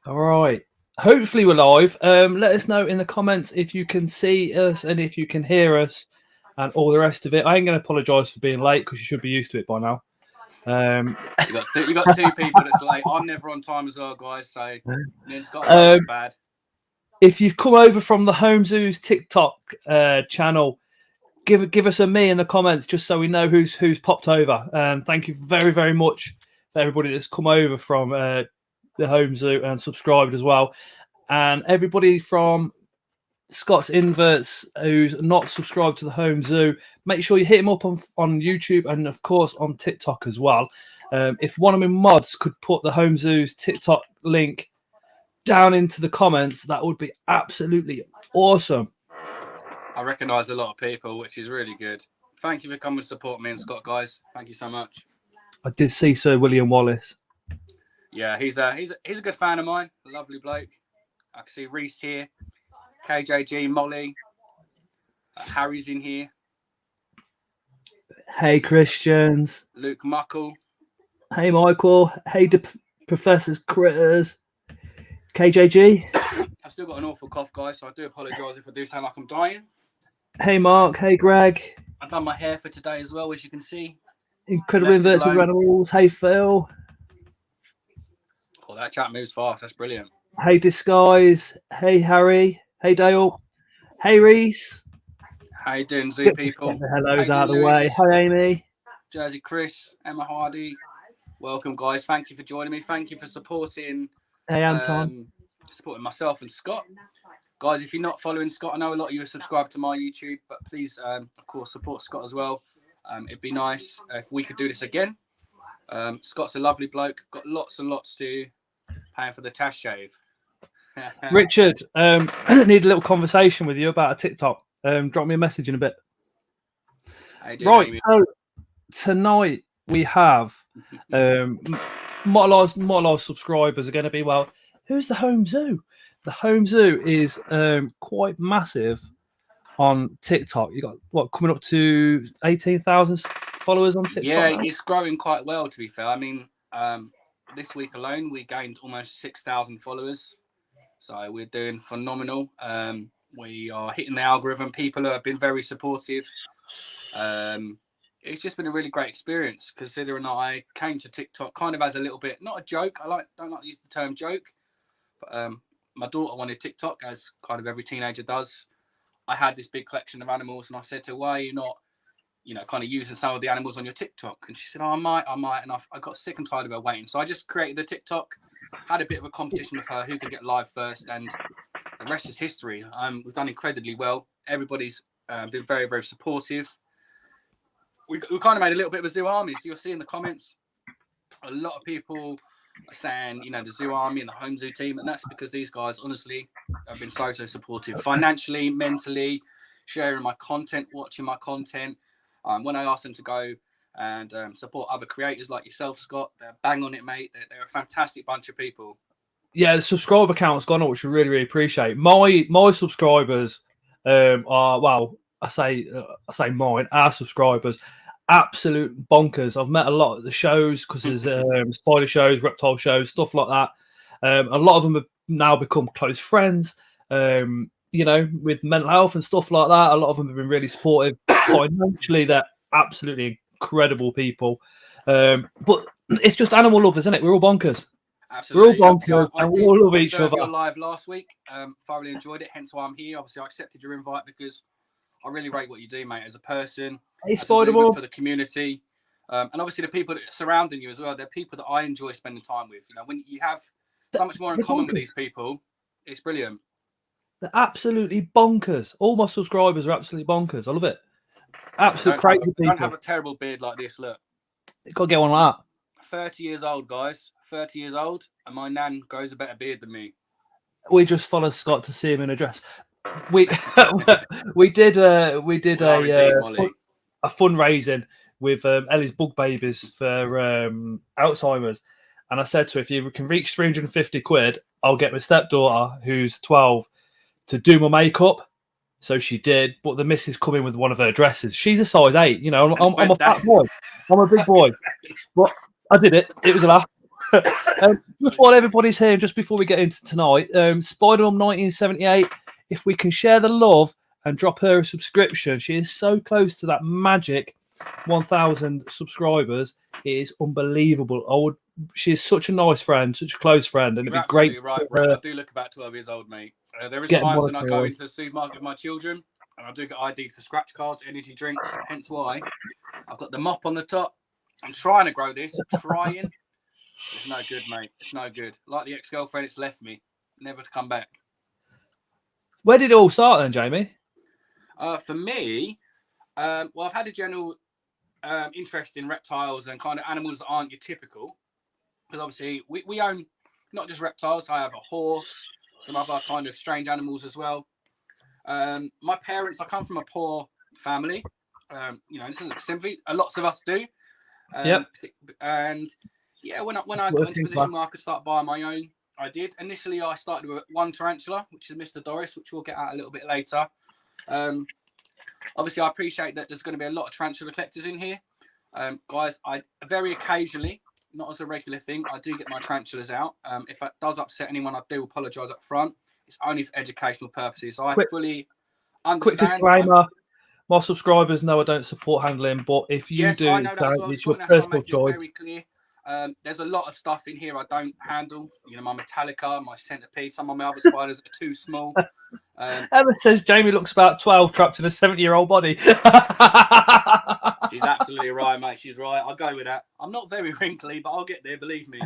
All right. Hopefully we're live. Let us know in the comments if you can see us and if you can hear us and all the rest of it. I ain't going to apologise for being late because you should be used to it by now. You got two people that's late. I'm never on time as well, guys. So me and Scott are both bad. If you've come over from the Home Zoo's TikTok channel, give us a me in the comments just so we know who's popped over. Thank you very, very much for everybody that's come over from the Home Zoo and subscribed as well. And everybody from Scott's Inverts who's not subscribed to the Home Zoo, make sure you hit him up on YouTube and of course on TikTok as well. If one of my mods could put the Home Zoo's TikTok link down into the comments, that would be absolutely awesome. I recognise a lot of people, which is really good. Thank you for coming to support me and Scott, guys. Thank you so much. I did see Sir William Wallace. Yeah, he's a good fan of mine. A lovely bloke. I can see Reese here, KJG, Molly, Harry's in here. Hey Christians. Luke Muckle. Hey Michael. Hey Professors Critters. KJG. I've still got an awful cough, guys, so I do apologise if I do sound like I'm dying. Hey Mark. Hey Greg. I've done my hair for today as well, as you can see. Incredible Inverts with Animals. Hey Phil. Oh, that chat moves fast. That's brilliant. Hey Disguise. Hey Harry. Hey Dale. Hey Reese. How you doing, Zoo people? Get the hellos out of the way. Hi Amy. Jersey Chris. Emma Hardy. Welcome, guys. Thank you for joining me. Thank you for supporting. Hey Anton. Supporting myself and Scott. Guys, if you're not following Scott, I know a lot of you are subscribed to my YouTube, but please, of course, support Scott as well. It'd be nice if we could do this again. Scott's a lovely bloke. Got lots and lots to paying for the tash shave. Richard, I need a little conversation with you about a TikTok. Drop me a message in a bit. Right, so tonight we have my last subscribers are going to be, well, who's the Home Zoo? The Home Zoo is quite massive on TikTok. You got what coming up to 18,000 followers on TikTok? Yeah, it's growing quite well, to be fair. I mean, this week alone we gained almost 6,000 followers, so we're doing phenomenal. We are hitting the algorithm. People have been very supportive. It's just been a really great experience, considering that I came to TikTok kind of as a little bit, not a joke. Don't like to use the term joke, but my daughter wanted TikTok, as kind of every teenager does. I had this big collection of animals, and I said to her, "Why are you not, kind of using some of the animals on your TikTok?" And she said, "Oh, I might." And I got sick and tired of her waiting, so I just created the TikTok. Had a bit of a competition with her who could get live first, and the rest is history. We've done incredibly well. Everybody's been very, very supportive. We kind of made a little bit of a zoo army. So you'll see in the comments, a lot of people are saying, the zoo army and the Home Zoo team. And that's because these guys, honestly, have been so supportive financially, mentally, sharing my content, watching my content. When I asked them to go and support other creators like yourself, Scott, they're bang on it, mate. They're a fantastic bunch of people. Yeah, the subscriber count's gone up, which we really, really appreciate. My subscribers are, well, I say mine, our subscribers, absolute bonkers. I've met a lot at the shows because there's spider shows, reptile shows, stuff like that. A lot of them have now become close friends, with mental health and stuff like that. A lot of them have been really supportive. Financially, they're absolutely incredible people. But it's just animal lovers, isn't it? We're all bonkers. Absolutely. We're all bonkers and we all love each other. Live last week. Thoroughly enjoyed it, hence why I'm here. Obviously, I accepted your invite because I really rate what you do, mate, as a person. Hey, Spider-Man. For the community. And obviously the people that are surrounding you as well, they're people that I enjoy spending time with. When you have so much more in common with these people, it's brilliant. They're absolutely bonkers. All my subscribers are absolutely bonkers. I love it. Absolute crazy people. Don't have a terrible beard like this, look. You got to get one like that. 30 years old, guys. 30 years old, and my nan grows a better beard than me. We just followed Scott to see him in a dress. We did a fundraising with Ellie's Bug Babies for Alzheimer's, and I said to her, if you can reach 350 quid, I'll get my stepdaughter, who's 12, to do my makeup. So she did, but the missus come in with one of her dresses. She's a size 8, I'm a fat boy. I'm a big boy. But I did it. It was a laugh. Just while everybody's here, just before we get into tonight, Spider-Man 1978, if we can share the love and drop her a subscription, she is so close to that magic 1,000 subscribers. It is unbelievable. She is such a nice friend, such a close friend, and You're it'd be great. absolutely right, Brett. I do look about 12 years old, mate. There is Get times when I go monetary into the supermarket with my children, and I do get ID'd for scratch cards, energy drinks. Hence why I've got the mop on the top. I'm trying to grow this, trying. It's no good, mate. It's no good. Like the ex-girlfriend, it's left me, never to come back. Where did it all start then, Jamie? For me, well, I've had a general interest in reptiles and kind of animals that aren't your typical. Because obviously we own not just reptiles. I have a horse, some other kind of strange animals as well. My parents, I come from a poor family. This is sympathy. Lots of us do. Yep. And yeah, when I got into a position where I could start buying my own, I did. Initially, I started with one tarantula, which is Mr. Doris, which we'll get at a little bit later. Obviously, I appreciate that there's going to be a lot of tarantula collectors in here. Guys, I very occasionally, not as a regular thing, I do get my tarantulas out. If that does upset anyone, I do apologise up front. It's only for educational purposes. I fully understand. Quick disclaimer. My subscribers know I don't support handling, but if you do, I know that's it's your personal choice. Very clear. There's a lot of stuff in here I don't handle. My Metallica, my centipede, some of my other spiders are too small. Emma says Jamie looks about 12 trapped in a 70-year-old body. She's absolutely right, mate. She's right. I'll go with that. I'm not very wrinkly, but I'll get there, believe me.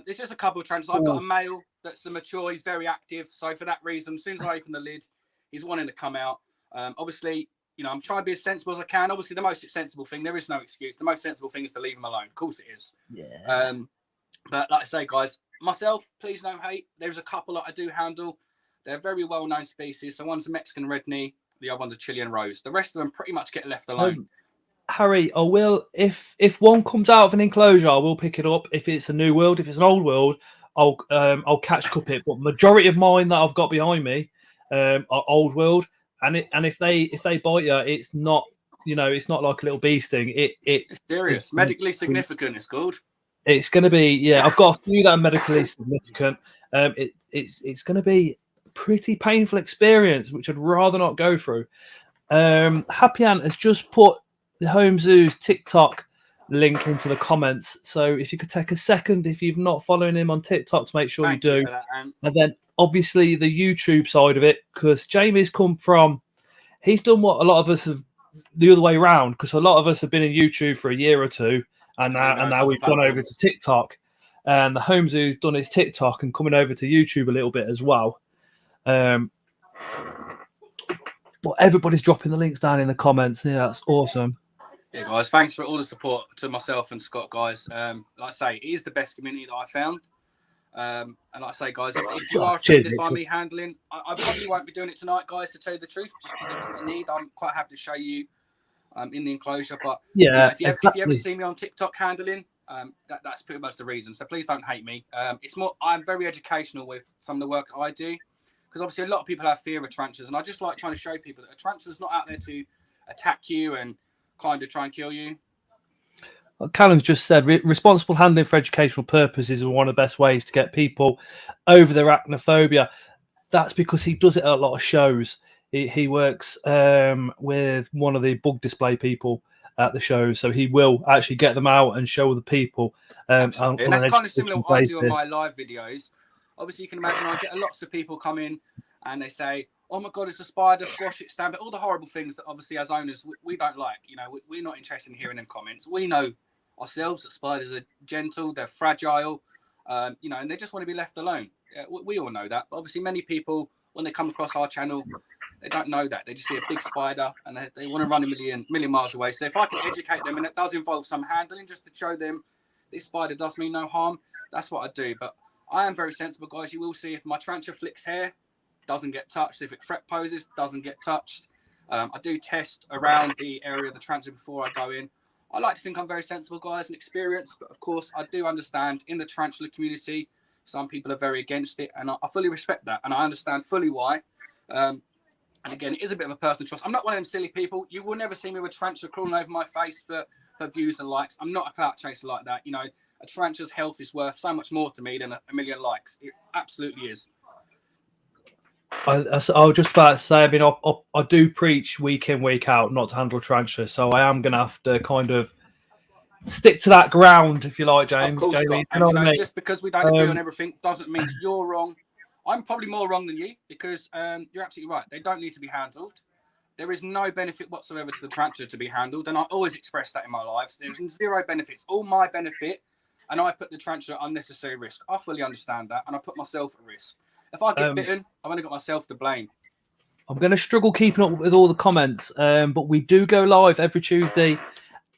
There's just a couple of tarantulas. I've got a male that's a mature. He's very active. So for that reason, as soon as I open the lid, he's wanting to come out. Obviously, I'm trying to be as sensible as I can. Obviously, the most sensible thing, there is no excuse. The most sensible thing is to leave him alone. Of course it is. Yeah. But like I say, guys, myself, please no hate. There's a couple that I do handle. They're very well-known species. So one's a Mexican red knee. The other one's a Chilean rose. The rest of them pretty much get left alone. Harry, I will, if one comes out of an enclosure, I will pick it up. If it's a new world, if it's an old world, I'll catch cup it. But majority of mine that I've got behind me are old world. And if they bite you, it's not it's not like a little bee sting. It's serious, medically significant. It's called. It's going to be I've got a few that are medically significant. It's going to be a pretty painful experience, which I'd rather not go through. Happy Ant has just put the Home Zoo's TikTok link into the comments. So if you could take a second, if you've not following him on TikTok, to make sure you do. And then obviously the YouTube side of it, because Jamie's he's done what a lot of us have the other way around, because a lot of us have been in YouTube for a year or two, and now we've gone over to TikTok. And the Home Zoo's done his TikTok and coming over to YouTube a little bit as well. But everybody's dropping the links down in the comments. Yeah, that's awesome. Yeah, guys, thanks for all the support to myself and Scott, guys. Like I say, it is the best community that I found. And like I say, guys, if you are offended by me handling, I probably won't be doing it tonight, guys, to tell you the truth, just because it's a need. I'm quite happy to show you in the enclosure. But if you ever see me on TikTok handling, that's pretty much the reason. So please don't hate me. It's more, I'm very educational with some of the work I do, because obviously a lot of people have fear of tarantulas, and I just like trying to show people that a tarantula's not out there to attack you and kind of try and kill you. Callum's just said responsible handling for educational purposes is one of the best ways to get people over their arachnophobia. That's because he does it at a lot of shows. He works with one of the bug display people at the shows, so he will actually get them out and show the people. And that's kind of similar to what I do on my live videos. Obviously, you can imagine I get lots of people come in and they say, "Oh my God, it's a spider, squash it, stamp it," all the horrible things that obviously as owners we don't like. We're not interested in hearing them comments. We know ourselves that spiders are gentle, they're fragile, and they just want to be left alone. We all know that. But obviously, many people, when they come across our channel, they don't know that. They just see a big spider and they want to run a million miles away. So if I can educate them, and it does involve some handling just to show them this spider does mean no harm, that's what I do. But I am very sensible, guys. You will see if my tarantula flicks hair, doesn't get touched. If it fret poses, doesn't get touched. I do test around the area of the tarantula before I go in. I like to think I'm very sensible, guys, and experienced, but of course I do understand in the tarantula community, some people are very against it, and I fully respect that, and I understand fully why. And again, it is a bit of a personal choice. I'm not one of them silly people. You will never see me with a tarantula crawling over my face for views and likes. I'm not a clout chaser like that. A tarantula's health is worth so much more to me than a million likes. It absolutely is. I was just about to say, I mean, I do preach week in, week out not to handle tarantulas, so I am going to have to kind of stick to that ground, if you like, James. Of course, Jamie, Scott. And you know what I mean? just because we don't agree on everything doesn't mean that you're wrong. I'm probably more wrong than you because you're absolutely right. They don't need to be handled. There is no benefit whatsoever to the tarantula to be handled, and I always express that in my lives. There's zero benefits. All my benefit, and I put the tarantula at unnecessary risk. I fully understand that, and I put myself at risk. If I get bitten, I've only got myself to blame. I'm going to struggle keeping up with all the comments, but we do go live every Tuesday,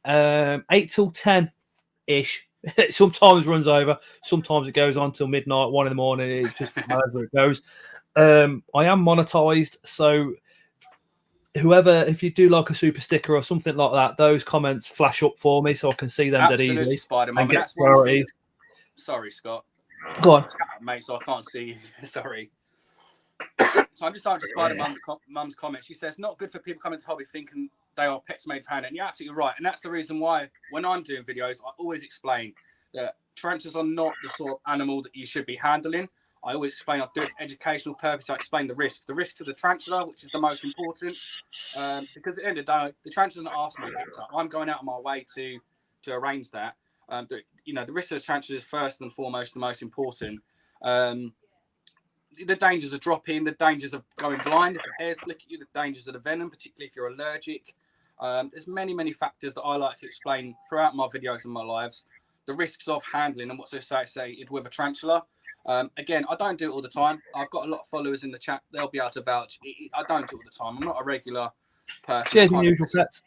8 till 10-ish. It sometimes runs over. Sometimes it goes on till midnight, 1 in the morning. It's just however it goes. I am monetized, so whoever, if you do like a super sticker or something like that, those comments flash up for me so I can see them Absolutely, dead easily. Spider-Man. And get that's one thing. Sorry, Scott. Go on. Mate, so I can't see you. Sorry. So I'm just answering Spider-Mum's comment. She says, not good for people coming to hobby thinking they are pets made for hand. And you're absolutely right. And that's the reason why when I'm doing videos, I always explain that tarantulas are not the sort of animal that you should be handling. I always explain, I do it for educational purpose. I explain the risk to the tarantula, which is the most important. Because at the end of the day, the tarantula's not asking to be picked up. I'm going out of my way to arrange that. The risk of the tarantula is first and foremost the most important. The dangers of dropping, the dangers of going blind if the hairs flick at you, the dangers of the venom, particularly if you're allergic. There's many factors that I like to explain throughout my videos and my lives. The risks of handling and what's associated with a tarantula. Again, I don't do it all the time. I've got a lot of followers in the chat. They'll be able to vouch. I don't do it all the time. I'm not a regular person. Cheers, unusual pets.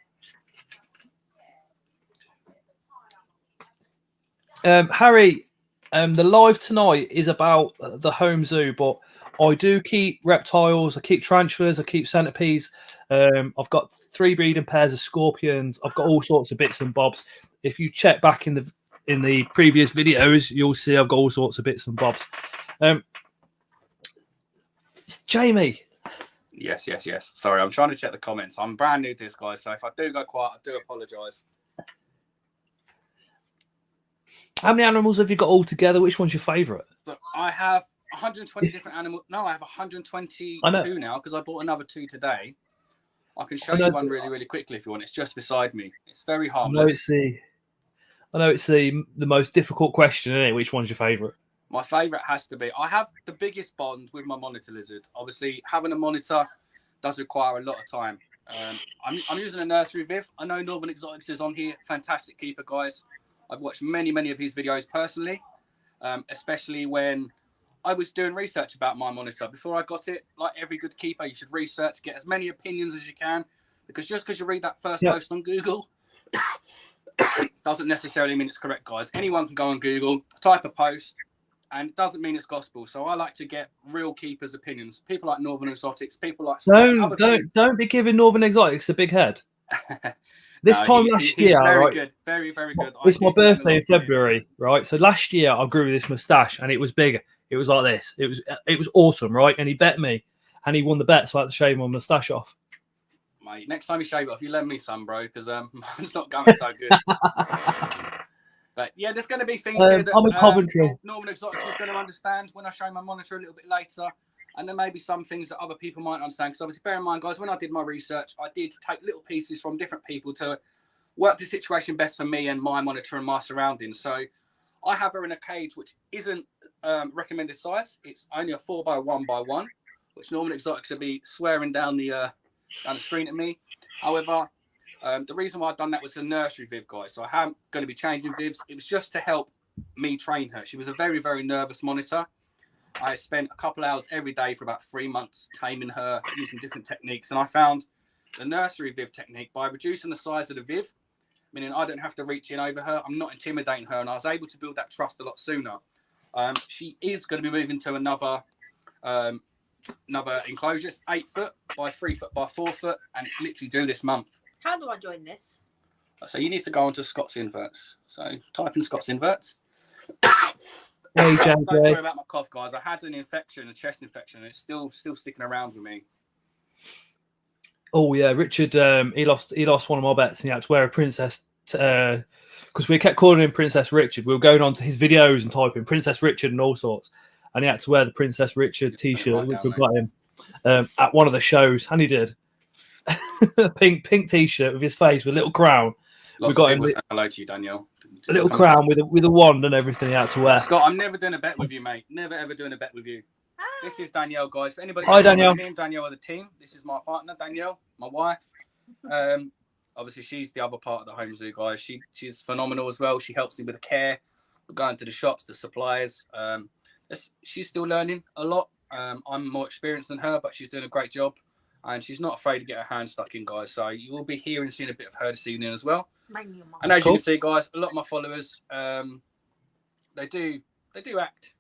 Harry, the live tonight is about the home zoo, but I do keep reptiles, I keep tarantulas, I keep centipedes. I've got 3 breeding pairs of scorpions. I've got all sorts of bits and bobs. If you check back in the previous videos, you'll see I've got all sorts of bits and bobs. Jamie. Yes. Sorry, I'm trying to check the comments. I'm brand new to this, guys, so if I do go quiet, I do apologise. How many animals have you got all together? Which one's your favourite? So I have 120 different animals. No, I have 122 now because I bought another 2 today. I can show you one really quickly if you want. It's just beside me. It's very harmless. I know it's the most difficult question, isn't it? Which one's your favourite? My favourite has to be. I have the biggest bond with my monitor lizard. Obviously, having a monitor does require a lot of time. I'm using a nursery Viv. I know Northern Exotics is on here. Fantastic keeper, guys. I've watched many of his videos personally, especially when I was doing research about my monitor. Before I got it, like every good keeper, you should research, get as many opinions as you can, because just because you read that first post on Google doesn't necessarily mean it's correct, guys. Anyone can go on Google, type a post, and it doesn't mean it's gospel. So I like to get real keepers' opinions. People like Northern Exotics, people like... Don't be giving Northern Exotics a big head. Time last year, very right? good, very good. It's my birthday in February, right? So last year I grew this moustache, and it was bigger. It was like this. It was awesome, right? And he bet me, and he won the bet, so I had to shave my moustache off. Mate, next time you shave it off, you lend me some, bro, because mine's not going so good. But yeah, there's going to be things here that I'm in Coventry. Norman Exotics is going to understand when I show my monitor a little bit later. And there may be some things that other people might understand. Because obviously, bear in mind, guys, when I did my research, I did take little pieces from different people to work the situation best for me and my monitor and my surroundings. So I have her in a cage which isn't recommended size. It's only a 4x1x1, which Norman Exotics will be swearing down the screen at me. However, the reason why I've done that was a nursery Viv, guys. So I am going to be changing Vivs. It was just to help me train her. She was a very nervous monitor. I spent a couple hours every day for about 3 months taming her, using different techniques. And I found the nursery Viv technique by reducing the size of the Viv, meaning I don't have to reach in over her. I'm not intimidating her. And I was able to build that trust a lot sooner. She is going to be moving to another enclosure. It's 8 foot by 3 foot by 4 foot. And it's literally due this month. How do I join this? So you need to go onto Scott's Inverts. So type in Scott's Inverts. Hey, I'm so sorry about my cough, guys. I had an infection, a chest infection, and it's still sticking around with me. Oh yeah, Richard. He lost one of my bets, and he had to wear a princess because we kept calling him Princess Richard. We were going on to his videos and typing Princess Richard and all sorts, and he had to wear the Princess Richard T-shirt, which we got him at one of the shows, and he did. pink T-shirt with his face with a little crown. Lots of people saying hello to you, Danielle. A little crown with a wand and everything he had to wear. Scott, I'm never doing a bet with you, mate. Never ever doing a bet with you. This is Danielle, guys. For anybody, hi Danielle. Me and Danielle are the team. This is my partner, Danielle, my wife. Obviously, she's the other part of the home zoo, guys. She's phenomenal as well. She helps me with the care, going to the shops, the suppliers. She's still learning a lot. I'm more experienced than her, but she's doing a great job. And she's not afraid to get her hands stuck in, guys. So you will be hearing and seeing a bit of her this evening as well. And as you can see, guys, a lot of my followers, they do act.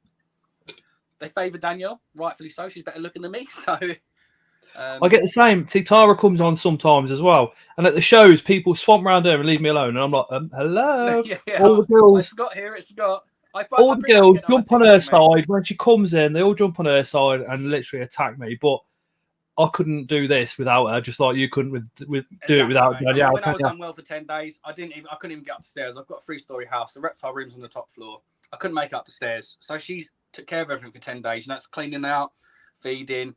They favour Danielle, rightfully so. She's better looking than me. So I get the same. See, Tara comes on sometimes as well. And at the shows, people swamp around her and leave me alone. And I'm like, hello. Yeah. All the girls. Scott here, it's Scott. All the girls jump on her side. When she comes in, they all jump on her side and literally attack me. But I couldn't do this without her, just like you couldn't do it without Danielle. When I was unwell for 10 days, I couldn't even get up the stairs. I've got a 3-story house. The reptile room's on the top floor. I couldn't make it up the stairs. So she took care of everything for 10 days. And that's cleaning out, feeding.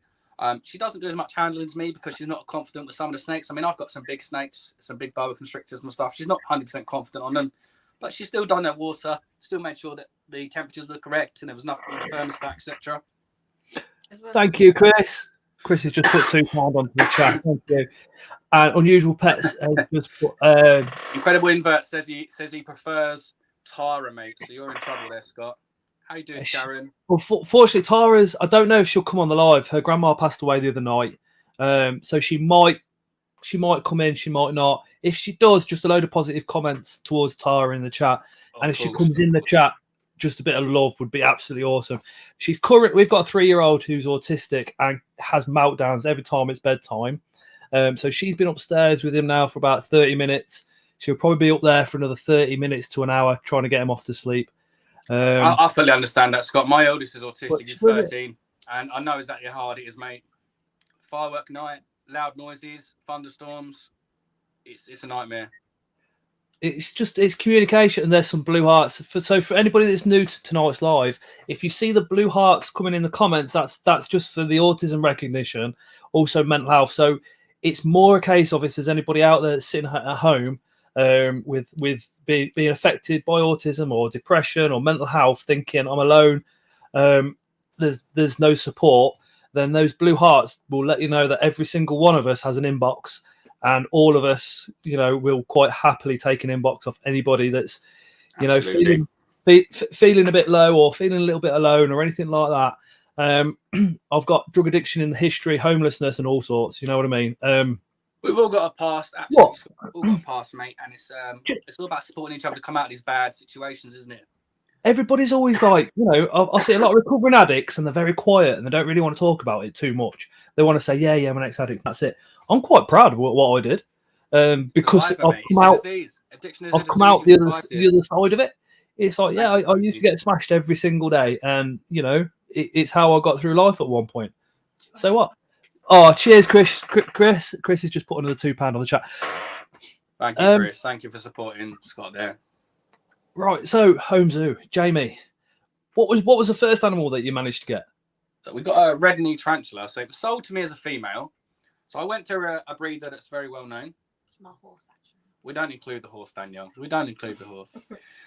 She doesn't do as much handling as me because she's not confident with some of the snakes. I mean, I've got some big snakes, some big boa constrictors and stuff. She's not 100% confident on them. But she's still done her water, still made sure that the temperatures were correct and there was nothing in the thermostat, etc. Thank you, Chris. Chris has just put £2 onto the chat. Thank you. And Unusual Pets just put, Incredible Invert says he prefers Tara, mate. So you're in trouble there, Scott. How you doing, Sharon? Well, fortunately, Tara's. I don't know if she'll come on the live. Her grandma passed away the other night, so she might come in. She might not. If she does, just a load of positive comments towards Tara in the chat. And if she comes in the chat, just a bit of love would be absolutely awesome. We've got a 3-year-old who's autistic and has meltdowns every time it's bedtime. So she's been upstairs with him now for about 30 minutes. She'll probably be up there for another 30 minutes to an hour trying to get him off to sleep. I fully understand that, Scott. My oldest is autistic. He's 13. And I know exactly how hard it is, mate. Firework night, loud noises, thunderstorms. It's a nightmare. It's communication, and there's some blue hearts. So for anybody that's new to tonight's live, if you see the blue hearts coming in the comments, that's just for the autism recognition, also mental health. So it's more a case of if there's anybody out there that's sitting at home with being affected by autism or depression or mental health, thinking I'm alone, there's no support, then those blue hearts will let you know that every single one of us has an inbox. And all of us, will quite happily take an inbox off anybody that's, feeling a bit low or feeling a little bit alone or anything like that. I've got drug addiction in the history, homelessness, and all sorts. You know what I mean? We've all got a past, absolutely. We've all got a past, mate, and it's all about supporting each other to come out of these bad situations, isn't it? Everybody's always like, I see a lot of recovering addicts, and they're very quiet and they don't really want to talk about it too much. They want to say, yeah, I'm an ex-addict. That's it. I'm quite proud of what I did because I've come out the other side of it. It's like, yeah, I used to get smashed every single day, and it's how I got through life at one point. So what? Oh, cheers, Chris. Chris has just put another £2 on the chat. Thank you, Chris. Thank you for supporting Scott there. Right, so home zoo, Jamie. What was the first animal that you managed to get? So we got a red knee tarantula. So it was sold to me as a female. So I went to a breeder that's very well known. It's my horse, actually. We don't include the horse, Danielle. We don't include the horse.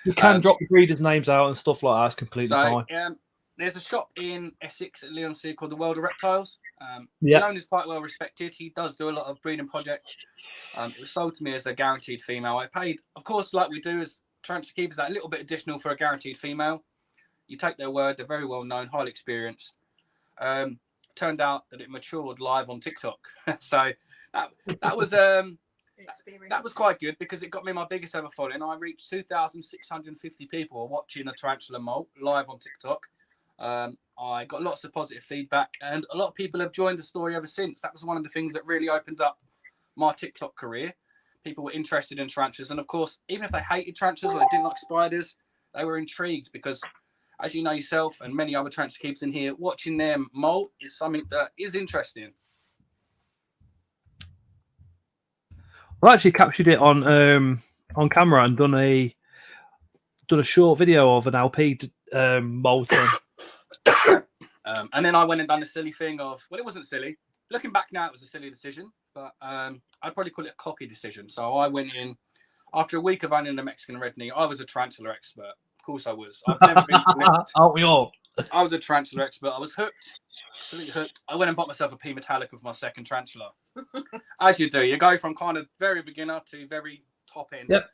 You can drop the breeders' names out and stuff like that. It's completely fine. There's a shop in Essex at Leonsea called the World of Reptiles. The owner's quite well respected. He does do a lot of breeding projects. It was sold to me as a guaranteed female. I paid, of course, like we do as tarantula keepers, that little bit additional for a guaranteed female. You take their word. They're very well known, highly experienced. Turned out that it matured live on TikTok. So that was quite good because it got me my biggest ever following. I reached 2,650 people watching a tarantula molt live on TikTok. I got lots of positive feedback, and a lot of people have joined the story ever since. That was one of the things that really opened up my TikTok career. People were interested in tarantulas, and of course, even if they hated tarantulas or they didn't like spiders, they were intrigued because, as you know yourself and many other tarantula keepers in here, watching them molt is something that is interesting. I actually captured it on camera and done a done a short video of an LP molting. And then I went and done the silly thing of, well, it wasn't silly. Looking back now, it was a silly decision, but I'd probably call it a cocky decision. So I went in, after a week of owning the Mexican red knee, I was a tarantula expert. Of course I was. I've never been flipped. Aren't we all? I was a tarantula expert. I was hooked, completely hooked. I went and bought myself a P Metallica for my second tarantula. As you do. You go from kind of very beginner to very top end. Yep.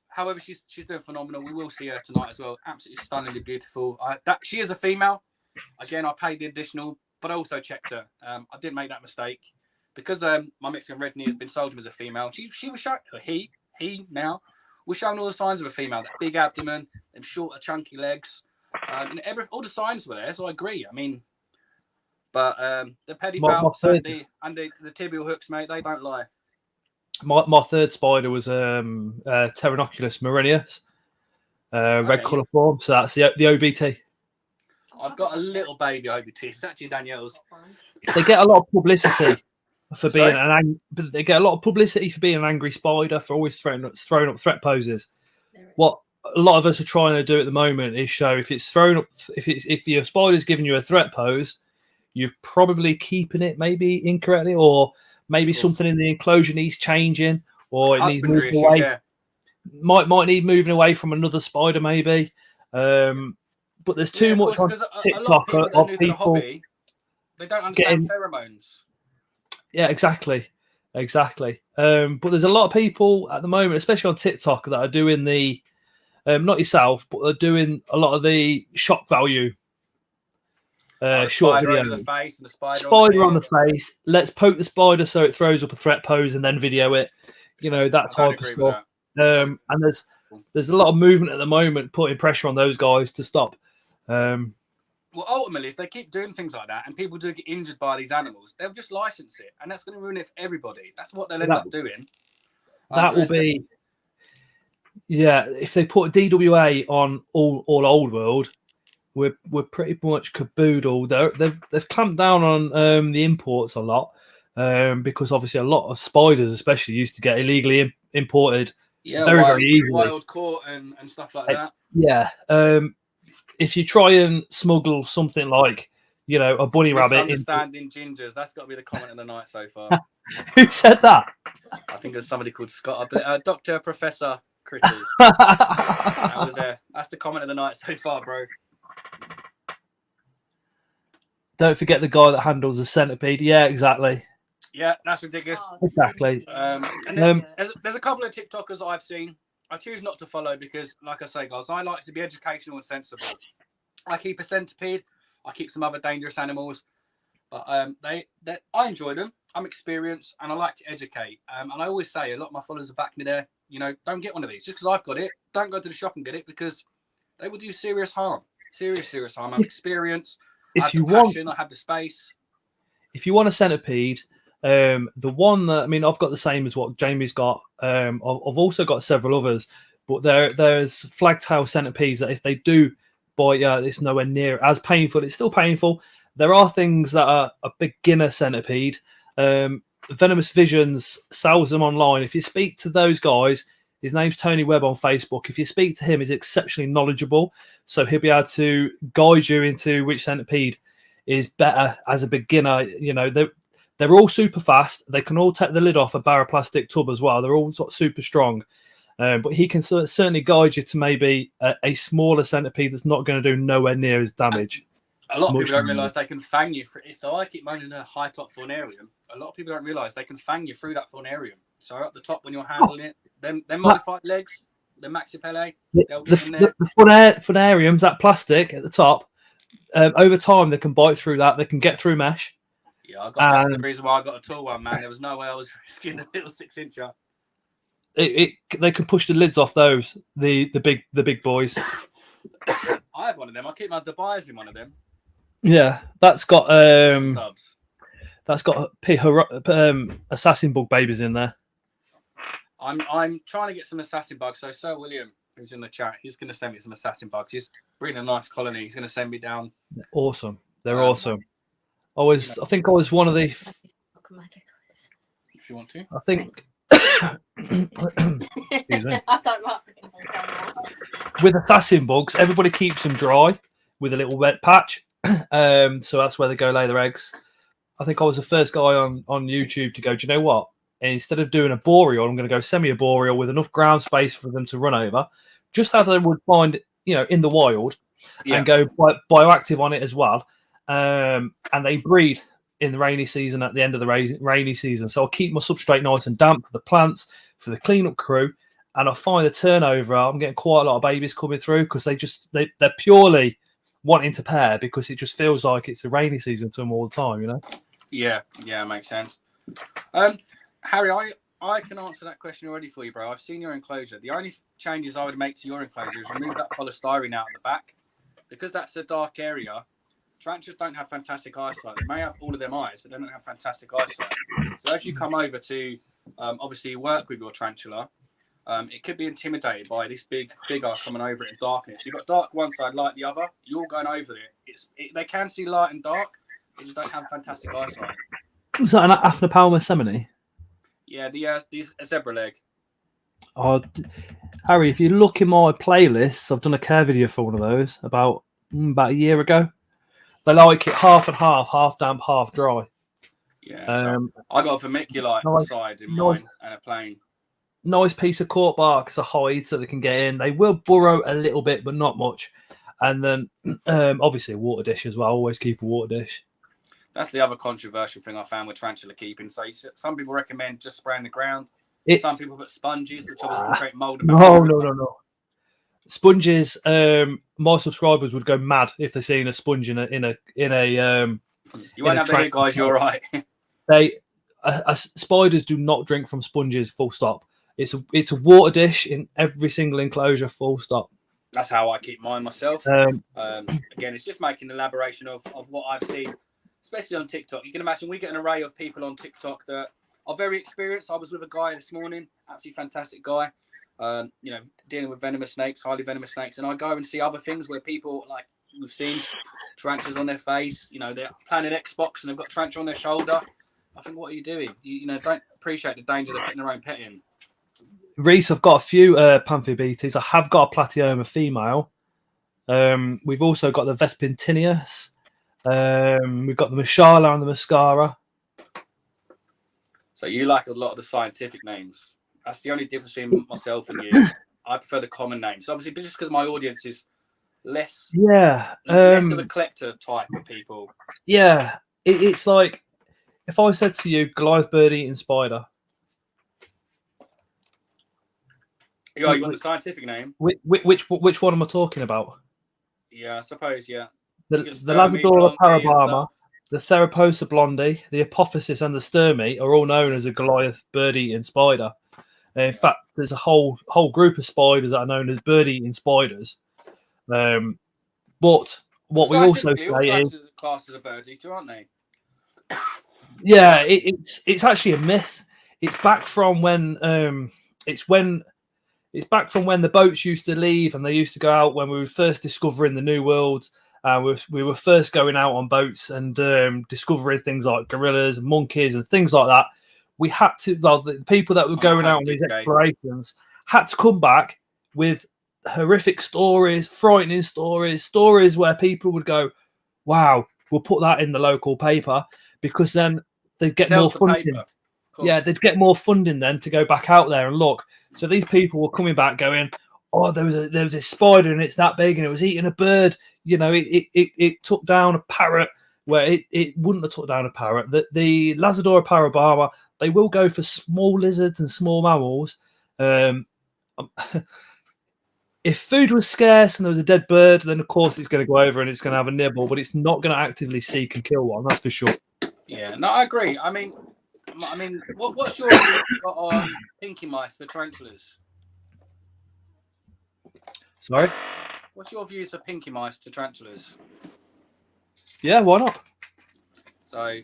However, she's doing phenomenal. We will see her tonight as well. Absolutely stunningly beautiful. She is a female. Again, I paid the additional, but I also checked her. I didn't make that mistake because my Mexican red knee has been sold to me as a female. She was showing, he now was showing all the signs of a female. That big abdomen, them shorter, chunky legs, and all the signs were there. So I agree. I mean, but the pedipalps and the tibial hooks, mate, they don't lie. My third spider was Pteronoculus marinus, red colour form. So that's the OBT. I've got a little baby OBT. It's actually Danielle's. They get a lot of publicity for being they get a lot of publicity for being an angry spider, for always throwing up threat poses. What a lot of us are trying to do at the moment is show if it's thrown up, if your spider's giving you a threat pose, you're probably keeping it maybe incorrectly, or maybe something in the enclosure needs changing, or it needs moving away. Yeah. Might need moving away from another spider, maybe. But there's too much on TikTok of people. Hobby, they don't understand pheromones. Yeah, exactly. But there's a lot of people at the moment, especially on TikTok, that are doing the not yourself, but they're doing a lot of the shock value. Short video. Over the face and the spider on the face. Let's poke the spider so it throws up a threat pose and then video it. You know, that type of stuff. And there's a lot of movement at the moment putting pressure on those guys to stop. Well, ultimately, if they keep doing things like that and people do get injured by these animals, they'll just license it, and that's going to ruin it for everybody. That's what they'll end up doing. That will be, if they put DWA on all old world, we're pretty much caboodled. They've clamped down on the imports a lot because obviously a lot of spiders, especially, used to get illegally imported very easily. Wild caught and stuff like that. Yeah. If you try and smuggle something like, a bunny rabbit. Understanding gingers. That's got to be the comment of the night so far. Who said that? I think it was somebody called Scott. Dr. Professor Critters. That's the comment of the night so far, bro. Don't forget the guy that handles the centipede. Yeah, exactly. Yeah, that's ridiculous. Exactly. And then there's a couple of TikTokers I've seen. I choose not to follow because, like I say, guys, I like to be educational and sensible. I keep a centipede. I keep some other dangerous animals. But I enjoy them. I'm experienced and I like to educate. And I always say, a lot of my followers are back me there. Don't get one of these. Just because I've got it, don't go to the shop and get it because they will do serious harm. Serious harm. I'm experienced. I have the passion. I have the space. If you want a centipede, the one that I've got the same as what Jamie's got. I've also got several others, but there's flagtail centipedes that if they do bite, it's nowhere near as painful. It's still painful. There are things that are a beginner centipede. Venomous Visions sells them online. If you speak to those guys, his name's Tony Webb on Facebook. If you speak to him, he's exceptionally knowledgeable, so he'll be able to guide you into which centipede is better as a beginner. They're all super fast. They can all take the lid off a baroplastic tub as well. They're all sort of super strong. But he can certainly guide you to maybe a smaller centipede that's not going to do nowhere near as damage. A lot of people don't realise they can fang you. So I keep moaning a high-top faunarium. A lot of people don't realise they can fang you through that faunarium. So up the top when you're handling it, them modified legs, the maxipelle, they'll get in there. The faunariums, that plastic at the top, over time they can bite through that. They can get through mesh. Yeah, that's the reason why I got a tall one, man. There was no way I was risking a little 6-incher. They can push the lids off those, the big boys. I have one of them. I keep my Dubai's in one of them. Yeah, that's got assassin bug babies in there. I'm trying to get some assassin bugs. So Sir William, who's in the chat, he's going to send me some assassin bugs. He's bringing a nice colony. He's going to send me down. Awesome. They're awesome. I think I was one of the. If you want to, I think Excuse me. I don't like being on camera. With assassin bugs, everybody keeps them dry with a little wet patch. So that's where they go lay their eggs. I think I was the first guy on YouTube to go, do you know what? Instead of doing a boreal, I'm going to go semi-arboreal with enough ground space for them to run over, just as they would find, in the wild, and go bioactive on it as well. And they breed in the rainy season at the end of the rainy season. So I'll keep my substrate nice and damp for the plants, for the cleanup crew. And I find the turnover, I'm getting quite a lot of babies coming through because they're purely wanting to pair because it just feels like it's a rainy season to them all the time, Yeah, makes sense. Harry, I can answer that question already for you, bro. I've seen your enclosure. The only changes I would make to your enclosure is remove that polystyrene out of the back. Because that's a dark area, tarantulas don't have fantastic eyesight. They may have all of them eyes, but they don't have fantastic eyesight. So as you come over to obviously work with your tarantula, it could be intimidated by this big eye coming over it in darkness. You've got dark one side, light the other. You're going over it. They can see light and dark, they just don't have fantastic eyesight. Was that an Aphnopalma semini? Yeah, these zebra leg. Oh, Harry, if you look in my playlists, I've done a care video for one of those about a year ago. They like it half and half damp, half dry. Yeah, so I got a vermiculite side in mine and a plain. Nice piece of cork bark as a hide so they can get in. They will burrow a little bit, but not much. And then obviously a water dish as well. Always keep a water dish. That's the other controversial thing I found with tarantula keeping. So some people recommend just spraying the ground. Some people put sponges, which obviously create mold. No. Sponges. My subscribers would go mad if they seen a sponge in a. You won't have the hit, guys. You're right. Spiders do not drink from sponges. Full stop. It's a water dish in every single enclosure. Full stop. That's how I keep mine myself. Again, it's just making an elaboration of what I've seen, especially on TikTok. You can imagine we get an array of people on TikTok that are very experienced. I was with a guy this morning, absolutely fantastic guy, dealing with venomous snakes, highly venomous snakes. And I go and see other things where people, like we've seen, tarantulas on their face, they're playing an Xbox and they've got tarantula on their shoulder. I think, what are you doing? You don't appreciate the danger they're putting their own pet in. Reese, I've got a few Panthobetes. I have got a Platyoma female. We've also got the Vespintinius. We've got the Mashala and the Mascara. So you like a lot of the scientific names. That's the only difference between myself and you. I prefer the common names. Obviously, just because my audience is less of a collector type of people. Yeah, it's like if I said to you, Goliath bird-eating spider. You want the scientific name? Which one am I talking about? Yeah, I suppose, yeah. The Labrador parabama, the Theraposa blondie, the Apophysis, and the Sturmey are all known as a Goliath bird-eating spider. In fact, there's a whole group of spiders that are known as bird-eating spiders. But what we also say is classed as a bird eater, aren't they? Yeah, it's actually a myth. It's back from when It's back from when the boats used to leave and they used to go out when we were first discovering the New World. We were first going out on boats and discovering things like gorillas and monkeys and things like that. We had to, the people that were going out on these explorations had to come back with horrific stories, frightening stories where people would go, wow, we'll put that in the local paper, because then they'd get more funding. Yeah, they'd get more funding then to go back out there and look. So these people were coming back going, oh, there was a spider and it's that big and it was eating a bird. It took down a parrot where it wouldn't have took down a parrot. The Lazadora parabama, they will go for small lizards and small mammals. If food was scarce and there was a dead bird, then of course it's going to go over and it's going to have a nibble, but it's not going to actively seek and kill one. That's for sure. Yeah, no, I agree. I mean, what's your view on pinky mice for tarantulas? Sorry? What's your views for pinky mice to tarantulas? Yeah, why not? So,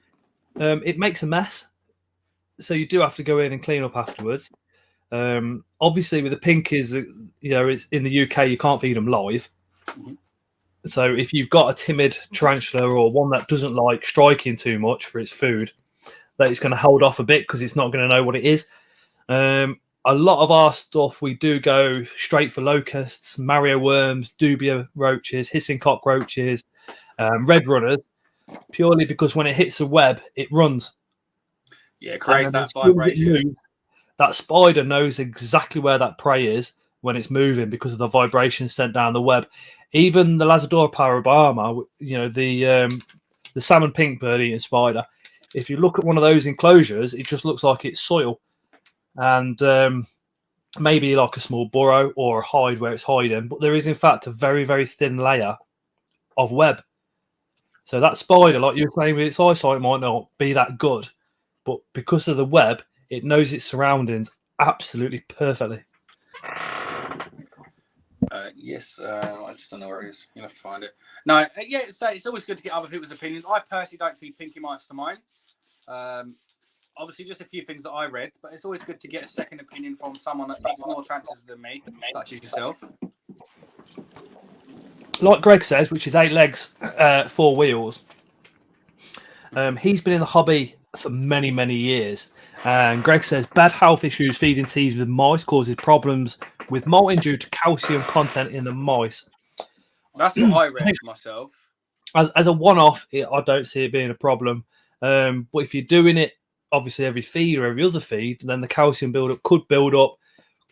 it makes a mess, so you do have to go in and clean up afterwards. Obviously, with the pinkies, it's in the UK, you can't feed them live. Mm-hmm. So if you've got a timid tarantula or one that doesn't like striking too much for its food, that it's going to hold off a bit because it's not going to know what it is. a lot of our stuff, we do go straight for locusts, Mario worms, dubia roaches, hissing cockroaches, red runners, purely because when it hits the web, it runs. Yeah, it creates And then that as soon as it vibration. moves, that spider knows exactly where that prey is when it's moving because of the vibration sent down the web. Even the Lazadora parabama, the salmon pink bird-eating spider, if you look at one of those enclosures, it just looks like it's soil. And maybe like a small burrow or a hide where it's hiding, but there is in fact a very, very thin layer of web. So that spider, like you were saying, with its eyesight might not be that good, but because of the web, it knows its surroundings absolutely perfectly. Yes, I just don't know where it is. You'll have to find it. No, yeah, so it's always good to get other people's opinions. I personally don't feed pinky mice to mine. Obviously, just a few things that I read, but it's always good to get a second opinion from someone that takes more chances than me, such as yourself. Like Greg says, which is 8 legs, 4 wheels. He's been in the hobby for many, many years. And Greg says bad health issues feeding teas with mice causes problems with molting due to calcium content in the mice. That's what I read myself. As a one-off, I don't see it being a problem. But if you're doing it, obviously every feed or every other feed, then the calcium buildup could build up,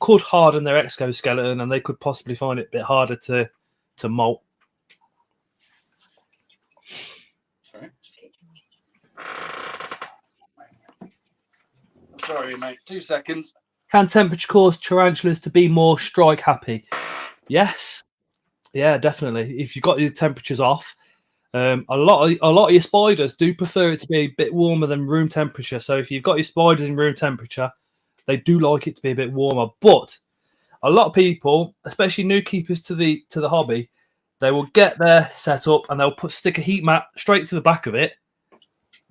could harden their exoskeleton, and they could possibly find it a bit harder to molt. Sorry, mate. 2 seconds. Can temperature cause tarantulas to be more strike happy? Yes. Yeah, definitely. If you've got your temperatures off, a lot of your spiders do prefer it to be a bit warmer than room temperature. So if you've got your spiders in room temperature, they do like it to be a bit warmer. But a lot of people, especially new keepers to the hobby, they will get their setup and they'll stick a heat mat straight to the back of it,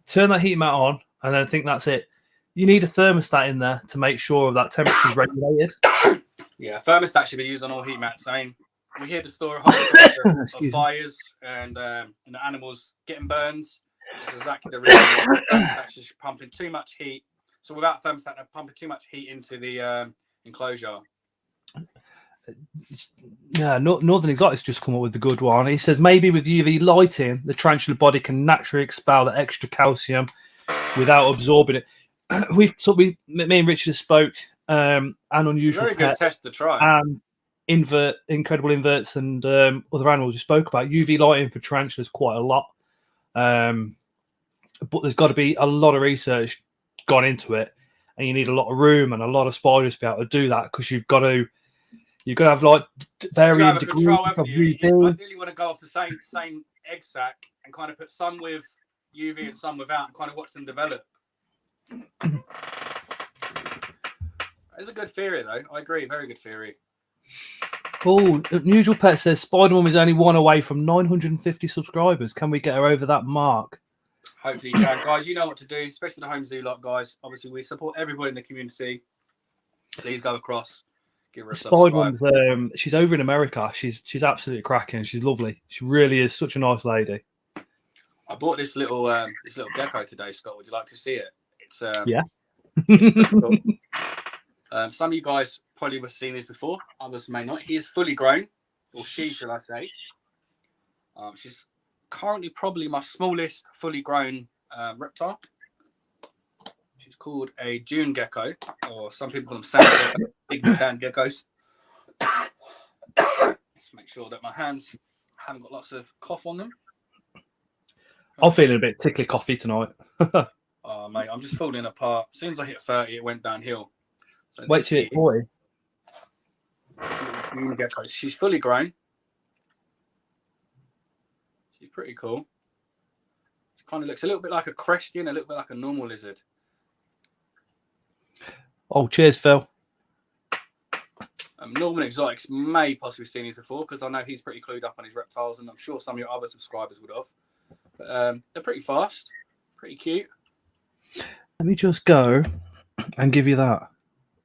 turn that heat mat on, and then think that's it. You need a thermostat in there to make sure that temperature is regulated. Yeah, thermostat should be used on all heat mats. I mean, we hear the story of fires and the animals getting burns. That's exactly the reason why thermostat's just pumping too much heat. So without thermostat, they're pumping too much heat into the enclosure. Yeah, Northern Exotics just come up with the good one. He says maybe with UV lighting, the tarantula body can naturally expel the extra calcium without absorbing it. Me and Richard spoke an unusual very good test to try. And incredible inverts and other animals we spoke about. UV lighting for tarantulas quite a lot, but there's got to be a lot of research gone into it, and you need a lot of room and a lot of spiders to be able to do that because you've got to have like varying degrees of UV. I really want to go off the same egg sac and kind of put some with UV and some without, and kind of watch them develop. It's a good theory, though. I agree. Very good theory. Oh, Unusual Pet says Spider-Mom is only one away from 950 subscribers. Can we get her over that mark? Hopefully you can. Guys, you know what to do, especially the home zoo lot, guys. Obviously, we support everybody in the community. Please go across. Give her a subscribe. She's over in America. She's absolutely cracking. She's lovely. She really is such a nice lady. I bought this little gecko today, Scott. Would you like to see it? It's yeah. It's cool. Some of you guys probably have seen this before. Others may not. He is fully grown, or she, should I say. She's currently probably my smallest fully grown reptile. She's called a June gecko, or some people call them sand geckos. Just make sure that my hands haven't got lots of cough on them. I'm feeling a bit tickly coffee tonight. Oh, mate, I'm just falling apart. As soon as I hit 30, it went downhill. So wait till it's 40. She's fully grown. She's pretty cool. She kind of looks a little bit like a crested, a little bit like a normal lizard. Oh, cheers, Phil. Northern Exotics may possibly seen these before because I know he's pretty clued up on his reptiles, and I'm sure some of your other subscribers would have. But they're pretty fast, pretty cute. Let me just go and give you that.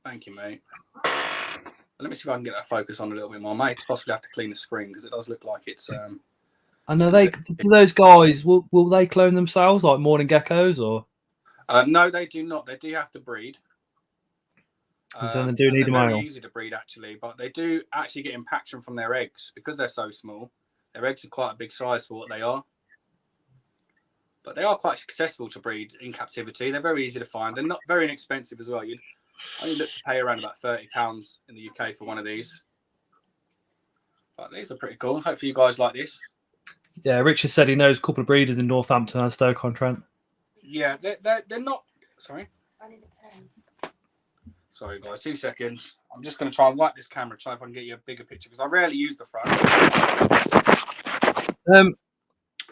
Thank you, mate. Let me see if I can get that focus on a little bit more. I may possibly have to clean the screen because it does look like it's. And are they? Do those guys will they clone themselves like morning geckos or? No, they do not. They do have to breed. So they do need a they're very male. easy to breed actually, but they do actually get impaction from their eggs because they're so small. Their eggs are quite a big size for what they are. But they are quite successful to breed in captivity. They're very easy to find. They're not very inexpensive as well. You only look to pay around about £30 in the UK for one of these. But these are pretty cool. Hopefully you guys like this. Yeah, Richard said he knows a couple of breeders in Northampton and Stoke-on-Trent. Yeah, they're not. Sorry. I need a pen. Sorry, guys. 2 seconds. I'm just going to try and wipe this camera, try if I can get you a bigger picture because I rarely use the front.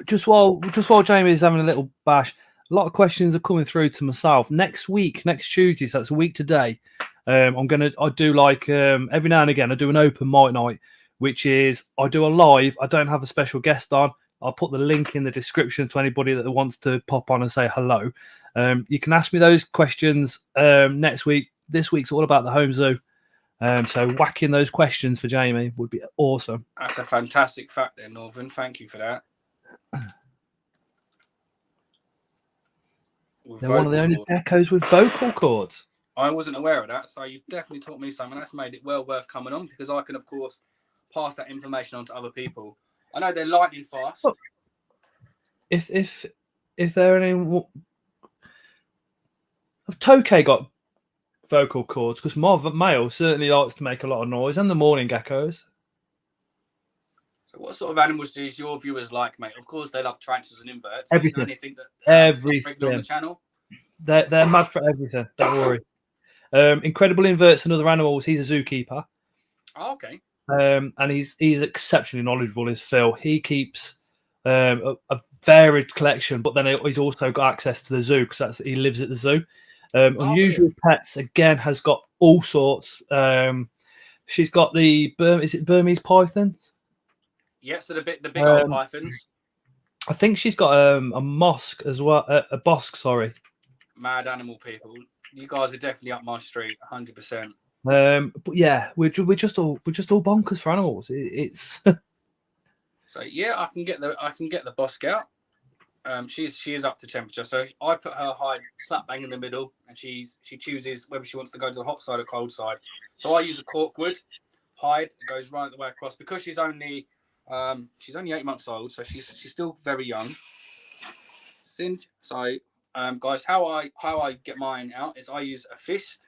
Just while Jamie is having a little bash, a lot of questions are coming through to myself. Next Tuesday, so that's a week today. I do like every now and again I do an open mic night, which is I do a live. I don't have a special guest on. I'll put the link in the description to anybody that wants to pop on and say hello. You can ask me those questions next week. This week's all about the home zoo. So whacking those questions for Jamie would be awesome. That's a fantastic fact there, Northern. Thank you for that. They're one of the only geckos with vocal cords. I wasn't aware of that, so you've definitely taught me something. That's made it well worth coming on because I can, of course, pass that information on to other people. I know they're lightning fast. Look, if there are any, have Tokay got vocal cords? Because my male certainly likes to make a lot of noise, and the morning geckos. So, what sort of animals do your viewers like, mate? Of course, they love tarantulas and inverts. Everything. Anything that Everything on the channel. They're mad for everything. Don't worry. Incredible Inverts and Other Animals. He's a zookeeper. Oh, okay. And he's exceptionally knowledgeable. Is Phil? He keeps a varied collection, but then he's also got access to the zoo because he lives at the zoo. Unusual Pets again has got all sorts. She's got the Burmese pythons? Yeah, so the big old pythons. I think she's got a mosque as well. A bosque, sorry. Mad animal people. You guys are definitely up my street, 100%. But yeah, we're just all bonkers for animals. It's so yeah, I can get the bosque out. She is up to temperature, so I put her hide slap bang in the middle, and she chooses whether she wants to go to the hot side or cold side. So I use a corkwood hide. It goes right the way across because she's only 8 months old, so she's still very young. So guys, how I get mine out is I use a fist.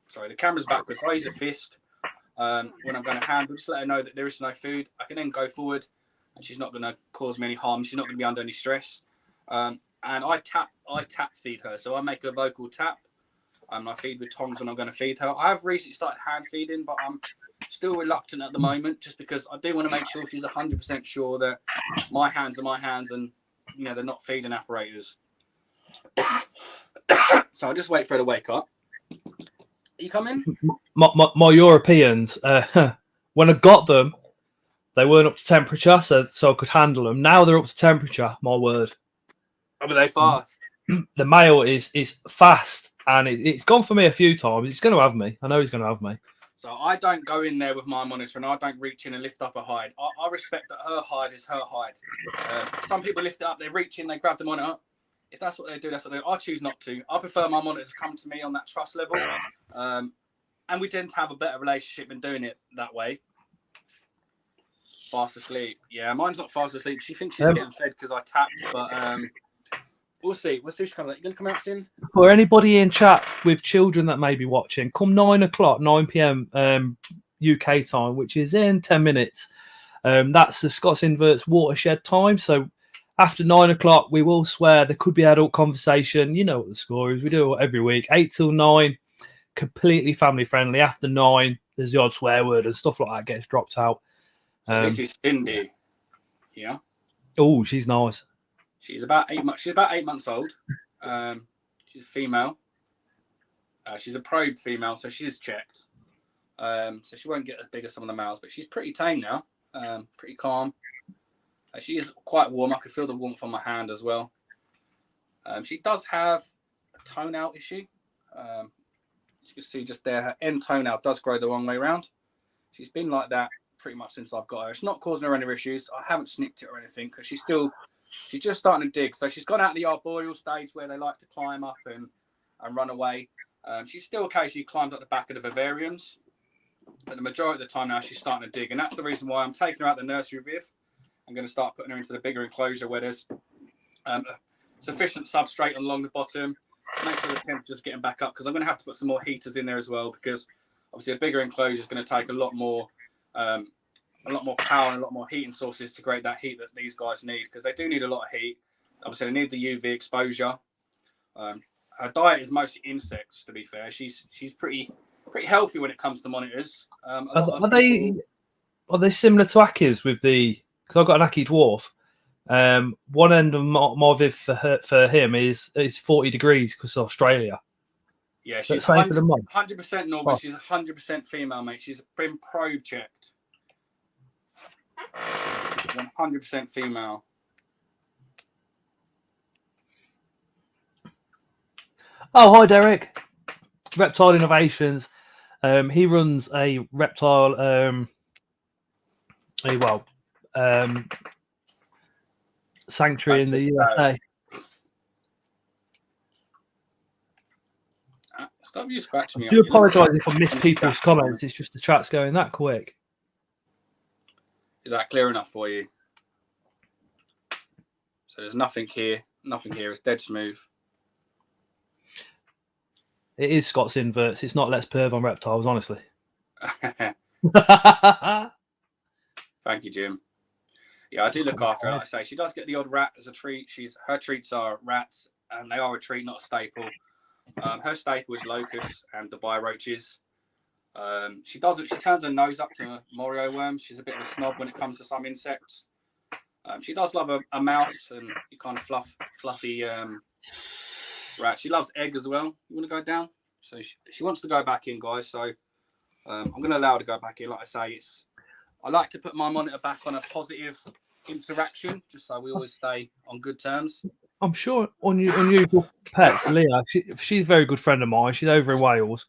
Sorry, the camera's backwards. So I use a fist when I'm going to handle. Just let her know that there is no food. I can then go forward, and she's not going to cause me any harm. She's not going to be under any stress. And I tap feed her. So I make a vocal tap. I feed with tongs when I'm going to feed her. I have recently started hand feeding, but I'm still reluctant at the moment, just because I do want to make sure she's 100% sure that my hands are my hands, and they're not feeding apparatus. So I'll just wait for her to wake up. Are you coming? My Europeans. When I got them, they weren't up to temperature, so I could handle them. Now they're up to temperature. My word. Oh, but they fast. The male is fast, and it's gone for me a few times. It's going to have me. I know he's going to have me. So I don't go in there with my monitor, and I don't reach in and lift up a hide. I respect that her hide is her hide. Some people lift it up, they reach in, they grab the monitor. If that's what they do, that's what they do. I choose not to. I prefer my monitor to come to me on that trust level. And we tend to have a better relationship in doing it that way. Fast asleep. Yeah, mine's not fast asleep. She thinks she's getting fed because I tapped, but we'll see. We'll see if she comes out. You going to come out soon? For anybody in chat with children that may be watching, come 9 p.m. UK time, which is in 10 minutes. That's the Scots Inverts watershed time. So after 9 o'clock, we will swear. There could be adult conversation. You know what the score is. We do it every week. 8 till 9, completely family friendly. After 9, there's the odd swear word and stuff like that gets dropped out. So this is Cindy. Yeah. Oh, she's nice. She's about 8 months. She's about 8 months old. She's a female. She's a probed female, so she is checked. So she won't get as big as some of the males, but she's pretty tame now. Pretty calm. She is quite warm. I can feel the warmth on my hand as well. She does have a toenail issue. As you can see just there, her end toenail does grow the wrong way around. She's been like that pretty much since I've got her. It's not causing her any issues. I haven't snipped it or anything because she's just starting to dig. So she's gone out of the arboreal stage where they like to climb up and run away. She still occasionally climbs up the back of the vivariums, but the majority of the time now she's starting to dig, and that's the reason why I'm taking her out the nursery viv. I'm going to start putting her into the bigger enclosure where there's sufficient substrate along the bottom. Make sure the temperature's getting back up, because I'm going to have to put some more heaters in there as well, because obviously a bigger enclosure is going to take a lot more power and a lot more heating sources to create that heat that these guys need, because they do need a lot of heat. Obviously, they need the UV exposure. Her diet is mostly insects. To be fair, she's pretty healthy when it comes to monitors. Are they similar to Aki's with the? Because I've got an Aki dwarf. One end of my viv for him is 40 degrees because of Australia. Yeah, she's same for the 100% Northern. Oh. She's 100% female, mate. She's been probe checked. 100% female. Oh, hi, Derek. Reptile Innovations. He runs a reptile, sanctuary in the USA. Stop you scratching me. I do apologise if I miss people's comments. It's just the chat's going that quick. Is that clear enough for you? So there's nothing here. Nothing here. It's dead smooth. It is Scott's inverts. It's not Let's Perv on Reptiles, honestly. Thank you, Jim. Yeah, I do look after her. Like I say, she does get the odd rat as a treat. Her treats are rats, and they are a treat, not a staple. Her staple is locusts and Dubai roaches. She turns her nose up to Morio worms. She's a bit of a snob when it comes to some insects. She does love a mouse and you kind of fluffy rat. She loves egg as well. You want to go down? So she wants to go back in, guys. So I'm going to allow her to go back in. Like I say, I like to put my monitor back on a positive interaction, just so we always stay on good terms. I'm sure Unusual Pets, Leah, she's a very good friend of mine. She's over in Wales.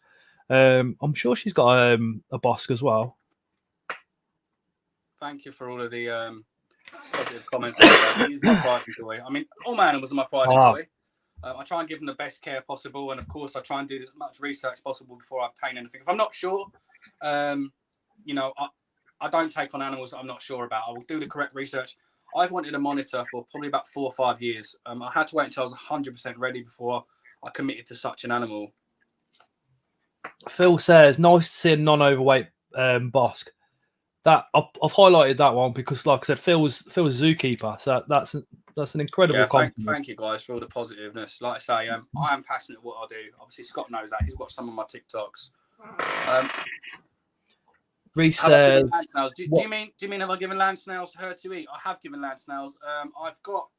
I'm sure she's got a Bosque as well. Thank you for all of the positive comments. He's my pride and joy. I mean, all my animals are my pride and joy. I try and give them the best care possible, and of course, I try and do as much research possible before I obtain anything. If I'm not sure, I don't take on animals that I'm not sure about. I will do the correct research. I've wanted a monitor for probably about 4 or 5 years. I had to wait until I was 100% ready before I committed to such an animal. Phil says, nice to see a non-overweight Bosque. That I've highlighted that one because, like I said, Phil's a zookeeper, so that's an incredible compliment. Thank you guys for all the positiveness. Like I say, I am passionate at what I do. Obviously, Scott knows that. He's watched some of my TikToks. Reese says, do you mean have I given land snails to her to eat? I have given land snails. I've got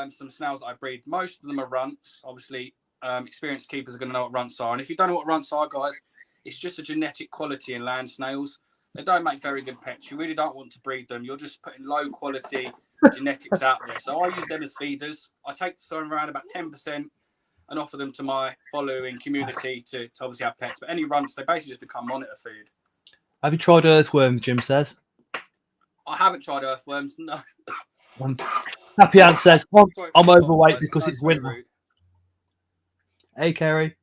some snails that I breed. Most of them are runts. Obviously, experienced keepers are going to know what runts are. And if you don't know what runts are, guys, it's just a genetic quality in land snails. They don't make very good pets. You really don't want to breed them. You're just putting low quality genetics out there. So I use them as feeders. I take some around about 10% and offer them to my following community to obviously have pets. But any runts, they basically just become monitor food. have you tried earthworms, Jim says? I haven't tried earthworms, no. Happy Ant says, I'm overweight because it's winter. Rude. Hey, Kerry.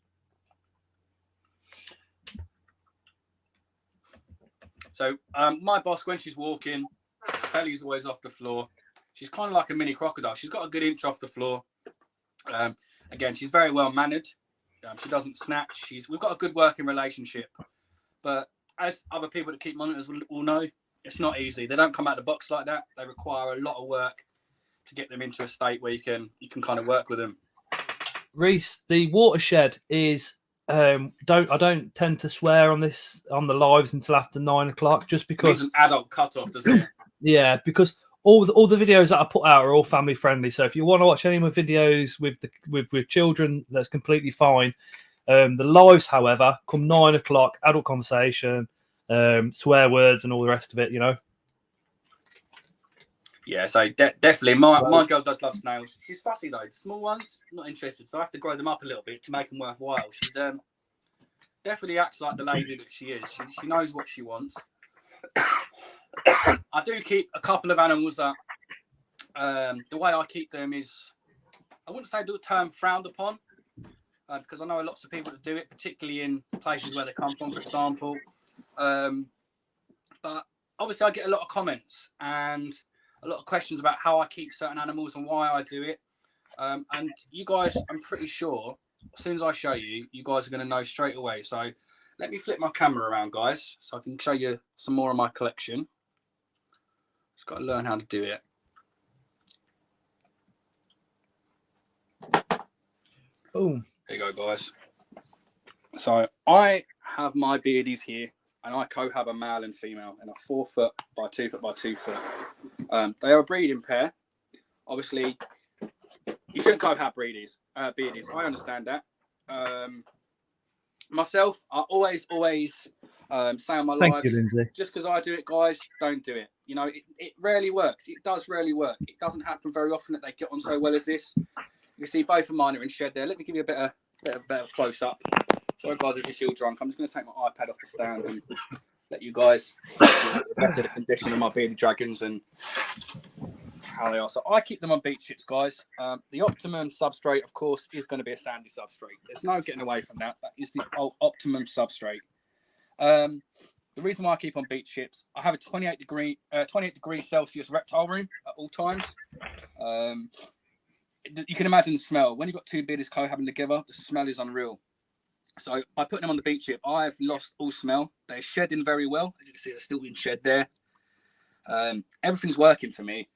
So my boss, when she's walking, belly's always off the floor. She's kind of like a mini crocodile. She's got a good inch off the floor. Again, she's very well mannered. She doesn't snatch. We've got a good working relationship. But as other people that keep monitors will know, it's not easy. They don't come out of the box like that. They require a lot of work to get them into a state where you can kind of work with them. Reese, the watershed is I don't tend to swear on the lives until after 9 o'clock, just because it's an adult cutoff, doesn't it? Yeah, because all the videos that I put out are all family friendly. So if you want to watch any of my videos with children, that's completely fine. The lives, however, come 9 o'clock, adult conversation, swear words, and all the rest of it. Yeah, so definitely, my girl does love snails. She's fussy though. The small ones, not interested. So I have to grow them up a little bit to make them worthwhile. She's definitely acts like the lady that she is. She knows what she wants. I do keep a couple of animals that the way I keep them is, I wouldn't say the term frowned upon, because I know lots of people that do it, particularly in places where they come from, for example. But obviously I get a lot of comments and a lot of questions about how I keep certain animals and why I do it. And you guys, I'm pretty sure, as soon as I show you, you guys are going to know straight away. So let me flip my camera around, guys, so I can show you some more of my collection. Just got to learn how to do it. Boom. There you go, guys. So I have my beardies here, and I co-have a male and female in a 4 foot by 2 foot by 2 foot. They are a breeding pair. Obviously, you shouldn't co-have beardies. I understand that. Myself, I always say on my Thank lives, you, Lindsay. just because I do it, guys, don't do it. You know, it rarely works. It does rarely work. It doesn't happen very often that they get on so well as this. You can see both of mine are in shed there. Let me give you a better close up. Sorry, guys, if you feel drunk. I'm just going to take my iPad off the stand and let you guys better the condition of my bearded dragons and how they are. So I keep them on beach chips, guys. The optimum substrate, of course, is going to be a sandy substrate. There's no getting away from that. That is the optimum substrate. The reason why I keep on beach chips, I have a 28 degrees Celsius reptile room at all times. You can imagine the smell. When you've got two beardies cohabiting together, the smell is unreal. So by putting them on the beach chip, I've lost all smell. They're shedding very well. As you can see, they're still being shed there. Everything's working for me.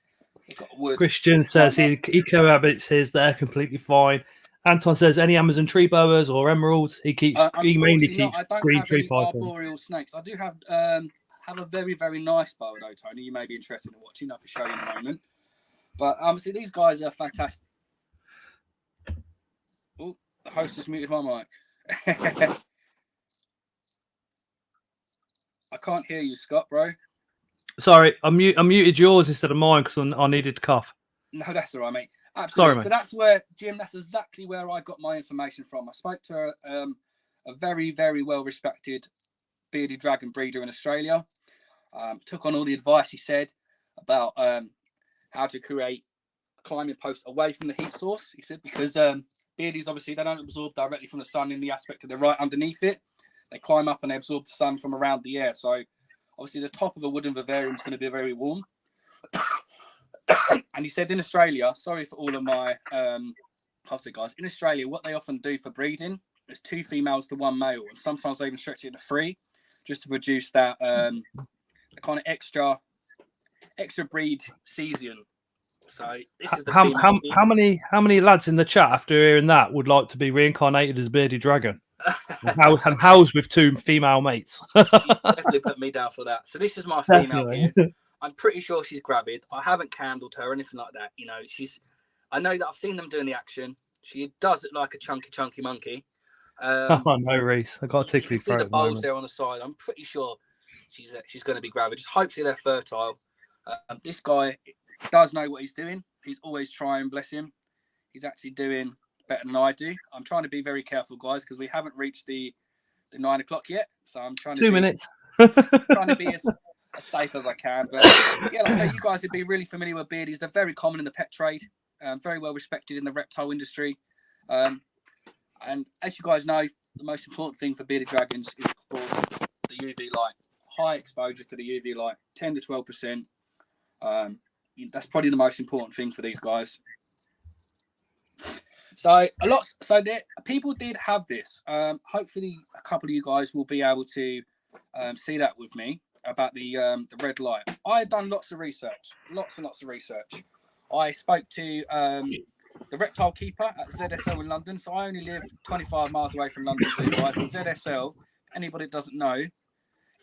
I've got wood. Christian says he cohabits his. They're completely fine. Anton says any Amazon tree boas or emeralds. He keeps. He mainly keeps green tree pythons. Arboreal snakes. I do have a very, very nice boa though, Tony. You may be interested in watching. I can show you in a moment. But obviously these guys are fantastic. Oh, the host has muted my mic. I can't hear you, Scott, bro. Sorry, I muted yours instead of mine because I needed to cough. No, that's all right, mate. Absolutely. Sorry, so that's where, Jim, that's exactly where I got my information from. I spoke to a very, very well-respected bearded dragon breeder in Australia. Took on all the advice he said about how to create a climbing post away from the heat source. He said because beardies, obviously, they don't absorb directly from the sun in the aspect of they're right underneath it. They climb up and they absorb the sun from around the air. So obviously the top of a wooden vivarium is going to be very warm. And he said in Australia, sorry for all of my guys, in Australia, what they often do for breeding is 2 females to 1 male. And sometimes they even stretch it to 3 just to produce that kind of extra breed season. So this is the how many lads in the chat after hearing that would like to be reincarnated as bearded dragon and housed with 2 female mates? You definitely put me down for that. So this is my female here. I'm pretty sure she's gravid. I haven't candled her or anything like that. You know, I know that I've seen them doing the action. She does look like a chunky monkey. Oh no, Reese! I got a tickly throat. See the bowls there on the side. I'm pretty sure she's going to be gravid. Just hopefully they're fertile. This guy does know what he's doing. He's always trying. Bless him. He's actually doing better than I do. I'm trying to be very careful, guys, because we haven't reached the 9 o'clock yet. So I'm trying to 2 minutes. trying to be as safe as I can. But yeah, like I say, you guys would be really familiar with beardies. They're very common in the pet trade. Very well respected in the reptile industry. And as you guys know, the most important thing for bearded dragons is, of course, the UV light. High exposure to the UV light, 10 to 12%. That's probably the most important thing for these guys. So people did have this. Hopefully, a couple of you guys will be able to see that with me about the red light. I had done lots and lots of research. I spoke to the reptile keeper at ZSL in London. So I only live 25 miles away from London Zoo, guys. And ZSL, anybody that doesn't know,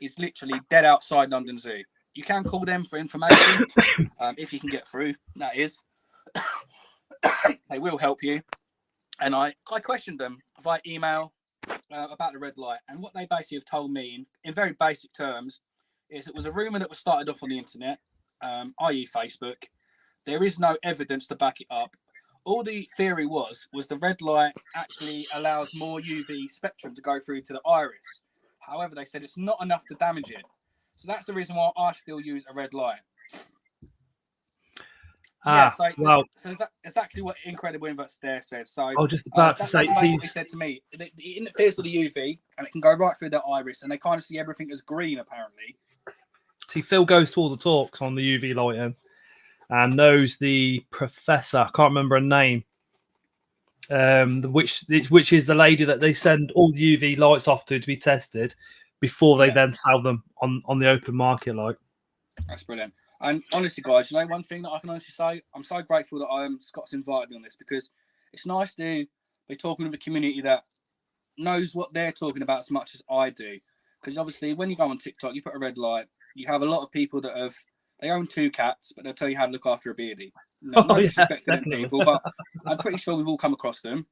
is literally dead outside London Zoo. You can call them for information if you can get through. That is, they will help you. And I questioned them via email about the red light, and what they basically have told me in very basic terms is it was a rumor that was started off on the internet, i.e. Facebook. There is no evidence to back it up. All the theory was the red light actually allows more UV spectrum to go through to the iris. However, they said it's not enough to damage it. So that's the reason why I still use a red light. Yeah, Ah, well, so is that exactly what Incredible Inverts there said. So I was just about to say that's basically what he these. said to me. It interferes with the UV and it can go right through their iris, and they kind of see everything as green apparently. See, Phil goes to all the talks on the UV lighting and knows the professor. I can't remember her name. Which is the lady that they send all the UV lights off to be tested before they then sell them on the open market. Like, that's brilliant. And honestly, guys, you know, one thing that I can honestly say, I'm so grateful that Scott's invited me on this, because it's nice to be talking with a community that knows what they're talking about as much as I do. Because obviously, when you go on TikTok, you put a red light, you have a lot of people that they own 2 cats, but they'll tell you how to look after a beardie. No disrespect to them people, but I'm pretty sure we've all come across them.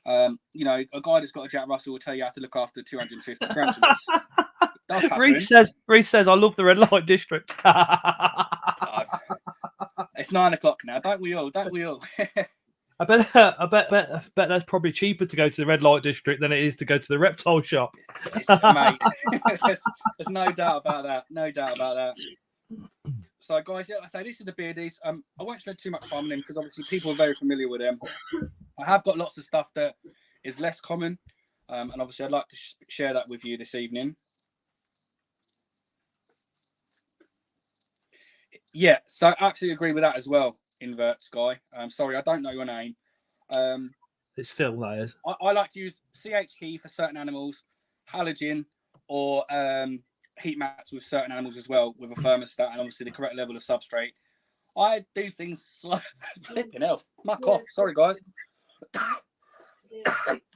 You know, a guy that's got a Jack Russell will tell you how to look after 250 tarantulas. Reese says, I love the red light district. It's 9 o'clock now. Don't we all? I bet that's probably cheaper to go to the red light district than it is to go to the reptile shop. Mate, there's no doubt about that. No doubt about that. So, guys, yeah, I say this is the beardies. I won't spend too much time on them because obviously people are very familiar with them. I have got lots of stuff that is less common, and obviously I'd like to share that with you this evening. Yeah, so I absolutely agree with that as well, Inverts guy. Sorry, I don't know your name. It's Phil, that is. I like to use CHE for certain animals, halogen, or heat mats with certain animals as well, with a thermostat and obviously the correct level of substrate. I do things flipping hell. Muck off. Sorry, guys.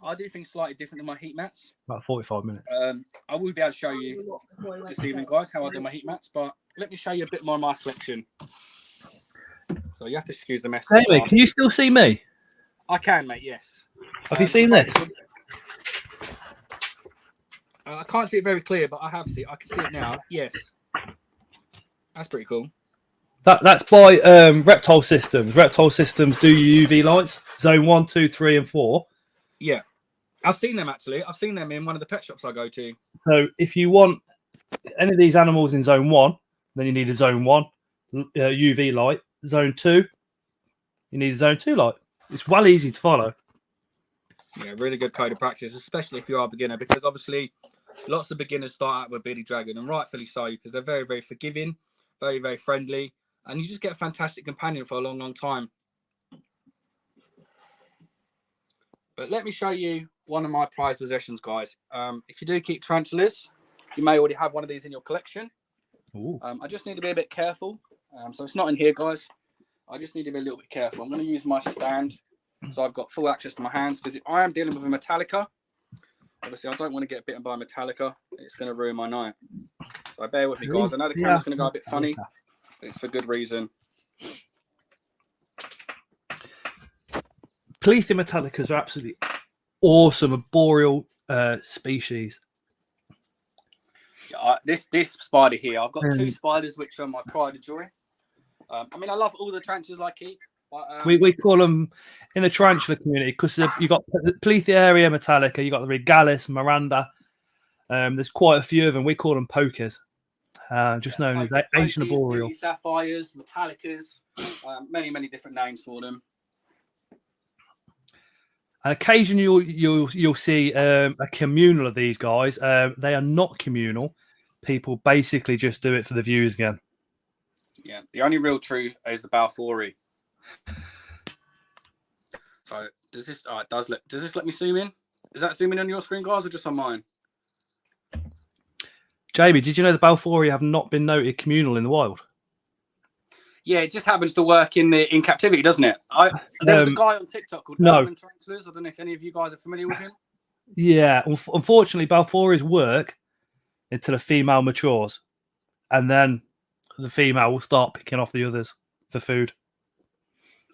I do things slightly different than my heat mats. About 45 minutes. I will be able to show you this evening, guys, how I do my heat mats, but let me show you a bit more of my collection. So you have to excuse the mess. Jamie, can you still see me? I can, mate, yes. Have you seen this? I can't see it very clear, but I can see it now. Yes. That's pretty cool. That's by Reptile Systems. Reptile Systems do UV lights, zone 1, 2, 3, and 4. Yeah. I've seen them actually. I've seen them in one of the pet shops I go to. So if you want any of these animals in zone 1, then you need a zone 1 UV light. Zone 2, you need a zone 2 light. It's well easy to follow. Yeah, really good code of practice, especially if you are a beginner, because obviously lots of beginners start out with Bearded Dragon, and rightfully so, because they're very, very forgiving, very, very friendly, and you just get a fantastic companion for a long, long time. But let me show you one of my prized possessions, guys. If you do keep tarantulas, you may already have one of these in your collection. I just need to be a bit careful. So it's not in here, guys. I just need to be a little bit careful. I'm going to use my stand, so I've got full access to my hands, because if I am dealing with a Metallica, obviously I don't want to get bitten by a Metallica. It's going to ruin my night. So bear with me, guys. I know the camera's going to go a bit funny, but it's for good reason. Pleathia metallicas are absolutely awesome, a boreal species. This spider here, I've got 2 spiders which are my pride and joy. I mean, I love all the tarantulas I keep. But, we call them in the tarantula community because you got Pleithiaria metallica, you got the Regalis, Miranda. There's quite a few of them. We call them pokers, just known as ancient boreal. Sapphires, metallicas, many different names for them. And occasionally you'll see a communal of these guys. They are not communal. People basically just do it for the views again. Yeah, the only real true is the Balfouri. So does this? Does this let me zoom in? Is that zooming on your screen, guys, or just on mine? Jamie, did you know the Balfouri have not been noted communal in the wild? Yeah, it just happens to work in captivity, doesn't it? There was a guy on TikTok called Urban Tarantulas. I don't know if any of you guys are familiar with him. Yeah, unfortunately, Balfouris work until a female matures, and then the female will start picking off the others for food.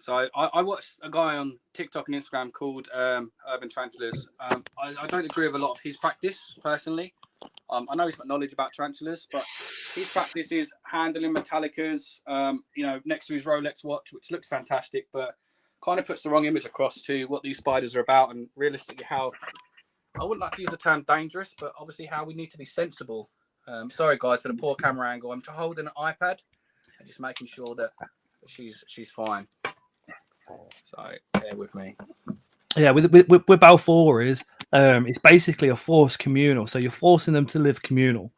So I watched a guy on TikTok and Instagram called Urban Tarantulas. I don't agree with a lot of his practice personally. I know he's got knowledge about tarantulas, but his practice is handling metallicas, next to his Rolex watch, which looks fantastic, but kind of puts the wrong image across to what these spiders are about, and realistically how, I wouldn't like to use the term dangerous, but obviously how we need to be sensible. Sorry, guys, for the poor camera angle. I'm holding an iPad and just making sure that She's fine. So bear with me. Yeah, with Balfouris, it's basically a forced communal. So you're forcing them to live communal.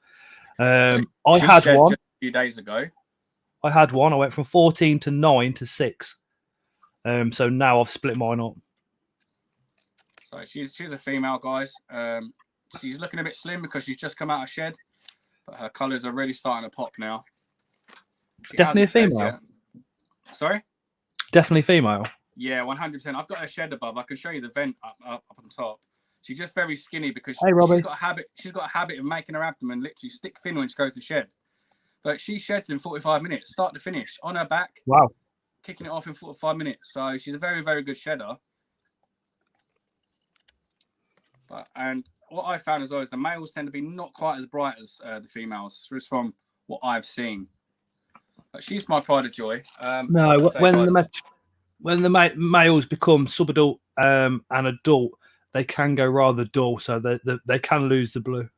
I She had shed one. just a few days ago. I had one. I went from 14 to 9 to 6. So now I've split mine up. So she's a female, guys. She's looking a bit slim because she's just come out of shed, but her colours are really starting to pop now. She Definitely a hasn't fed female. yet. Sorry? Definitely female. Yeah, 100%. I've got a shed above. I can show you the vent up on top. She's just very skinny because Hey, Robbie. she's got a habit of making her abdomen literally stick thin when she goes to shed. But she sheds in 45 minutes, start to finish, on her back. Wow. Kicking it off in 45 minutes. So she's a very, very good shedder. And what I found as well is the males tend to be not quite as bright as the females, just from what I've seen. But she's my pride of joy. No, when the males become subadult and adult, they can go rather dull, so they can lose the blue.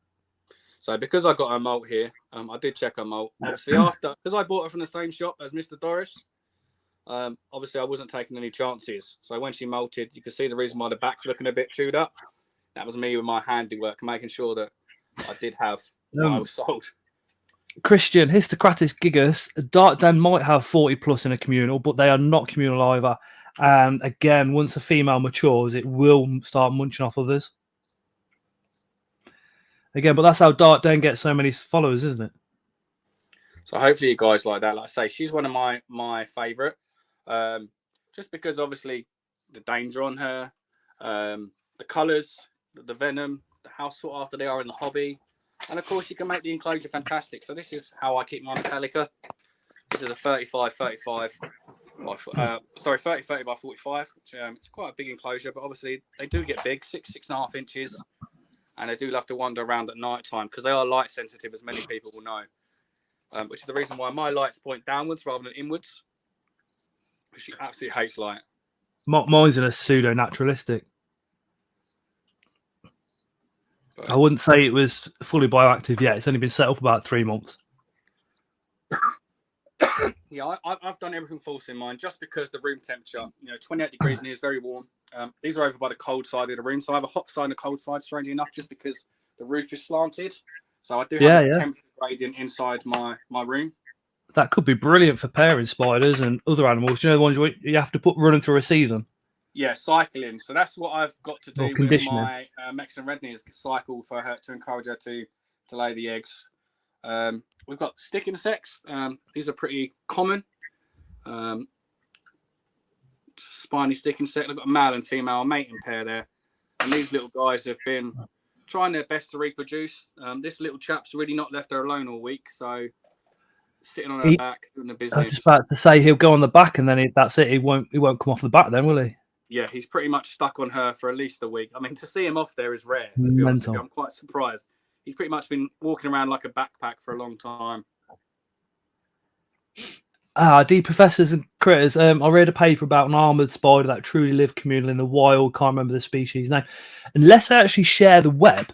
So because I got her molt here, I did check her molt. Obviously, because I bought her from the same shop as Mr. Doris, obviously I wasn't taking any chances. So when she molted, you can see the reason why the back's looking a bit chewed up. That was me with my handiwork, making sure that I did have what I was sold. Christian, Histocratis gigas, Dark Den might have 40 plus in a communal, but they are not communal either. And again, once a female matures, it will start munching off others. Again, but that's how Dark Den gets so many followers, isn't it? So hopefully you guys like that. Like I say, she's one of my favourite. Just because obviously the danger on her, the colours, the venom, how sought after they are in the hobby. And of course you can make the enclosure fantastic. So this is how I keep my Metallica. This is a 30-30 by 45, which it's quite a big enclosure, but obviously they do get big, 6.5 inches. And they do love to wander around at night time because they are light sensitive, as many people will know. Which is the reason why my lights point downwards rather than inwards. She absolutely hates light. Mine's in a pseudo naturalistic. I wouldn't say it was fully bioactive yet. It's only been set up about 3 months. Yeah, I've done everything false in mine just because the room temperature, 28 degrees in here is very warm. These are over by the cold side of the room. So I have a hot side and a cold side, strangely enough, just because the roof is slanted. So I do have a temperature gradient inside my room. That could be brilliant for pairing spiders and other animals. The ones you have to put running through a season? Yeah, cycling. So that's what I've got to do with my Mexican red knee, is cycle for her to encourage her to lay the eggs. We've got stick insects. These are pretty common. Spiny stick insect. I've got a male and female mating pair there. And these little guys have been trying their best to reproduce. This little chap's really not left her alone all week. So sitting on her back doing the business. I was just about to say he'll go on the back and then that's it. He won't come off the back then, will he? Yeah, he's pretty much stuck on her for at least a week. I mean, to see him off there is rare, to be honest with you. I'm quite surprised. He's pretty much been walking around like a backpack for a long time. Deep Professors and Critters. I read a paper about an armoured spider that truly lived communal in the wild. Can't remember the species name. Unless they actually share the web,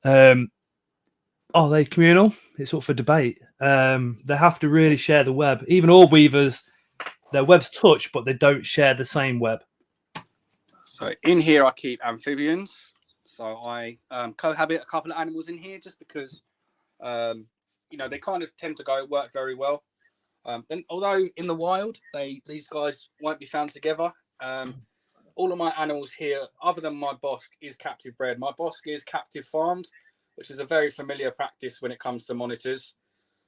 are they communal? It's up for debate. They have to really share the web. Even orb weavers, their webs touch, but they don't share the same web. So in here I keep amphibians. So I cohabit a couple of animals in here just because, they kind of tend to work very well. Then, although in the wild, these guys won't be found together. All of my animals here, other than my bosque, is captive bred. My bosque is captive farmed, which is a very familiar practice when it comes to monitors.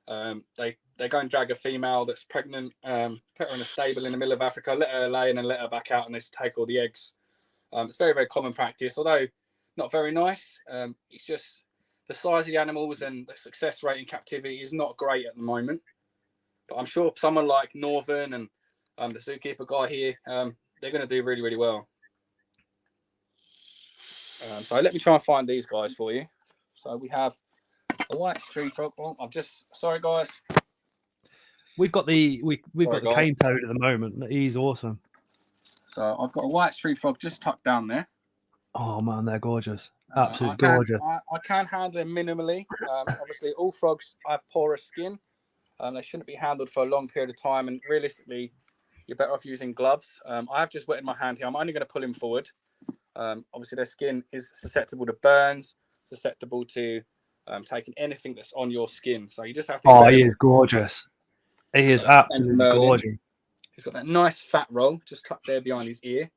They go and drag a female that's pregnant, put her in a stable in the middle of Africa, let her lay and then let her back out and they take all the eggs. It's very, very common practice, although not very nice. It's just the size of the animals and the success rate in captivity is not great at the moment. But I'm sure someone like Northern and the zookeeper guy here, they're going to do really, really well. So let me try and find these guys for you. So we have a white tree frog. Oh, sorry guys. We've got the cane toad at the moment. He's awesome. So I've got a white tree frog just tucked down there. Oh man, they're gorgeous. Absolutely gorgeous. I can handle them minimally. Obviously, all frogs have porous skin. They shouldn't be handled for a long period of time, and realistically, you're better off using gloves. I have just wetted my hand here. I'm only going to pull him forward. Obviously, their skin is susceptible to burns, susceptible to taking anything that's on your skin. So you just have to. Oh, he is gorgeous. He is absolutely gorgeous. He's got that nice fat roll just tucked there behind his ear,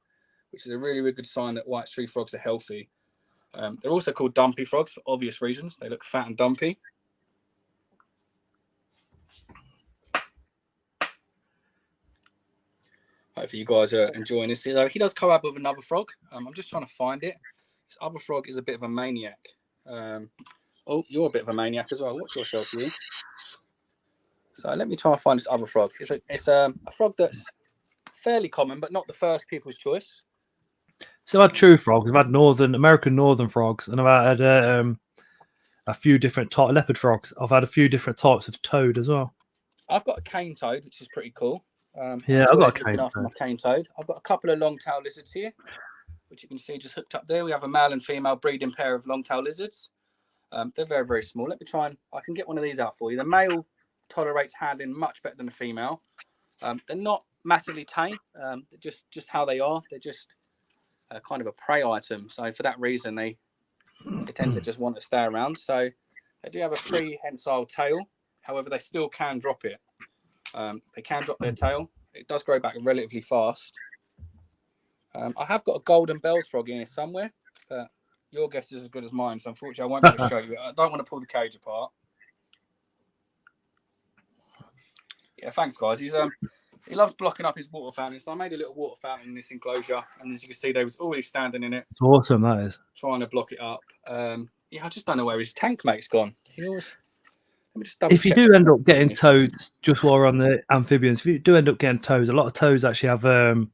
which is a really, really good sign that white tree frogs are healthy. They're also called dumpy frogs for obvious reasons. They look fat and dumpy. Hopefully you guys are enjoying this. He does collab with another frog. I'm just trying to find it. This other frog is a bit of a maniac. Oh, you're a bit of a maniac as well. Watch yourself, you. So let me try and find this other frog. It's a frog that's fairly common, but not the first people's choice. So I've had true frogs. I've had American northern frogs, and I've had a few different types leopard frogs. I've had a few different types of toad as well. I've got a cane toad, which is pretty cool. Yeah, I've got a cane toad. My cane toad. I've got a couple of long-tailed lizards here, which you can see just hooked up there. We have a male and female breeding pair of long-tailed lizards. They're very, very small. Let me try and I can get one of these out for you. The male tolerates handling much better than the female. They're not massively tame. They're just how they are. They're just kind of a prey item. So for that reason, they tend to just want to stay around. So they do have a prehensile tail. However, they still can drop it. They can drop their tail. It does grow back relatively fast. I have got a golden bells frog in here somewhere, but your guess is as good as mine. So unfortunately, I won't be able to show you it. I don't want to pull the cage apart. Yeah, thanks, guys. He loves blocking up his water fountain. So I made a little water fountain in this enclosure, and as you can see, they was already standing in it. It's awesome, that is. Trying to block it up. Yeah, I just don't know where his tank mate's gone. If you do end up getting toads, just while we're on the amphibians, if you do end up getting toads, a lot of toads actually have a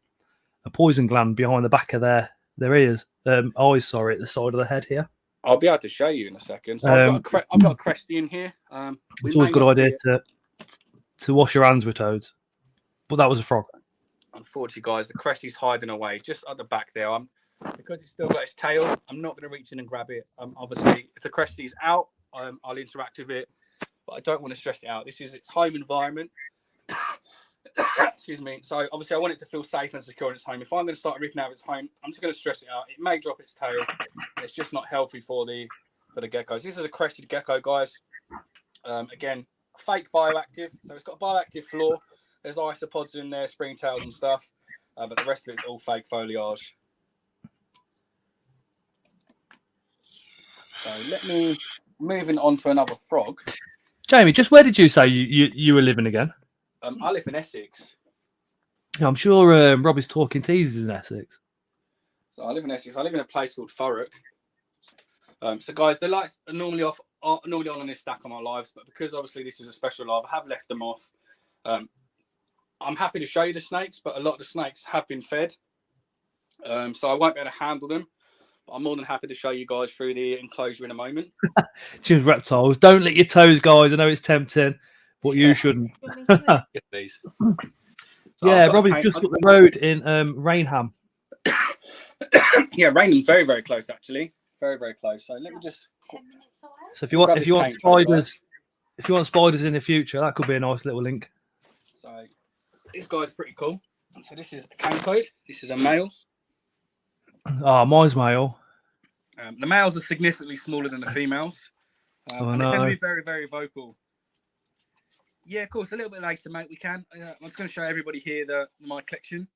poison gland behind the back of their ears. I always saw it at the side of the head here. I'll be able to show you in a second. So I've got a Cresty in here. It's always a good idea to wash your hands with toads. But that was a frog. Unfortunately, guys, the Cresty's hiding away just at the back there. Because it's still got its tail, I'm not going to reach in and grab it. Obviously, if the Cresty's out, I'll interact with it. But I don't want to stress it out. This is its home environment. Excuse me. So obviously I want it to feel safe and secure in its home. If I'm going to start ripping out its home, I'm just going to stress it out. It may drop its tail. It's just not healthy for the geckos. This is a crested gecko, guys. Again, fake bioactive. So it's got a bioactive floor. There's isopods in there, springtails and stuff. But the rest of it's all fake foliage. So let me moving on to another frog. Jamie, just where did you say you were living again? I live in Essex. I'm sure Robbie's talking teasers in Essex. So I live in Essex. I live in a place called Thurrock. So guys, the lights are normally on in this stack on my lives, but because obviously this is a special live, I have left them off. I'm happy to show you the snakes, but a lot of the snakes have been fed. So I won't be able to handle them. I'm more than happy to show you guys through the enclosure in a moment. Just reptiles. Don't lick your toes, guys. I know it's tempting, but you shouldn't. Please. So yeah, Robbie's just up the road in Rainham. Yeah, Rainham's very, very close, actually. Very, very close. So let me just 10 minutes away. So if you want spiders in the future, that could be a nice little link. So this guy's pretty cool. So this is a cane toad. This is a male. Oh, mine's male. The males are significantly smaller than the females. And they tend to be very, very vocal. Yeah, of course, a little bit later, mate, we can. I'm just going to show everybody here my collection.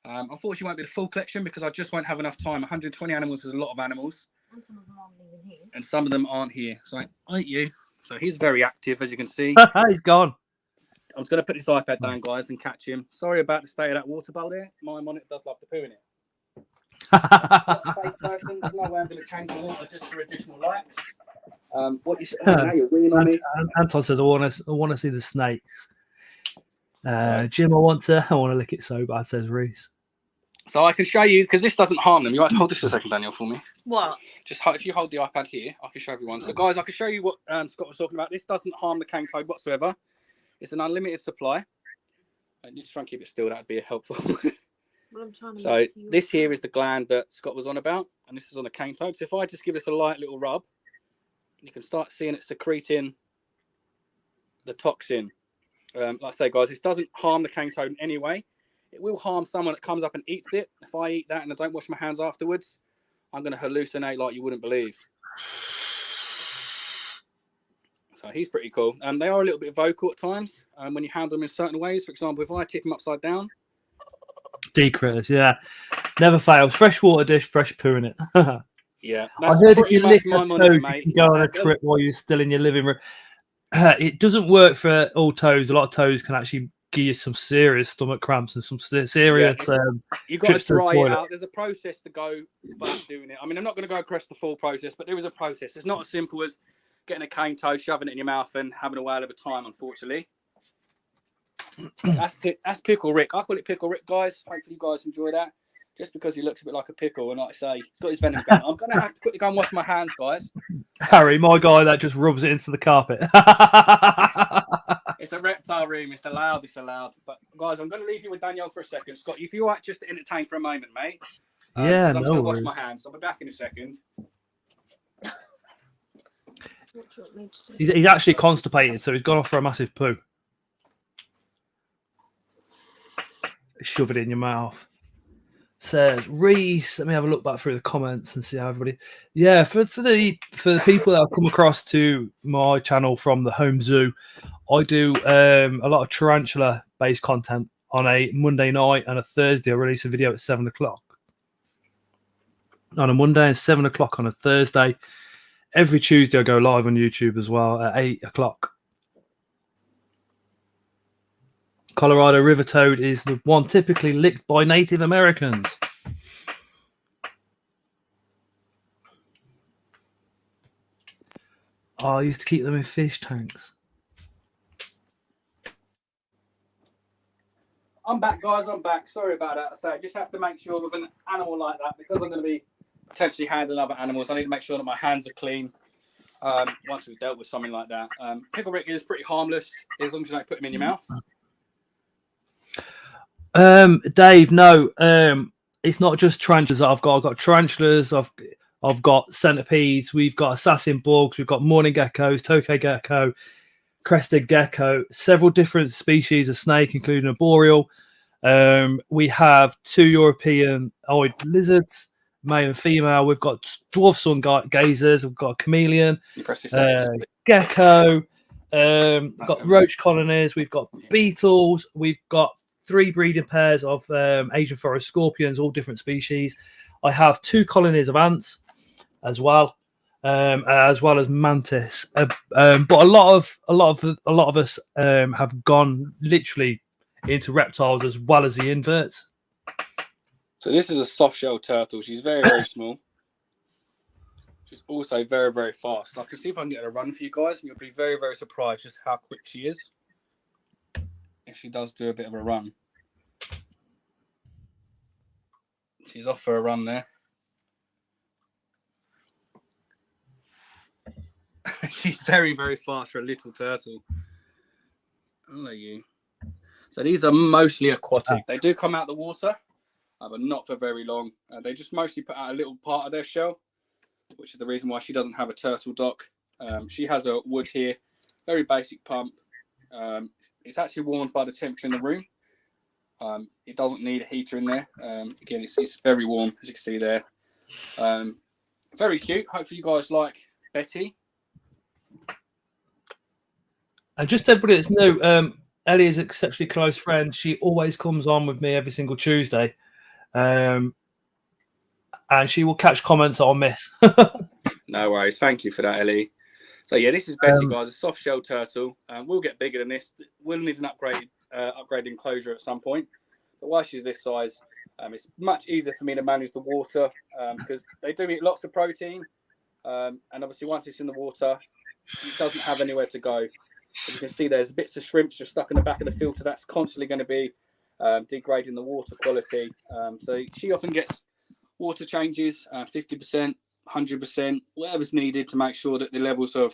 Unfortunately, it won't be the full collection because I just won't have enough time. 120 animals is a lot of animals. And some of them aren't even here. And some of them aren't here. So, aren't you? So he's very active, as you can see. He's gone. I was going to put this iPad down, guys, and catch him. Sorry about the state of that water bowl there. My monitor does love to poo in it. Fake person, there's no way I'm going to change the water just for additional lights. What you say? Now you're winning on me. Anton says, "I want to see the snakes." Jim, I want to lick it so bad. Says Reese. So I can show you because this doesn't harm them. You want to hold this a second, Daniel, for me? What? Just if you hold the iPad here, I can show everyone. So guys, I can show you what Scott was talking about. This doesn't harm the cane toad whatsoever. It's an unlimited supply. I need to try and keep it still. That'd be helpful. Well, I'm trying to So this here is the gland that Scott was on about, and this is on a cane toad. So if I just give this a light little rub, you can start seeing it secreting the toxin. Like I say, guys, this doesn't harm the cane toad in any way. It will harm someone that comes up and eats it. If I eat that and I don't wash my hands afterwards, I'm going to hallucinate like you wouldn't believe. So he's pretty cool. They are a little bit vocal at times when you handle them in certain ways. For example, if I tip him upside down. Critters, yeah. Never fails. Freshwater dish, fresh poo in it. Yeah. I heard if you lick a my toad, money, you mate. can go on a trip while you're still in your living room. It doesn't work for all toads. A lot of toads can actually give you some serious stomach cramps and some serious you've got trips to dry the it toilet. out. There's a process to go about doing it. I mean, I'm not going to go across the full process, but there is a process. It's not as simple as getting a cane toad, shoving it in your mouth and having a whale of a time, unfortunately. That's Pickle Rick. I call it Pickle Rick, guys. Hopefully you guys enjoy that. Just because he looks a bit like a pickle, and like I say, he's got his venom gun. I'm going to have to quickly go and wash my hands, guys. Harry, my guy that just rubs it into the carpet. It's a reptile room. It's allowed. But guys, I'm going to leave you with Danielle for a second. Scott, if you're right, just to entertain for a moment, mate. Yeah, I'm just going to wash worries. my hands. I'll be back in a second. What do you want me to do? He's actually constipated, so he's gone off for a massive poo. Shove it in your mouth. Says Reese. Let me have a look back through the comments and see how everybody. Yeah, for the people that have come across to my channel from the home zoo, I do a lot of tarantula based content on a Monday night and a Thursday. I release a video at 7 o'clock on a Monday and 7 o'clock on a Thursday. Every Tuesday I go live on YouTube as well at 8 o'clock. Colorado river toad is the one typically licked by Native Americans. Oh, I used to keep them in fish tanks. I'm back, guys. I'm back. Sorry about that. So I just have to make sure with an animal like that, because I'm going to be potentially handling other animals, I need to make sure that my hands are clean once we've dealt with something like that. Pickle Rick is pretty harmless as long as you don't put him in your mouth. Dave, no, it's not just tarantulas I've got tarantulas, I've got centipedes, we've got assassin bugs, we've got morning geckos, tokay gecko, crested gecko, several different species of snake, including a boreal. We have 2 European eyed lizards, male and female. We've got dwarf sun gazers, we've got a chameleon, gecko, we've got roach colonies, we've got beetles, we've got 3 breeding pairs of Asian forest scorpions, all different species. I have 2 colonies of ants as well as mantis. But a lot of us have gone literally into reptiles as well as the inverts. So this is a soft shell turtle. She's very, very small. She's also very, very fast. I can see if I can get her a run for you guys, and you'll be very, very surprised just how quick she is. If she does do a bit of a run. She's off for a run there. She's very, very fast for a little turtle. Hello, you. So these are mostly aquatic. They do come out the water, but not for very long. They just mostly put out a little part of their shell, which is the reason why she doesn't have a turtle dock. She has a wood here, very basic pump. It's actually warmed by the temperature in the room. It doesn't need a heater in there. Again, it's very warm, as you can see there. Very cute. Hopefully you guys like Betty. And just everybody that's new, Ellie is an exceptionally close friend. She always comes on with me every single Tuesday. And she will catch comments that I'll miss. No worries. Thank you for that, Ellie. So yeah, this is Betty, guys, a soft shell turtle. We'll get bigger than this. We'll need an upgraded enclosure at some point. But while she's this size, it's much easier for me to manage the water because they do eat lots of protein. And obviously once it's in the water, it doesn't have anywhere to go. As you can see, there's bits of shrimps just stuck in the back of the filter. That's constantly going to be degrading the water quality. So she often gets water changes, 50%, 100%, whatever's needed to make sure that the levels of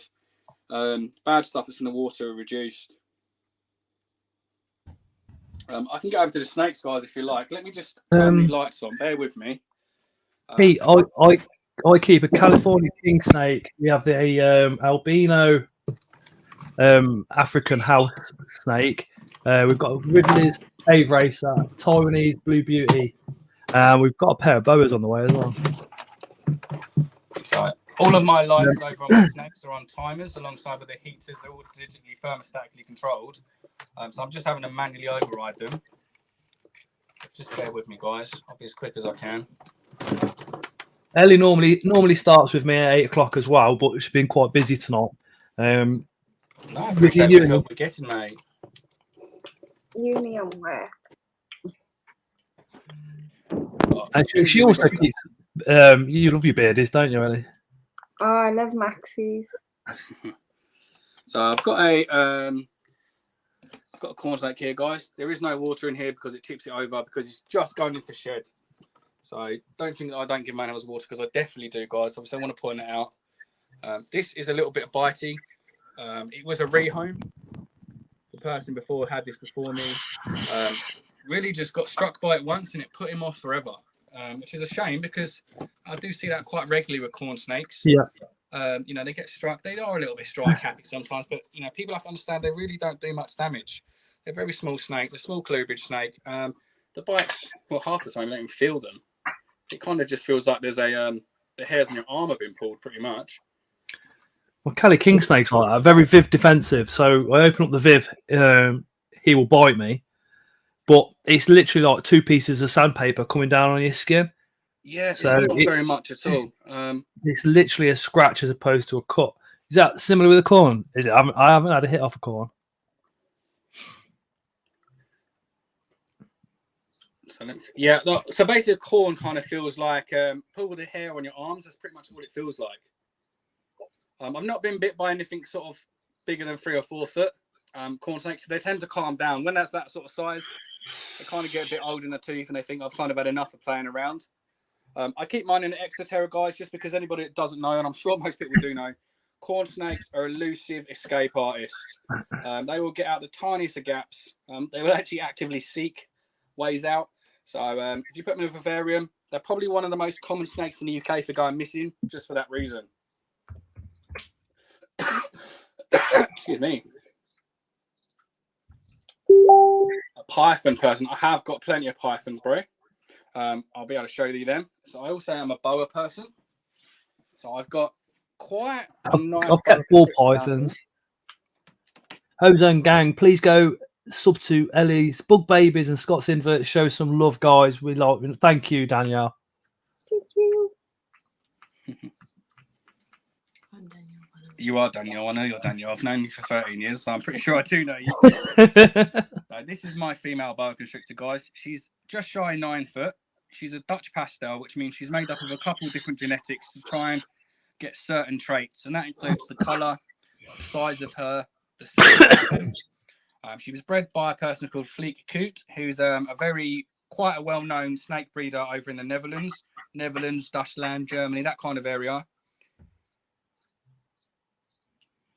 bad stuff that's in the water are reduced. I can get over to the snakes, guys, if you like. Let me just turn the lights on. Bear with me. Pete, I keep a California king snake. We have the albino African house snake. We've got Ridley's Cave Racer, Taiwanese Blue Beauty, and we've got a pair of boas on the way as well. So all of my lights over on my snakes are on timers alongside with the heaters. They're all digitally thermostatically controlled. So I'm just having to manually override them. Just bear with me, guys. I'll be as quick as I can. Ellie normally starts with me at 8 o'clock as well, but she's been quite busy tonight. No, I appreciate the help we're getting, mate. Uni and work. And she also keeps. You love your beardies, don't you, Ellie? Oh, I love Maxie's. So I've got a corn snake here, guys. There is no water in here because it tips it over because it's just going into shed. So don't think that I don't give animals water because I definitely do, guys. Obviously, I want to point it out. This is a little bit bitey. It was a rehome. The person before had this before me. Really just got struck by it once and it put him off forever, which is a shame because I do see that quite regularly with corn snakes. Yeah. You know, they get struck. They are a little bit strike happy sometimes, but you know, people have to understand they really don't do much damage. They're very small snake. They're small cleavage snake. The bites, well, half the time you don't even feel them. It kind of just feels like there's the hairs on your arm have been pulled, pretty much. Well, Cali King snake's like that, very viv defensive. So I open up the viv, he will bite me, but it's literally like 2 pieces of sandpaper coming down on your skin. Yeah, so it's not very much at all. It's literally a scratch as opposed to a cut. Is that similar with a corn? Is it? I haven't had a hit off a corn. Yeah, so basically a corn kind of feels like pull the hair on your arms. That's pretty much what it feels like. I've not been bit by anything sort of bigger than 3 or 4 foot. Corn snakes, they tend to calm down. When that's that sort of size, they kind of get a bit old in the tooth and they think I've kind of had enough of playing around. I keep mine in an Exoterra, guys, just because anybody that doesn't know, and I'm sure most people do know, corn snakes are elusive escape artists. They will get out the tiniest of gaps. They will actually actively seek ways out. So if you put them in a vivarium, they're probably one of the most common snakes in the UK for going missing, just for that reason. Excuse me. A python person. I have got plenty of pythons, bro. I'll be able to show you them. So I also am a boa person. So I've got quite a nice... I've kept 4 pythons. Ozone Gang, please go sub to Ellie's Bug Babies and Scott's Invert. Show some love, guys. We like. Thank you, Danielle. Thank you. You are Danielle. I know you're Danielle. I've known you for 13 years, so I'm pretty sure I do know you. So this is my female boa constrictor, guys. She's just shy of 9 foot. She's a Dutch pastel, which means she's made up of a couple of different genetics to try and get certain traits, and that includes the colour, the size of her, the size. She was bred by a person called Fleek Koot, who's quite a well-known snake breeder over in the Netherlands, Dutchland, Germany, that kind of area.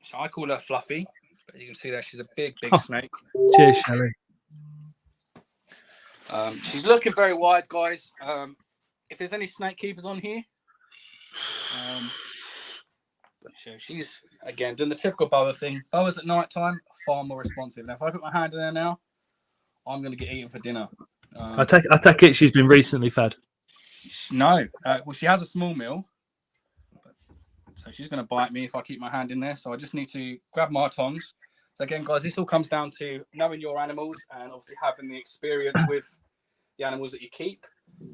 So I call her Fluffy, but you can see that she's a big snake. Cheers, Shelley. She's looking very wide, guys. If there's any snake keepers on here, so she's again doing the typical boa thing. Boas at night time are far more responsive. Now, if I put my hand in there now, I'm going to get eaten for dinner. I take it she's been recently fed. No, well, she has a small meal, so she's going to bite me if I keep my hand in there. So I just need to grab my tongs. So again, guys, this all comes down to knowing your animals and obviously having the experience with the animals that you keep.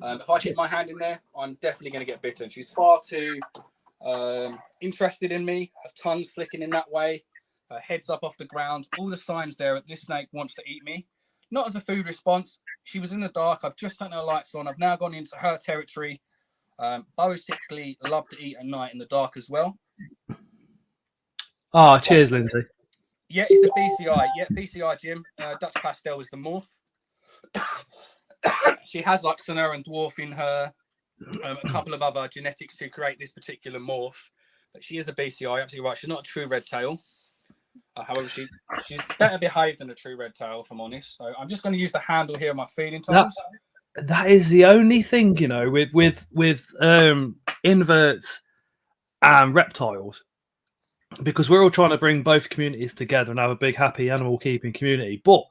If I keep my hand in there, I'm definitely going to get bitten. She's far too interested in me. Her tongue's flicking in that way. Her head's up off the ground. All the signs there that this snake wants to eat me. Not as a food response. She was in the dark. I've just turned her lights on. I've now gone into her territory. Boas typically love to eat at night in the dark as well. Oh, cheers, Lindsay. Yeah, it's a BCI. Yeah, BCI, Jim. Dutch Pastel is the morph. She has like Sonera and Dwarf in her, a couple of other genetics to create this particular morph. But she is a BCI, absolutely right. She's not a true red tail. However, she's better behaved than a true red tail, if I'm honest. So I'm just going to use the handle here on my feeding tongs. That is the only thing, you know, with inverts and reptiles. because we're all trying to bring both communities together and have a big, happy animal keeping community. But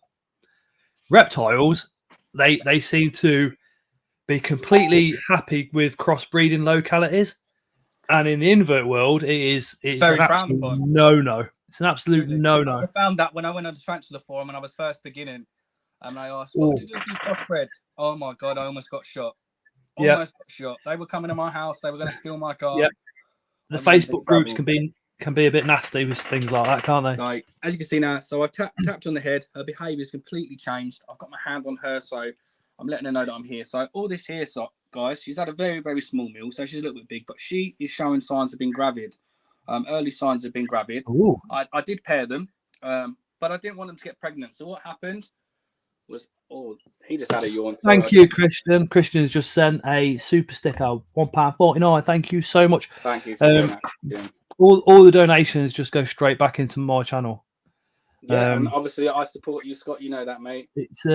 reptiles, they seem to be completely happy with crossbreeding localities, and in the invert world, it's Very an frowned absolute upon. no-no. It's an absolute Really. no-no. I found that when I went on the Tarantula forum and I was first beginning, and I asked, "What would you do if you crossbred?" Oh my god, I almost got shot. Yeah. Almost got shot. They were coming to my house. They were going to steal my car. Yeah. The Facebook groups can be a bit nasty with things like that, can't they? Like, as you can see now, so I've tapped on the head. Her behaviour's completely changed. I've got my hand on her, so I'm letting her know that I'm here. So all this here, so guys, she's had a very, very small meal, so she's a little bit big, but she is showing signs of being gravid. Early signs of being gravid. Ooh. I did pair them, but I didn't want them to get pregnant. So what happened was, he just had a yawn. Thank you, Christian. Christian has just sent a super sticker, £1.49. Thank you so much. Thank you for doing that. Yeah. All the donations just go straight back into my channel. Yeah, and obviously I support you, Scott. You know that, mate. It's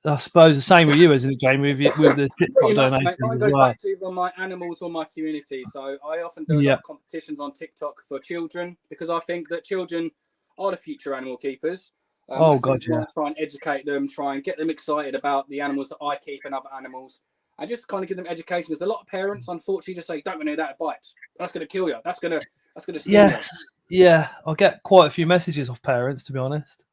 I suppose the same with you, isn't it, Jamie? With the TikTok donations Mine as goes well. back to either my animals or my community. So I often do a lot of competitions on TikTok for children because I think that children are the future animal keepers. Oh god, yeah. Try and educate them, try and get them excited about the animals that I keep and other animals. I just kind of give them education. There's a lot of parents, unfortunately, just say, "Don't go near that, it bites. That's going to kill you. That's going to steal you." Yeah. I get quite a few messages off parents, to be honest.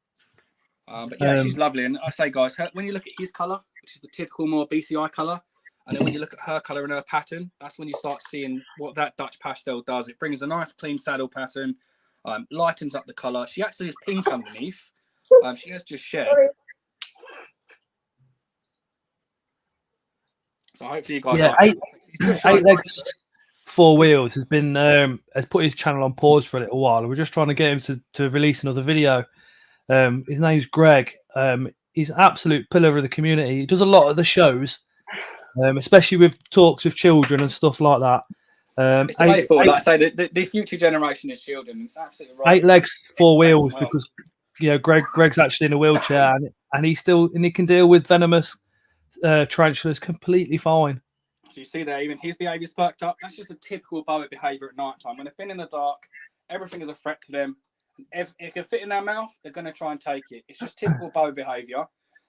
But yeah, she's lovely. And I say, guys, when you look at his colour, which is the typical more BCI colour, and then when you look at her colour and her pattern, that's when you start seeing what that Dutch pastel does. It brings a nice clean saddle pattern, lightens up the colour. She actually is pink underneath. She has just shed. So hopefully you guys like eight legs, four wheels has been has put his channel on pause for a little while. We're just trying to get him to release another video. His name's Greg. He's an absolute pillar of the community. He does a lot of the shows, especially with talks with children and stuff like that. It's the way forward. Like I say, the future generation is children. It's absolutely right. 8 legs, 4 wheels, because Greg's actually in a wheelchair and he can deal with venomous tarantulas completely fine. So you see there, even his behaviour's perked up. That's just a typical boa behaviour at night time. When they've been in the dark, everything is a threat to them. If it can fit in their mouth, they're going to try and take it. It's just typical boa behaviour.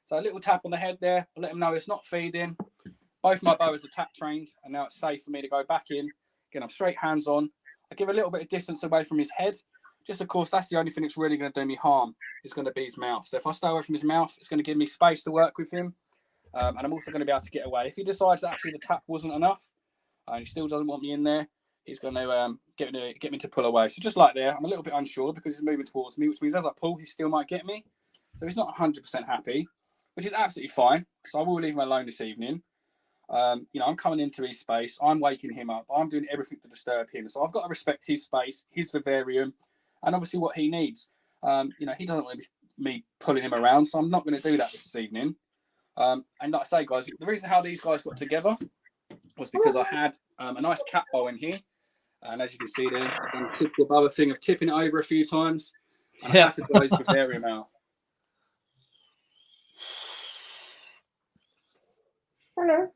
So a little tap on the head there, I'll let them know it's not feeding. Both my boas are tap trained, and now it's safe for me to go back in. Again, I'm straight hands on. I give a little bit of distance away from his head. Just, of course, that's the only thing that's really going to do me harm. Is going to be his mouth. So if I stay away from his mouth, it's going to give me space to work with him. And I'm also going to be able to get away. If he decides that actually the tap wasn't enough, and he still doesn't want me in there, he's going to get me to pull away. So just like there, I'm a little bit unsure because he's moving towards me, which means as I pull, he still might get me. So he's not 100% happy, which is absolutely fine. So I will leave him alone this evening. I'm coming into his space. I'm waking him up. I'm doing everything to disturb him. So I've got to respect his space, his vivarium, and obviously what he needs. He doesn't want me pulling him around, so I'm not going to do that this evening. And like I say, guys, the reason how these guys got together was because I had a nice cat bow in here. And as you can see there, I've done a typical boa thing of tipping it over a few times. And I had to draw his vivarium out. Hello.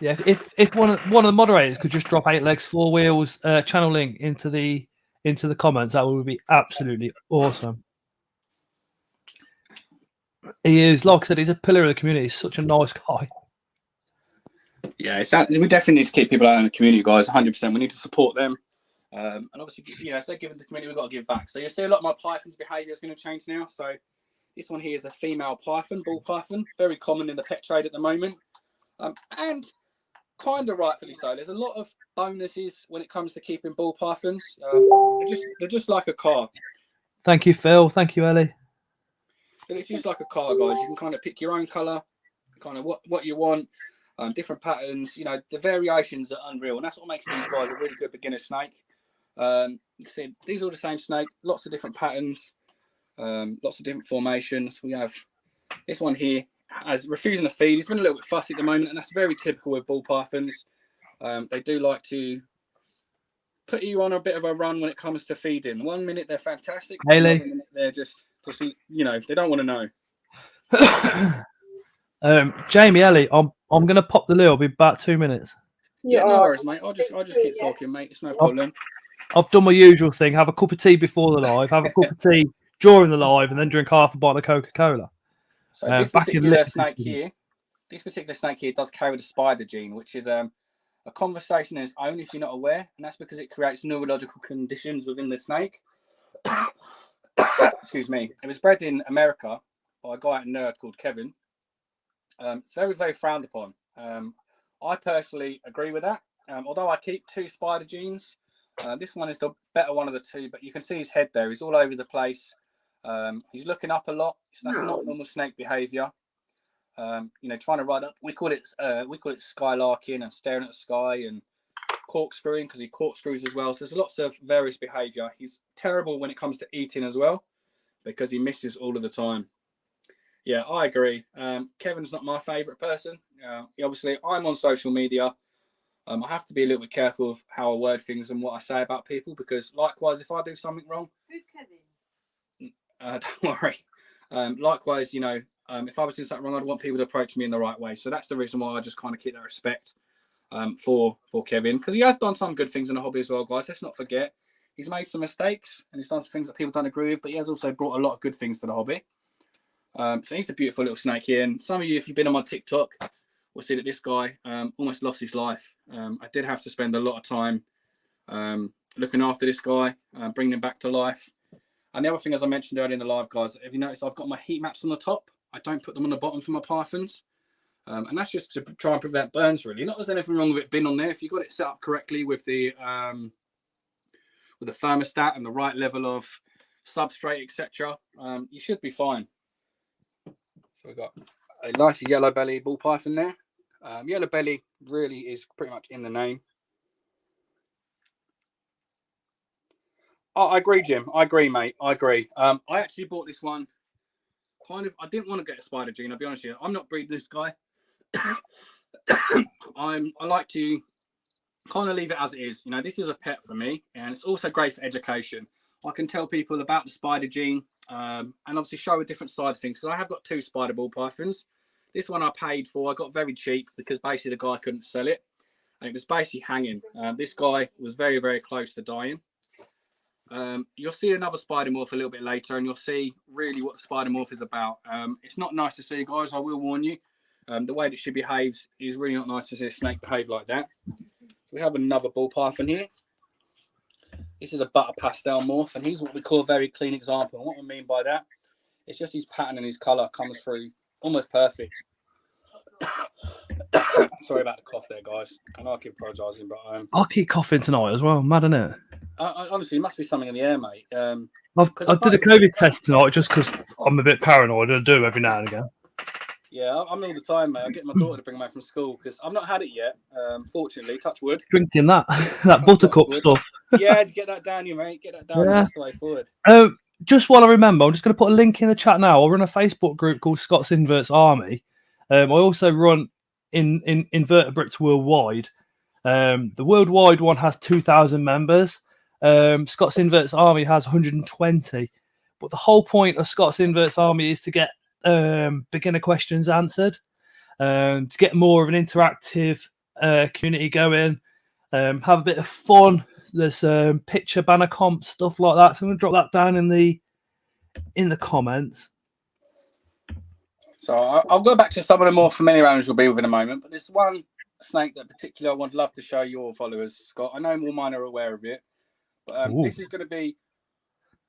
Yeah, if one of the moderators could just drop 8 legs, 4 wheels channel link into the comments, that would be absolutely awesome. He is, like I said, he's a pillar of the community. He's such a nice guy. Yeah, we definitely need to keep people out in the community, guys. 100%. We need to support them. And obviously, if they're giving to the community, we've got to give back. So you'll see a lot of my python's behaviour is going to change now. So this one here is a female python, ball python, very common in the pet trade at the moment. And kind of rightfully so. There's a lot of bonuses when it comes to keeping ball pythons. They're just like a car. Thank you, Phil. Thank you, Ellie. It's just like a car, guys. You can kind of pick your own colour, kind of what you want, different patterns. The variations are unreal, and that's what makes these guys a really good beginner snake. You can see these are all the same snake, lots of different patterns, lots of different formations. We have this one here as refusing to feed. He's been a little bit fussy at the moment, and that's very typical with ball pythons. They do like to put you on a bit of a run when it comes to feeding. 1 minute they're fantastic, Haley. another minute they're just they don't want to know. Jamie, Ellie, I'm going to pop the lid. I'll be back 2 minutes. Yeah, no worries, mate. I'll just keep talking, mate. It's no problem. I've done my usual thing: have a cup of tea before the live, have a cup of tea during the live, and then drink half a bottle of Coca-Cola. So this back in particular snake here, does carry the spider gene, which is a conversation in its own if you're not aware, and that's because it creates neurological conditions within the snake. Excuse me. It was bred in America by a guy at Nerd called Kevin. It's very, very frowned upon. I personally agree with that. Although I keep 2 spider genes, this one is the better one of the 2, but you can see his head there. He's all over the place. He's looking up a lot. So that's not normal snake behavior. Trying to ride up. We call it skylarking and staring at the sky and corkscrewing, because he corkscrews as well. So there's lots of various behavior. He's terrible when it comes to eating as well, because he misses all of the time. Yeah, I agree. Kevin's not my favourite person. Obviously, I'm on social media. I have to be a little bit careful of how I word things and what I say about people, because likewise, if I do something wrong... Who's Kevin? Don't worry. Likewise, if I was doing something wrong, I'd want people to approach me in the right way. So that's the reason why I just kind of keep that respect for Kevin, because he has done some good things in the hobby as well, guys. Let's not forget. He's made some mistakes and he's done some things that people don't agree with, but he has also brought a lot of good things to the hobby. So he's a beautiful little snake here. And some of you, if you've been on my TikTok, will see that this guy almost lost his life. I did have to spend a lot of time looking after this guy, bringing him back to life. And the other thing, as I mentioned earlier in the live, guys, if you notice, I've got my heat maps on the top. I don't put them on the bottom for my pythons. And that's just to try and prevent burns, really. Not that there's anything wrong with it being on there. If you've got it set up correctly with the thermostat and the right level of substrate, etc., you should be fine. So we've got a nice yellow belly ball python there. Yellow belly really is pretty much in the name. Oh, I agree, Jim. I agree, mate. I agree. I actually bought this one. I didn't want to get a spider gene. I'll be honest with you. I'm not breeding this guy. I like to kind of leave it as it is. This is a pet for me, and it's also great for education. I can tell people about the spider gene, and obviously show a different side of things. So I have got 2 spider ball pythons. This one I paid for. I got very cheap because basically the guy couldn't sell it, and it was basically hanging. This guy was very, very close to dying. You'll see another spider morph a little bit later, and you'll see really what the spider morph is about. It's not nice to see, guys. I will warn you. The way that she behaves is really not nice to see a snake behave like that. So we have another ball python here. This is a butter pastel morph, and he's what we call a very clean example. And what I mean by that, it's just his pattern and his colour comes through almost perfect. Sorry about the cough there, guys. I know I keep apologising, but I'll keep coughing tonight as well. Mad, isn't it? Honestly, it must be something in the air, mate. I did a COVID test tonight just because I'm a bit paranoid. I do every now and again. Yeah, I'm all the time, mate. I get my daughter to bring them home from school because I've not had it yet. Fortunately, touch wood. Drinking that buttercup stuff. Yeah, to get that down, you mate. Get that down. Yeah. That's the way forward. Just while I remember, I'm just going to put a link in the chat now. I'll run a Facebook group called Scott's Inverts Army. I also run in invertebrates worldwide. The worldwide one has 2,000 members. Scott's Inverts Army has 120. But the whole point of Scott's Inverts Army is to get beginner questions answered, to get more of an interactive community going, have a bit of fun. There's picture banner comps, stuff like that. So I'm going to drop that down in the comments. So I'll go back to some of the more familiar animals you'll be with in a moment. But there's one snake that particularly I would love to show your followers, Scott. I know more mine are aware of it. But this is going to be,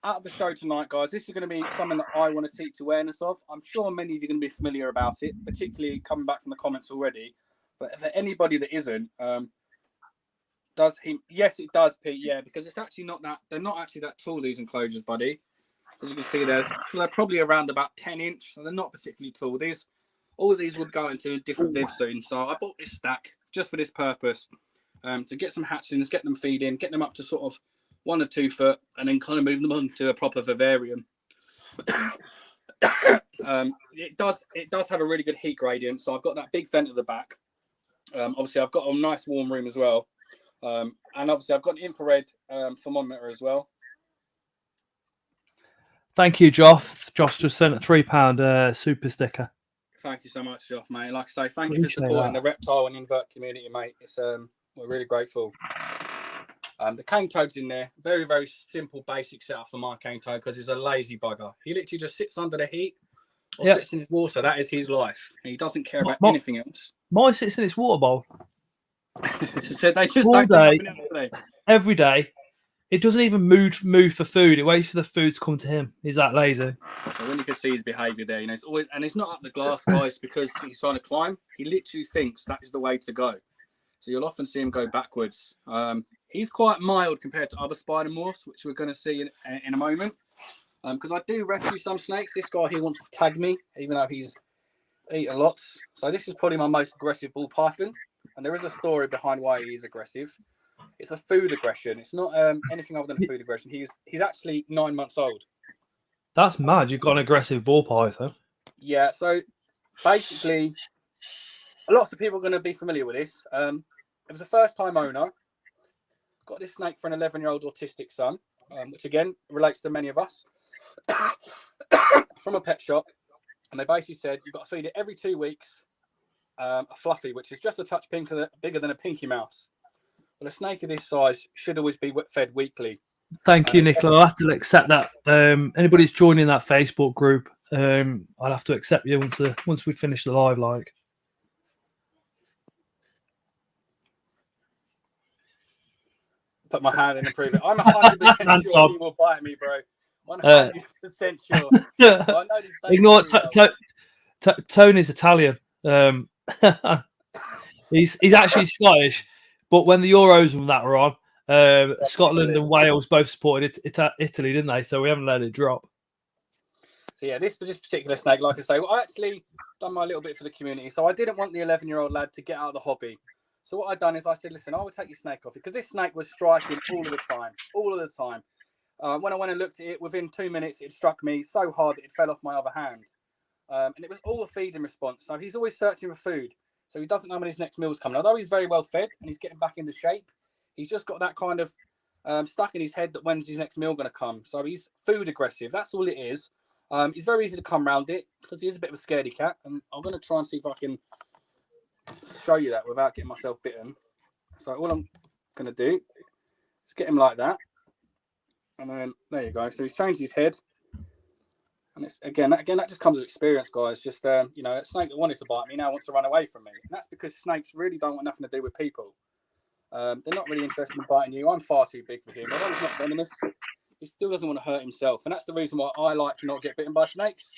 out of the show tonight, guys, this is going to be something that I want to teach awareness of. I'm sure many of you are going to be familiar about it, particularly coming back from the comments already. But for anybody that isn't, does he? Yes, it does, Pete. Yeah, because it's actually not that. They're not actually that tall, these enclosures, buddy. So as you can see, they're probably around about 10 inch, so they're not particularly tall. All of these would go into a different viv soon. So I bought this stack just for this purpose, to get some hatchlings, get them feeding, get them up to sort of 1 or 2 foot, and then kind of move them on to a proper vivarium. It does have a really good heat gradient. So I've got that big vent at the back. Obviously, I've got a nice warm room as well. And obviously, I've got an infrared thermometer as well. Thank you, Joff. Josh just sent a £3 super sticker. Thank you so much, Joff, mate. Like I say, thank you for supporting the reptile and invert community, mate. It's we're really grateful. The cane toad's in there. Very, very simple, basic setup for my cane toad because he's a lazy bugger. He literally just sits under the heat or sits in his water. That is his life. He doesn't care about anything else. Mine sits in its water bowl. So they just All don't do day, nothing else, do they? every day. It doesn't even move for food. It waits for the food to come to him. He's that lazy. So when you can see his behaviour there, it's always, and it's not up the glass, guys, because he's trying to climb. He literally thinks that is the way to go. So you'll often see him go backwards. He's quite mild compared to other spider morphs, which we're going to see in a moment. Because I do rescue some snakes. This guy here wants to tag me, even though he's eaten lots. So this is probably my most aggressive ball python. And there is a story behind why he is aggressive. It's a food aggression. It's not anything other than a food aggression. He's actually 9 months old. That's mad. You've got an aggressive ball python. Yeah. So basically, lots of people are going to be familiar with this. It was a first-time owner. Got this snake for an 11-year-old autistic son, which again relates to many of us, from a pet shop. And they basically said you've got to feed it every 2 weeks a fluffy, which is just a touch bigger than a pinky mouse. Well, a snake of this size should always be fed weekly. Thank you, Nicola. I'll have to accept that. Anybody's joining that Facebook group, I'll have to accept you once we finish the live. Like, put my hand in and prove it. I'm 100% sure he will bite me, bro. 100% sure. I know ignore Tony's Italian. He's actually Scottish, but when the Euros and that were on, Scotland and Wales both supported Italy, didn't they? So we haven't let it drop. So yeah, this particular snake, like I say, I actually done my little bit for the community. So I didn't want the 11-year-old lad to get out of the hobby. So what I'd done is I said, listen, I will take your snake off it because this snake was striking all of the time. When I went and looked at it, within 2 minutes, it struck me so hard that it fell off my other hand. And it was all a feeding response. So he's always searching for food. So he doesn't know when his next meal's coming. Although he's very well fed and he's getting back into shape, he's just got that kind of stuck in his head that when's his next meal going to come. So he's food aggressive. That's all it is. It's very easy to come around it because he is a bit of a scaredy cat. And I'm going to try and see if I can show you that without getting myself bitten. So all I'm going to do is get him like that. And then there you go. So he's changed his head. And it's again that just comes with experience, guys. Just a snake that wanted to bite me now wants to run away from me. And that's because snakes really don't want nothing to do with people. They're not really interested in biting you. I'm far too big for him. Although he's not venomous, he still doesn't want to hurt himself. And that's the reason why I like to not get bitten by snakes.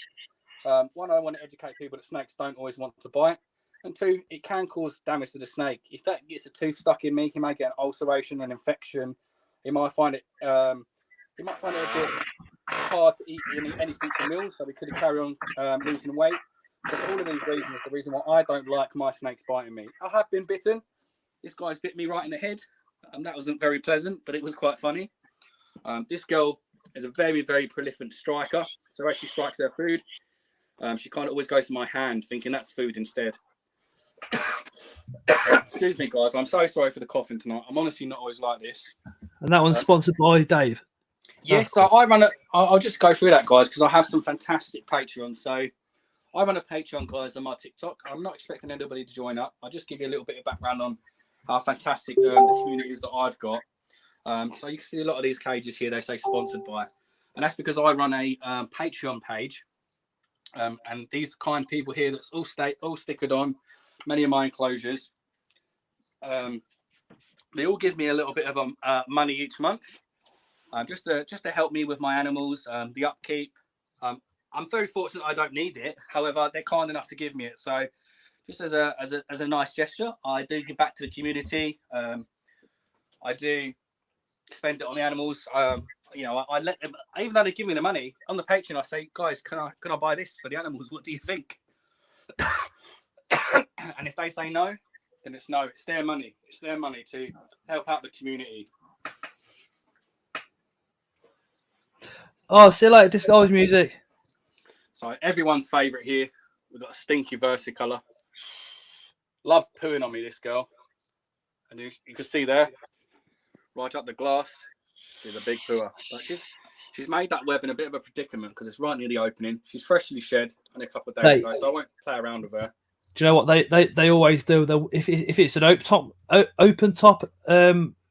One, I want to educate people that snakes don't always want to bite. And two, it can cause damage to the snake. If that gets a tooth stuck in me, he may get an ulceration, an infection. He might find it a bit hard to eat anything for meals, so we could carry on losing weight. So for all of these reasons, the reason why I don't like my snakes biting me. I have been bitten. This guy's bit me right in the head. That wasn't very pleasant, but it was quite funny. This girl is a very, very prolific striker. So as she strikes her food, she kind of always goes to my hand, thinking that's food instead. Excuse me, guys. I'm so sorry for the coughing tonight. I'm honestly not always like this. And that one's sponsored by Dave. Yes, so I run I'll just go through that, guys, because I have some fantastic Patreons. So I run a Patreon, guys, on my TikTok. I'm not expecting anybody to join up. I'll just give you a little bit of background on how fantastic the community is that I've got. So you can see a lot of these cages here, they say sponsored by. And that's because I run a Patreon page. And these kind people here that's all stickered on many of my enclosures. They all give me a little bit of money each month. Just to help me with my animals, the upkeep. I'm very fortunate I don't need it. However, they're kind enough to give me it. So just as a nice gesture, I do give back to the community. I do spend it on the animals. I let them, even though they give me the money on the Patreon, I say, guys, can I buy this for the animals? What do you think? And if they say no, then it's no. It's their money. It's their money to help out the community. Oh, see, like this guy's music. So everyone's favourite here. We've got a stinky versicolor. Loves pooing on me, this girl. And you can see there, right up the glass, she's a big pooer. But she's made that web in a bit of a predicament because it's right near the opening. She's freshly shed only a couple of days ago, so I won't play around with her. Do you know what they always do? If it's an open top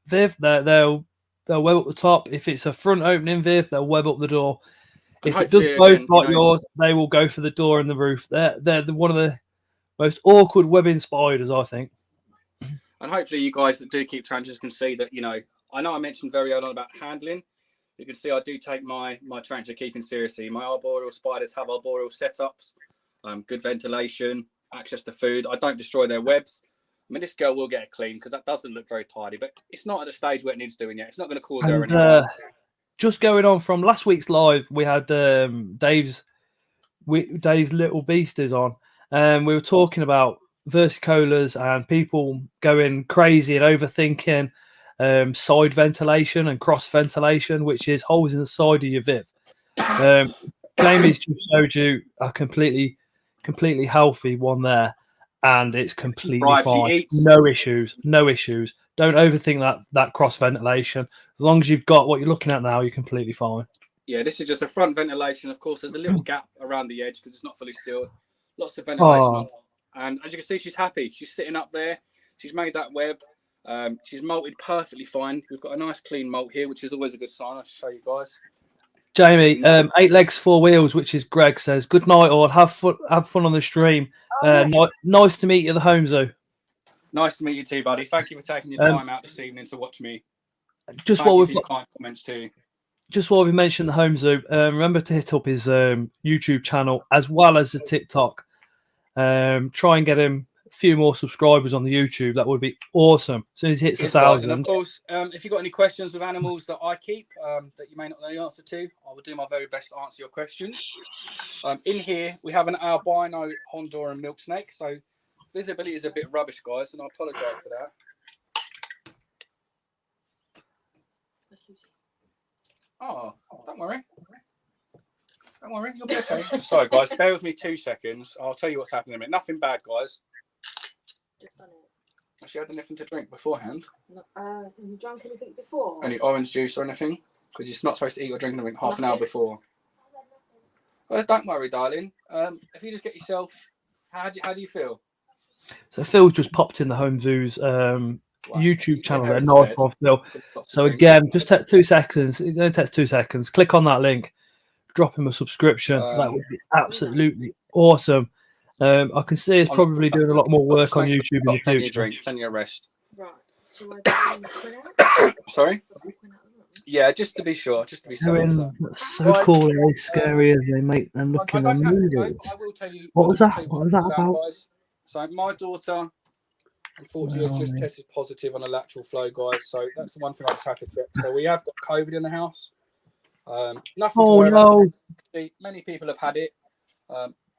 Viv, they'll web up the top. If it's a front opening Viv, they'll web up the door. And If it does hopefully, both again, like yours, they will go for the door and the roof. They're one of the most awkward webbing spiders, I think. and hopefully you guys that do keep tarantulas can see that, I know I mentioned very early on about handling. You can see I do take my tarantula keeping seriously. My arboreal spiders have arboreal setups, good ventilation, access to food. I don't destroy their webs. I mean, this girl will get it clean because that doesn't look very tidy, but it's not at a stage where it needs doing yet. It's not going to cause her any harm. Just going on from last week's live, we had Dave's little beasties on, and we were talking about versicolas and people going crazy and overthinking side ventilation and cross ventilation, which is holes in the side of your Viv. Jamie's just showed you a completely healthy one there, and it's completely fine. No issues. Don't overthink that cross ventilation. As long as you've got what you're looking at now, you're completely fine. Yeah, this is just a front ventilation. Of course, there's a little gap around the edge because it's not fully sealed. Lots of ventilation on top. And as you can see, she's happy. She's sitting up there. She's made that web. She's molted perfectly fine. We've got a nice clean molt here, which is always a good sign. I'll show you guys. Jamie, 8 legs, 4 wheels, which is Greg says. Good night, all. Have fun on the stream. Nice to meet you at the home zoo. Nice to meet you too, buddy. Thank you for taking your time out this evening to watch me. Just while we've got kind comments too. Just while we mentioned the home zoo, remember to hit up his YouTube channel as well as the TikTok. Try and get him a few more subscribers on the YouTube. That would be awesome. As soon as he hits 1,000. And of course, if you've got any questions with animals that I keep that you may not know the answer to, I will do my very best to answer your questions. In here, we have an albino Honduran milk snake. So visibility is a bit rubbish, guys, and I apologise for that. Oh, don't worry. Don't worry, you'll be okay. Sorry, guys, bear with me 2 seconds. I'll tell you what's happening in a minute. Nothing bad, guys. Just done it. Has she had anything to drink beforehand? No, have you drunk anything before? Any orange juice or anything? Because you're not supposed to eat or drink anything half an hour before. Well, don't worry, darling. If you just get yourself, how do you feel? So Phil just popped in the home zoo's YouTube channel there. Nice one, Phil. So again, just take 2 seconds. It only takes 2 seconds. Click on that link. Drop him a subscription. That would be absolutely awesome. I can see he's probably doing a lot more work on YouTube in the future. Drink, plenty of rest. Right. So I Sorry? Yeah, just to be sure. Just to be safe. That's so cool. They're scary as they make them look in the movies. I will tell you. What was that? What was that about? So my daughter, unfortunately, has just tested positive on a lateral flow, guys. So that's the one thing I just have to check. So we have got COVID in the house. Nothing to worry about. Many people have had it.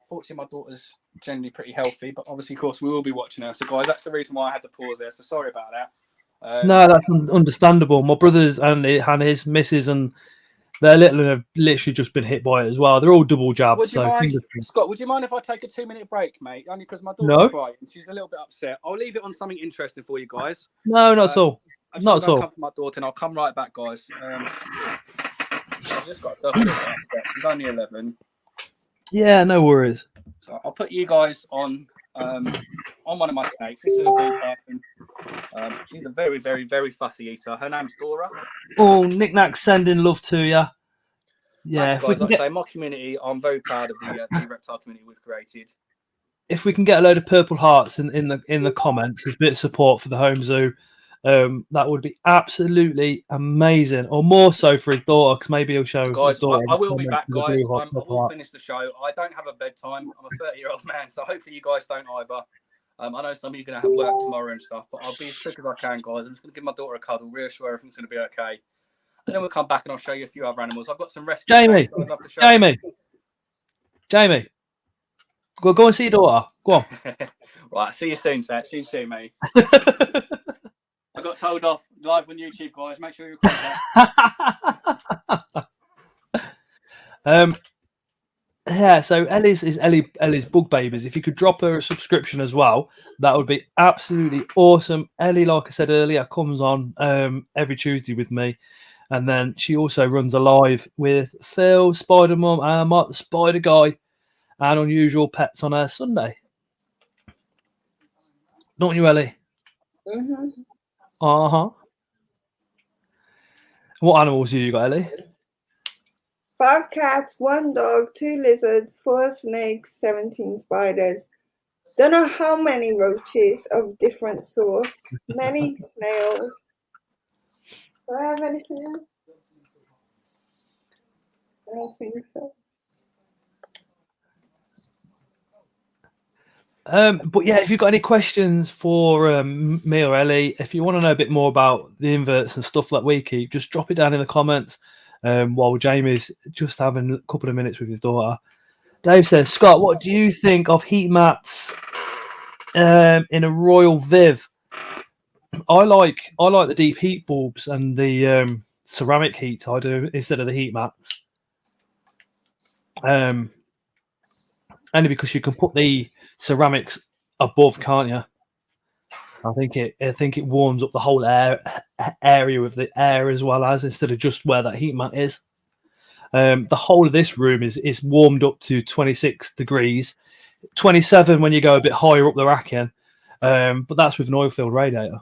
Fortunately, my daughter's generally pretty healthy, but obviously, of course, we will be watching her. So, guys, that's the reason why I had to pause there. So, sorry about that. No, that's understandable. My brothers and his missus and their little have literally just been hit by it as well. They're all double jabbed. Scott, would you mind if I take a 2-minute break, mate? Only because my daughter's crying and she's a little bit upset. I'll leave it on something interesting for you guys. No, not at all. Not at all. Come for my daughter, and I'll come right back, guys. I just got myself a little bit upset. She's only 11. Yeah, no worries. So I'll put you guys on one of my snakes. This is a blue person. She's a very, very, very fussy eater. Her name's Dora. Oh, Knick-Knack sending love to you. Yeah, thanks, guys. Like I say, my community, I'm very proud of the reptile community we've created. If we can get a load of purple hearts in the comments, there's a bit of support for the home zoo. That would be absolutely amazing, or more so for his daughter, because maybe he'll show guys. Daughter I will be back, guys. I will finish the show. I don't have a bedtime. I'm a 30-year-old man, so hopefully you guys don't either. I know some of you are going to have work tomorrow and stuff, but I'll be as quick as I can, guys. I'm just going to give my daughter a cuddle, reassure everything's going to be okay, and then we'll come back and I'll show you a few other animals. I've got some rescue. Jamie, go and see your daughter. Go on. Right, see you soon, Seth. See you soon, mate. I got told off live on YouTube, guys. Make sure you record that. Yeah, so Ellie's bug babies. If you could drop her a subscription as well, that would be absolutely awesome. Ellie, like I said earlier, comes on every Tuesday with me, and then she also runs a live with Phil, Spider Mum, and Mark the Spider Guy, and Unusual Pets on her Sunday. Don't you, Ellie? Mm-hmm. Uh-huh. What animals have you got, Ellie? 5 cats, 1 dog, 2 lizards, 4 snakes, 17 spiders. Don't know how many roaches of different sorts. Many snails. Do I have anything else? I don't think so. But yeah, if you've got any questions for me or Ellie, if you want to know a bit more about the inverts and stuff that we keep, just drop it down in the comments while Jamie's just having a couple of minutes with his daughter. Dave says, Scott, what do you think of heat mats in a Royal Viv? I like the deep heat bulbs and the ceramic heat. I do instead of the heat mats. Only because you can put the ceramics above, can't you? I think it warms up the whole area with the air as well as instead of just where that heat mat is. The whole of this room is warmed up to 26 degrees, 27 when you go a bit higher up the racking, but that's with an oil-filled radiator.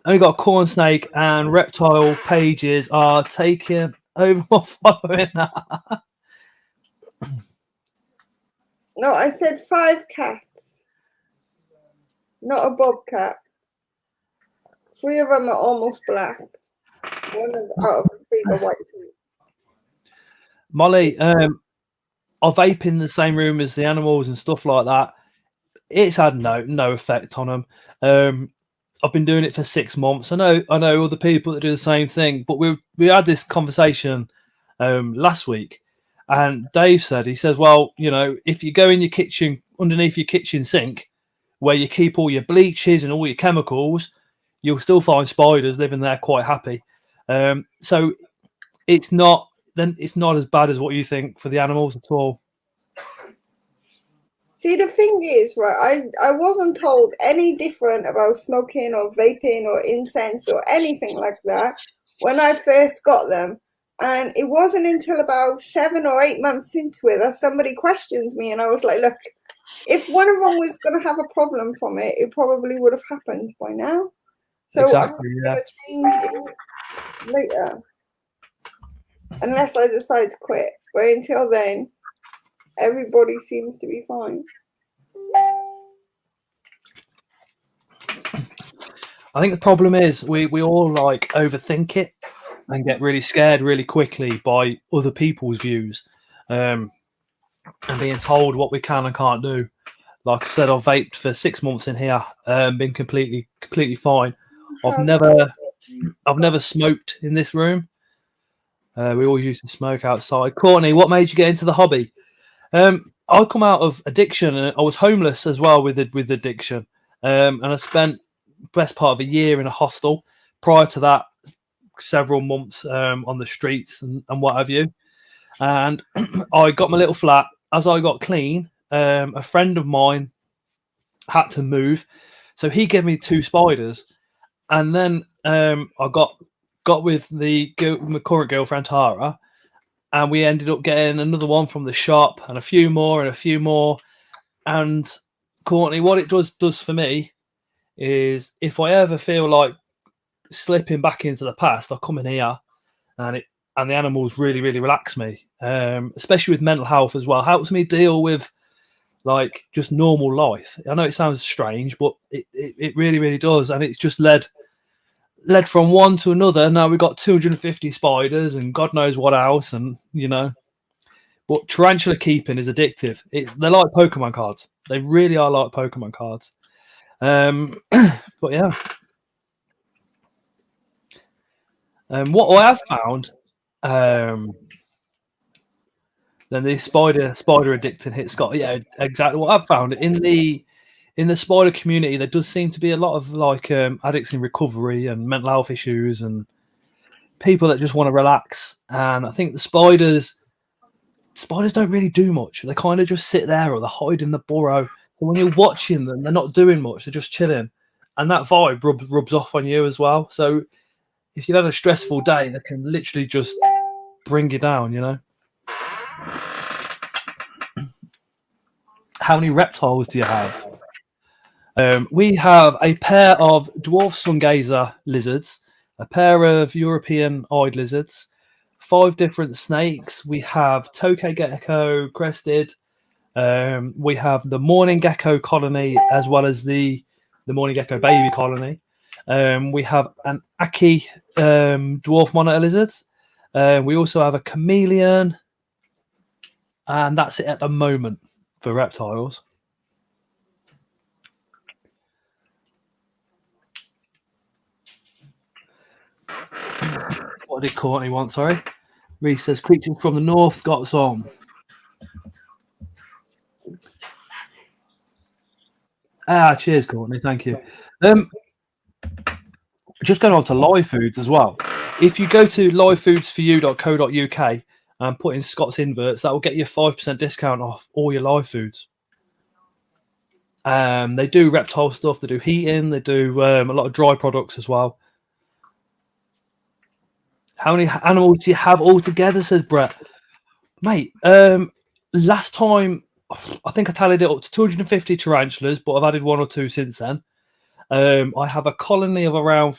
And we've got corn snake and reptile pages are taking over my following. No, I said 5 cats. Not a bobcat. 3 of them are almost black. 1 out of the 3 are white. Molly, I vape in the same room as the animals and stuff like that. It's had no effect on them. I've been doing it for 6 months. I know other people that do the same thing, but we had this conversation last week, and Dave says, well, you know, if you go in your kitchen, underneath your kitchen sink, where you keep all your bleaches and all your chemicals, you'll still find spiders living there quite happy. So it's not as bad as what you think for the animals at all. See, the thing is, right, I wasn't told any different about smoking or vaping or incense or anything like that when I first got them. And it wasn't until about 7 or 8 months into it that somebody questions me, and I was like, look, if one of them was going to have a problem from it, it probably would have happened by now. So Exactly, I'm going to change it later, unless I decide to quit. But until then, everybody seems to be fine. I think the problem is we all like overthink it and get really scared really quickly by other people's views, and being told what we can and can't do. Like I said, I've vaped for 6 months in here, been completely fine. I've never smoked in this room. We always used to smoke outside. Courtney, what made you get into the hobby? I come out of addiction, and I was homeless as well with addiction, and I spent best part of a year in a hostel. Prior to that, several months on the streets and what have you. And I got my little flat. As I got clean, a friend of mine had to move, so he gave me 2 spiders, and then I got with my current girlfriend Tara, and we ended up getting another one from the shop, and a few more. And Courtney, what it does for me is, if I ever feel like slipping back into the past, I come in here, and the animals really relax me, especially with mental health as well. Helps me deal with like just normal life. I know it sounds strange, but it really does, and it's just led from one to another. Now we've got 250 spiders and God knows what else, and you know. But tarantula keeping is addictive. They're like Pokemon cards. They really are like Pokemon cards. But yeah. What I have found, then the spider addicting hit Scott. Yeah, exactly what I've found in the spider community. There does seem to be a lot of like addicts in recovery and mental health issues and people that just want to relax. And I think the spiders don't really do much. They kind of just sit there or they hide in the burrow. So when you're watching them, they're not doing much. They're just chilling, and that vibe rubs off on you as well. So if you've had a stressful day, they can literally just bring you down, you know. How many reptiles do you have? We have a pair of dwarf sun gazer lizards, a pair of European eyed lizards, 5 different snakes. We have tokay gecko crested. We have the morning gecko colony as well as the morning gecko baby colony. We have an Aki dwarf monitor lizard. We also have a chameleon. And that's it at the moment for reptiles. What did Courtney want? Sorry. Reese says creatures from the north got some. Cheers, Courtney. Thank you. Just going on to live foods as well. If you go to livefoodsforyou.co.uk and put in Scott's Inverts, that will get you a 5% discount off all your live foods. They do reptile stuff. They do heating. They do a lot of dry products as well. How many animals do you have altogether? Says Brett. Mate, last time I think I tallied it up to 250 tarantulas, but I've added 1 or 2 since then. I have a colony of around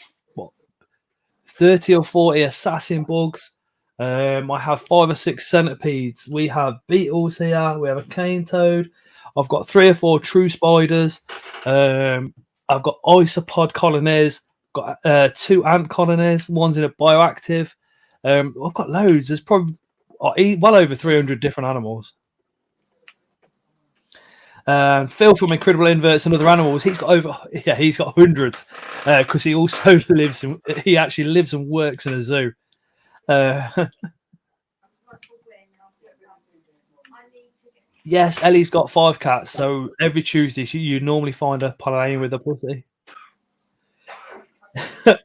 30 or 40 assassin bugs. I have 5 or 6 centipedes. We have beetles here. We have a cane toad. I've got 3 or 4 true spiders. I've got isopod colonies. Got 2 ant colonies. One's in a bioactive. I've got loads. There's probably well over 300 different animals. Phil from Incredible Inverts and Other Animals, he's got hundreds because he also he actually lives and works in a zoo. Yes, Ellie's got 5 cats, so every Tuesday you normally find her playing with a pussy.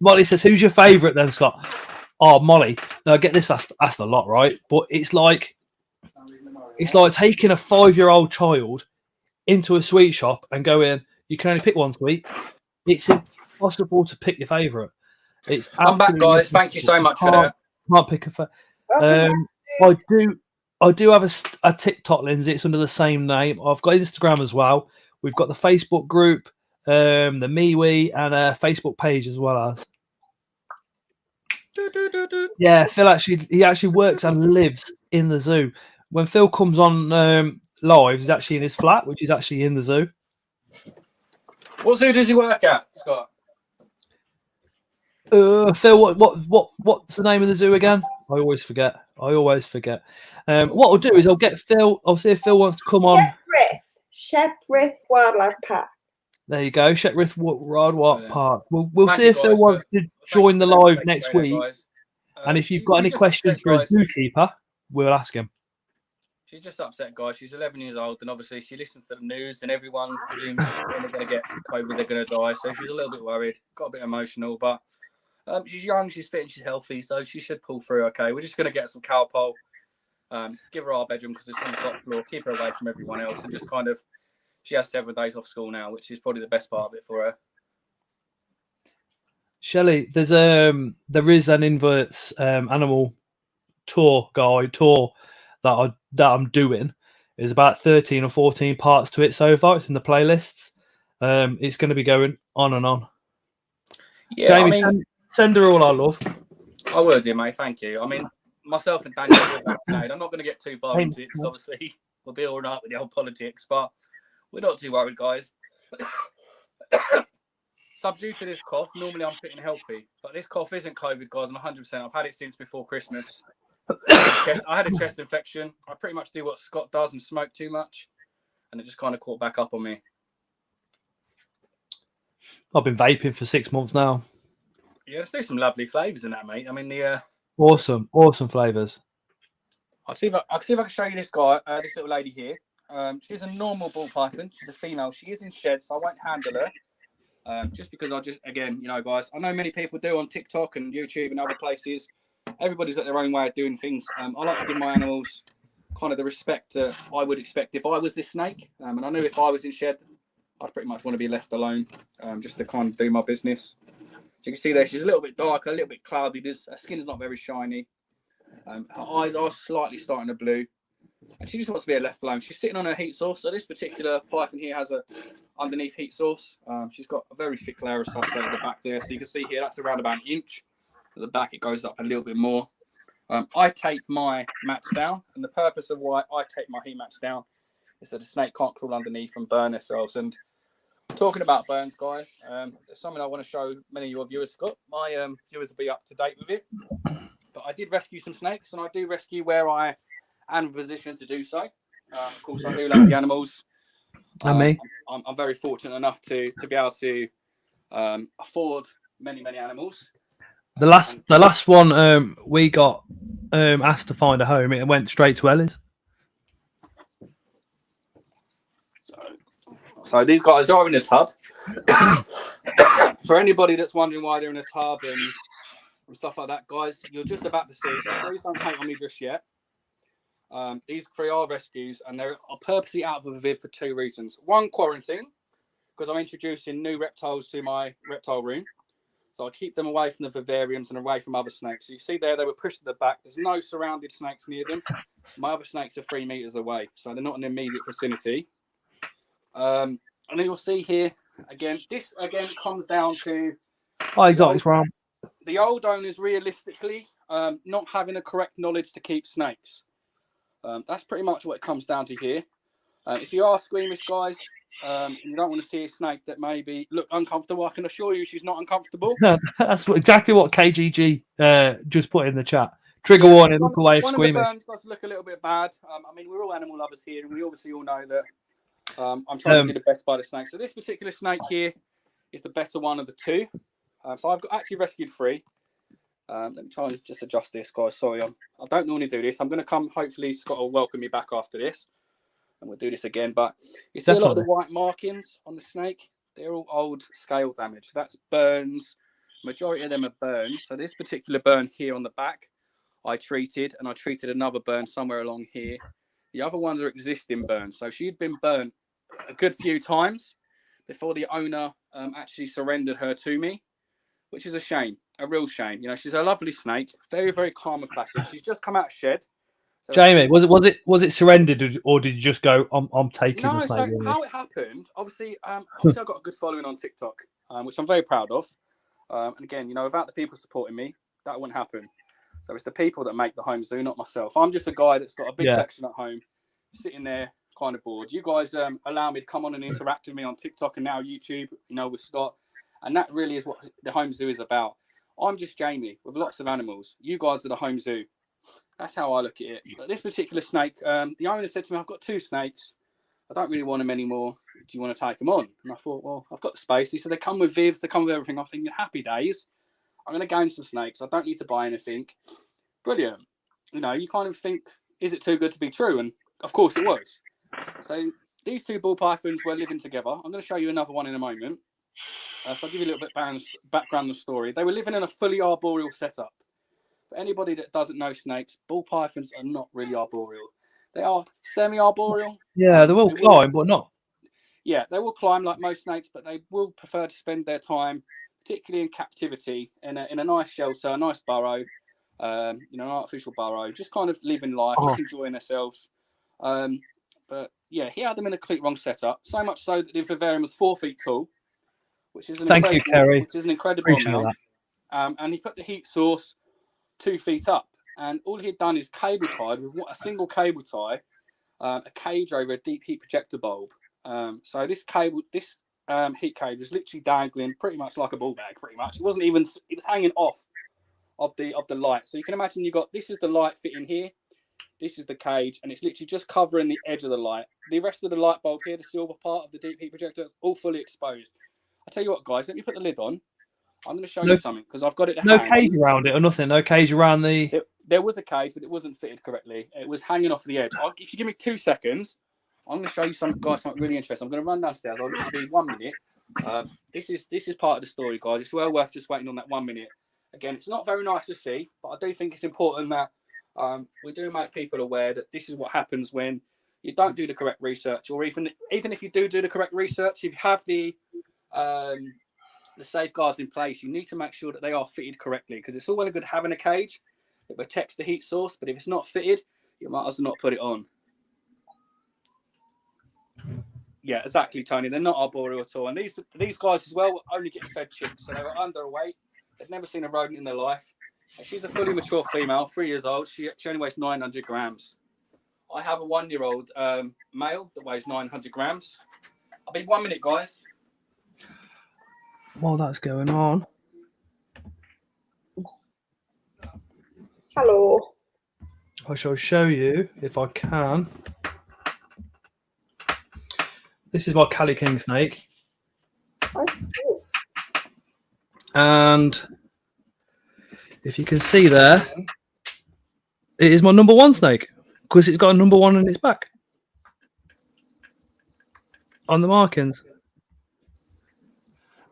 Molly says, who's your favourite then, Scott? Oh, Molly. Now, I get this asked a lot, right? But it's like taking a 5-year-old child into a sweet shop and going, you can only pick one sweet. It's impossible to pick your favourite. I'm back, guys. Thank you so much for that. Can't pick a I do have a TikTok, Lindsay. It's under the same name. I've got Instagram as well. We've got the Facebook group, the MeWe, and a Facebook page as well as. Yeah, Phil actually works and lives in the zoo. When Phil comes on live, he's actually in his flat, which is actually in the zoo. What zoo does he work at, Scott? Phil, what's the name of the zoo again? I always forget. What I'll do is I'll get Phil. I'll see if Phil wants to come on. Shepworth Wildlife Park. There you go, Shepworth Wildlife Park. We'll see if Phil wants to join the live next week. And if you've got any questions for a zookeeper, we'll ask him. She's just upset, guys. She's 11 years old, and obviously she listens to the news, and everyone presumes when they're going to get COVID, they're going to die. So she's a little bit worried, got a bit emotional, but she's young, she's fit, and she's healthy, so she should pull through. Okay, we're just going to get some cowpole, give her our bedroom because it's on the top floor, keep her away from everyone else, and just kind of. She has 7 days off school now, which is probably the best part of it for her. Shelley, there is an inverts animal tour that I'm doing. There's about 13 or 14 parts to it so far. It's in the playlists. It's going to be going on and on. Yeah, Jamie, send her all our love. I will do, mate. Thank you. I mean, myself and Daniel are vaccinated. I'm not going to get too far into it because obviously we'll be all right with the old politics, but we're not too worried, guys. Due to this cough, normally I'm fit and healthy, but this cough isn't COVID, guys. I'm 100%. I've had it since before Christmas. I had a chest infection. I pretty much do what Scott does and smoke too much, and it just kind of caught back up on me. I've been vaping for 6 months now. Yeah, let's do some lovely flavours in that, mate. I mean, awesome flavours. I'll see if I can show you this guy, this little lady here. She's a normal ball python. She's a female. She is in shed, so I won't handle her. Just because again, guys, I know many people do on TikTok and YouTube and other places. Everybody's got their own way of doing things. I like to give my animals kind of the respect I would expect if I was this snake. And I know if I was in shed, I'd pretty much want to be left alone, just to kind of do my business. So you can see there, she's a little bit darker, a little bit cloudy. Her skin is not very shiny. Her eyes are slightly starting to blue. And she just wants to be left alone. She's sitting on her heat source. So this particular python here has a underneath heat source. She's got a very thick layer of substrate at the back there. So you can see here, that's around about an inch. At the back, it goes up a little bit more. I tape my mats down, and the purpose of why I tape my heat mats down is so the snake can't crawl underneath and burn themselves. And talking about burns, guys, there's something I want to show many of your viewers, Scott. My viewers will be up to date with it. But I did rescue some snakes, and I do rescue where I am in a position to do so. Of course, I do love the animals. Me. I'm very fortunate enough to be able to afford many animals. The last one we got asked to find a home. It went straight to Ellie's. So these guys are in a tub. For anybody that's wondering why they're in a tub and stuff like that, guys, you're just about to see. So please don't hate on me just yet. These 3 are rescues, and they're purposely out of the viv for 2 reasons. One, quarantine, because I'm introducing new reptiles to my reptile room. So I keep them away from the vivariums and away from other snakes. So you see there, they were pushed to the back. There's no surrounded snakes near them. My other snakes are 3 meters away, so they're not in the immediate vicinity. And then you'll see here, again, this again comes down to Exotics Ram. the old owners realistically not having the correct knowledge to keep snakes. That's pretty much what it comes down to here. If you are squeamish, guys, and you don't want to see a snake that maybe look uncomfortable, I can assure you she's not uncomfortable. That's exactly what KGG just put in the chat. Trigger warning, look away if squeamish. One of the burns does look a little bit bad. I mean, we're all animal lovers here, and we obviously all know that I'm trying to do the best by the snake. So this particular snake here is the better one of the 2. So I've actually rescued 3. Let me try and just adjust this, guys. Sorry, I don't normally do this. I'm going to come, hopefully Scott will welcome me back after this, and we'll do this again. But you see a lot of the white markings on the snake. They're all old scale damage. That's burns. Majority of them are burns. So this particular burn here on the back, I treated, and I treated another burn somewhere along here. The other ones are existing burns. So she'd been burnt a good few times before the owner actually surrendered her to me, which is a shame, a real shame. You know, she's a lovely snake, very calm and placid. She's just come out of shed. So Jamie, was it surrendered, or did you just go, I'm taking the snake? So how it happened, obviously I've got a good following on TikTok, which I'm very proud of. And again, you know, without the people supporting me, that wouldn't happen. So it's the people that make the home zoo, not myself. I'm just a guy that's got a big collection at home, sitting there kind of bored. You guys allow me to come on and interact with me on TikTok and now YouTube, you know, with Scott. And that really is what the home zoo is about. I'm just Jamie with lots of animals. You guys are the home zoo. That's how I look at it. But this particular snake, the owner said to me, I've got 2 snakes. I don't really want them anymore. Do you want to take them on? And I thought, well, I've got the space. He said, they come with vivs, they come with everything. I'm thinking, happy days. I'm going to gain some snakes. I don't need to buy anything. Brilliant. You know, you kind of think, is it too good to be true? And of course it was. So these 2 ball pythons were living together. I'm going to show you another one in a moment. So I'll give you a little bit of background on the story. They were living in a fully arboreal setup. For anybody that doesn't know snakes, ball pythons are not really arboreal. They are semi-arboreal. Yeah, they will climb, but not. Yeah, they will climb like most snakes, but they will prefer to spend their time, particularly in captivity, in a nice shelter, a nice burrow, you know, an artificial burrow, just kind of living life, just enjoying themselves. But yeah, he had them in a complete wrong setup, so much so that the vivarium was 4 feet tall, which is an incredible amount. And he put the heat source 2 feet up, and all he'd done is cable tied with a single cable tie, a cage over a deep heat projector bulb. So this heat cage was literally dangling pretty much like a ball bag. Pretty much, it was hanging off of the light. So you can imagine this is the light fitting here, this is the cage, and it's literally just covering the edge of the light. The rest of the light bulb here, the silver part of the deep heat projector, is all fully exposed. I tell you what, guys, let me put the lid on. I'm going to show you something because I've got it. No cage around it or nothing. No cage around the. There was a cage, but it wasn't fitted correctly. It was hanging off the edge. If you give me 2 seconds, I'm going to show you something really interesting. I'm going to run downstairs. I'll literally be 1 minute. This is part of the story, guys. It's well worth just waiting on that 1 minute. Again, it's not very nice to see, but I do think it's important that we do make people aware that this is what happens when you don't do the correct research, or even if you do the correct research, if you have the safeguards in place, you need to make sure that they are fitted correctly, because it's all well and good having a cage that protects the heat source, but if it's not fitted, you might as well not put it on. Yeah, exactly, Tony. They're not arboreal at all. And these guys as well were only getting fed chicks, so they were underweight. They'd never seen a rodent in their life. She's a fully mature female, 3 years old. She only weighs 900 grams. I have a 1-year-old male that weighs 900 grams. I'll be 1 minute, guys. While that's going on, Hello. I shall show you, if I can. This is my Cali King snake. And if you can see there, it is my number 1 snake because it's got a number 1 on its back on the markings.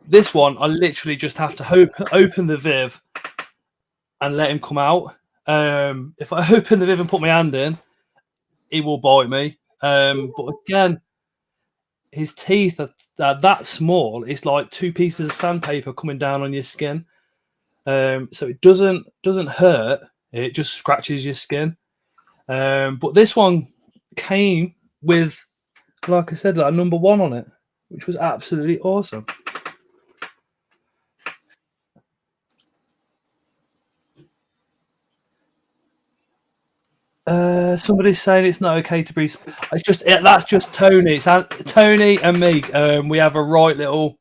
This one, I literally just have to open the Viv and let him come out. If I open the Viv and put my hand in, he will bite me. But again, his teeth are that small. It's like 2 pieces of sandpaper coming down on your skin. So it doesn't hurt. It just scratches your skin. But this one came with, like I said, like a number 1 on it, which was absolutely awesome. Somebody's saying it's not okay to breathe. It's just that's just Tony. It's Tony and me. We have a right little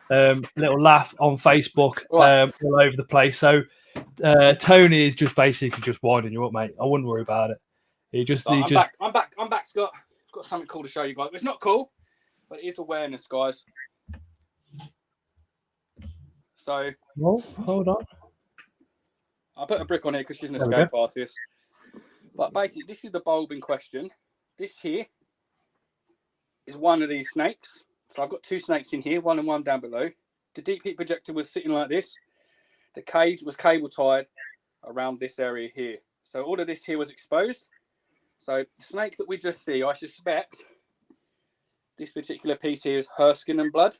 laugh on Facebook all over the place. So Tony is just basically just winding you up, mate. I wouldn't worry about it. I'm back, Scott. I've got something cool to show you guys. It's not cool, but it is awareness, guys. So, hold on. I'll put a brick on here because she's an escape artist. But basically, this is the bulb in question. This here is one of these snakes. So I've got 2 snakes in here, 1 and 1 down below. The deep heat projector was sitting like this. The cage was cable tied around this area here. So all of this here was exposed. So the snake that we just see, I suspect this particular piece here is her skin and blood.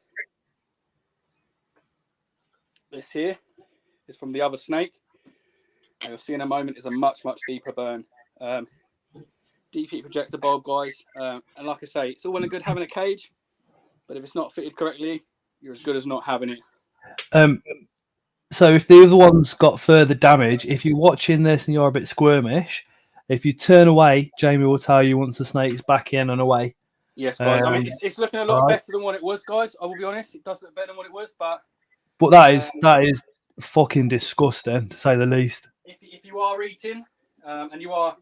This here is from the other snake. And you'll see in a moment is a much, much deeper burn. Deep heat projector bulb, guys. And like I say, it's all well and good having a cage, but if it's not fitted correctly, you're as good as not having it. So if the other one's got further damage, if you're watching this and you're a bit squirmish, if you turn away, Jamie will tell you once the snake's back in and away. Yes, guys. I mean, it's looking a lot better than what it was, guys. I will be honest. It does look better than what it was, but that is fucking disgusting, to say the least. If you are eating and you are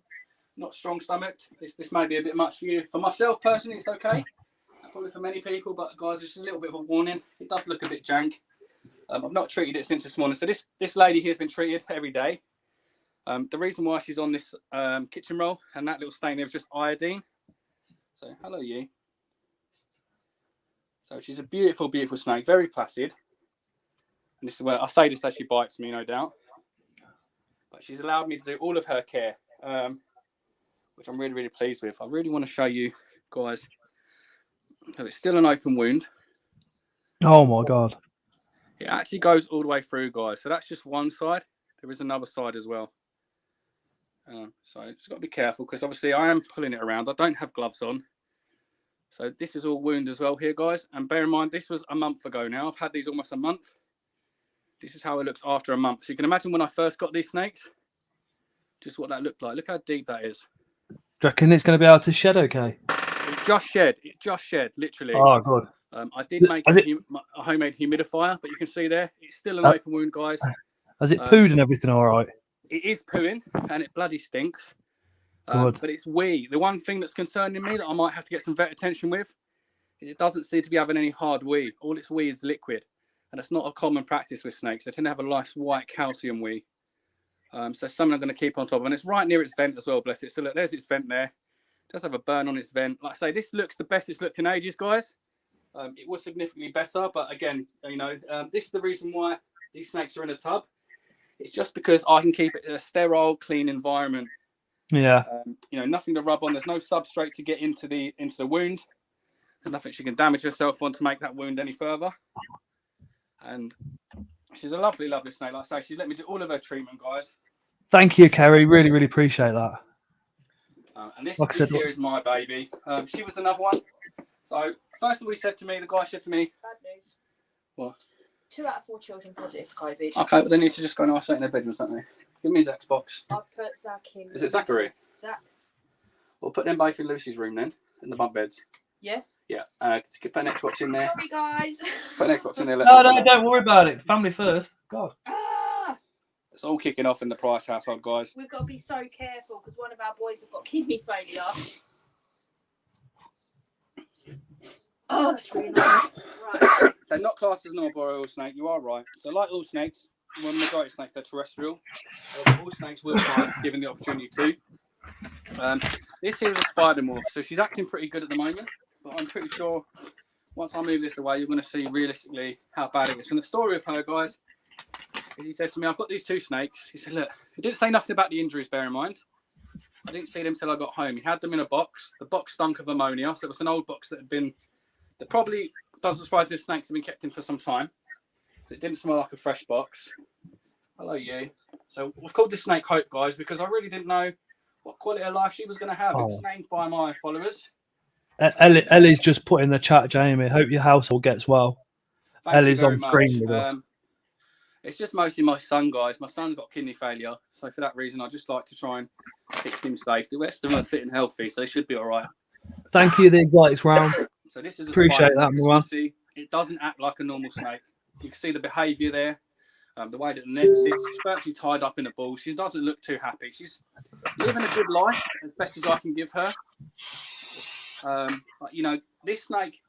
not strong-stomached, this may be a bit much for you. For myself, personally, it's okay. Probably for many people, but guys, it's just a little bit of a warning. It does look a bit jank. I've not treated it since this morning. So this lady here has been treated every day. The reason why she's on this kitchen roll and that little stain there is just iodine. So hello, you. So she's a beautiful, beautiful snake, very placid. And this is where I say this as she bites me, no doubt. But she's allowed me to do all of her care, which I'm really, really pleased with. I really want to show you guys. So it's still an open wound. Oh my God. It actually goes all the way through, guys. So that's just one side. There is another side as well. So just got to be careful because obviously I am pulling it around. I don't have gloves on. So this is all wound as well here, guys. And bear in mind, this was a month ago now. I've had these almost a month. This is how it looks after a month. So you can imagine when I first got these snakes, just what that looked like. Look how deep that is. Do you reckon it's going to be able to shed okay? It just shed, literally. Oh, good. I did make a homemade humidifier, but you can see there, it's still an open wound, guys. Has it pooed and everything all right? It is pooing, and it bloody stinks. Good. But it's wee. The one thing that's concerning me that I might have to get some vet attention with is it doesn't seem to be having any hard wee. All its wee is liquid, and it's not a common practice with snakes. They tend to have a nice white calcium wee. So something I'm going to keep on top of. And it's right near its vent as well, bless it. So look, there's its vent there. It does have a burn on its vent. Like I say, this looks the best it's looked in ages, guys. It was significantly better, but again, this is the reason why these snakes are in a tub. It's just because I can keep it a sterile, clean environment. Yeah. Nothing to rub on. There's no substrate to get into the wound. There's nothing she can damage herself on to make that wound any further. And she's a lovely, lovely snake. Like I say, she let me do all of her treatment, guys. Thank you, Kerry. Really, really appreciate that. And this here is my baby. She was another one. So first of all, the guy said to me, Bad news. What? 2 out of 4 children positive for COVID. Okay, but they need to just go and isolate in their bedrooms, don't they? Give me his Xbox. I've put Zach in. Is it Zachary? Zach. We'll put them both in Lucy's room then, in the bunk beds. Yeah. Yeah. Put an Xbox in there. Sorry, guys. Put an Xbox in there. No, don't worry about it. Family first. God. Ah, It's all kicking off in the Price household, guys. we've got to be so careful because one of our boys has got kidney failure. Oh, that's really nice. Right. They're not classed as an arboreal snake. You are right. So, like all snakes, well, the majority of snakes, they're terrestrial. All snakes will fight, given the opportunity to. This here is a spider morph, so she's acting pretty good at the moment. But I'm pretty sure once I move this away, you're going to see realistically how bad it is. And the story of her, guys, is he said to me, "I've got these 2 snakes." He said, "Look," he didn't say nothing about the injuries. Bear in mind, I didn't see them till I got home. He had them in a box. The box stunk of ammonia, so it was an old box that had been. That probably doesn't surprise the snakes have been kept in for some time. So it didn't smell like a fresh box. Hello, you. So we've called this snake Hope, guys, because I really didn't know what quality of life she was going to have. It was named by my followers. Ellie's just put in the chat, Jamie. Hope your household gets well. Thank Ellie's you very on screen much. with us. It's just mostly my son, guys. My son's got kidney failure. So for that reason, I just like to try and keep him safe. The rest of them are fit and healthy, so they should be all right. Thank you, the exotics round. So this is a Appreciate spider. that, As you Moran. can see, it doesn't act like a normal snake. You can see the behaviour there, the way that the neck sits. She's virtually tied up in a ball. She doesn't look too happy. She's living a good life as best as I can give her. You know, this snake,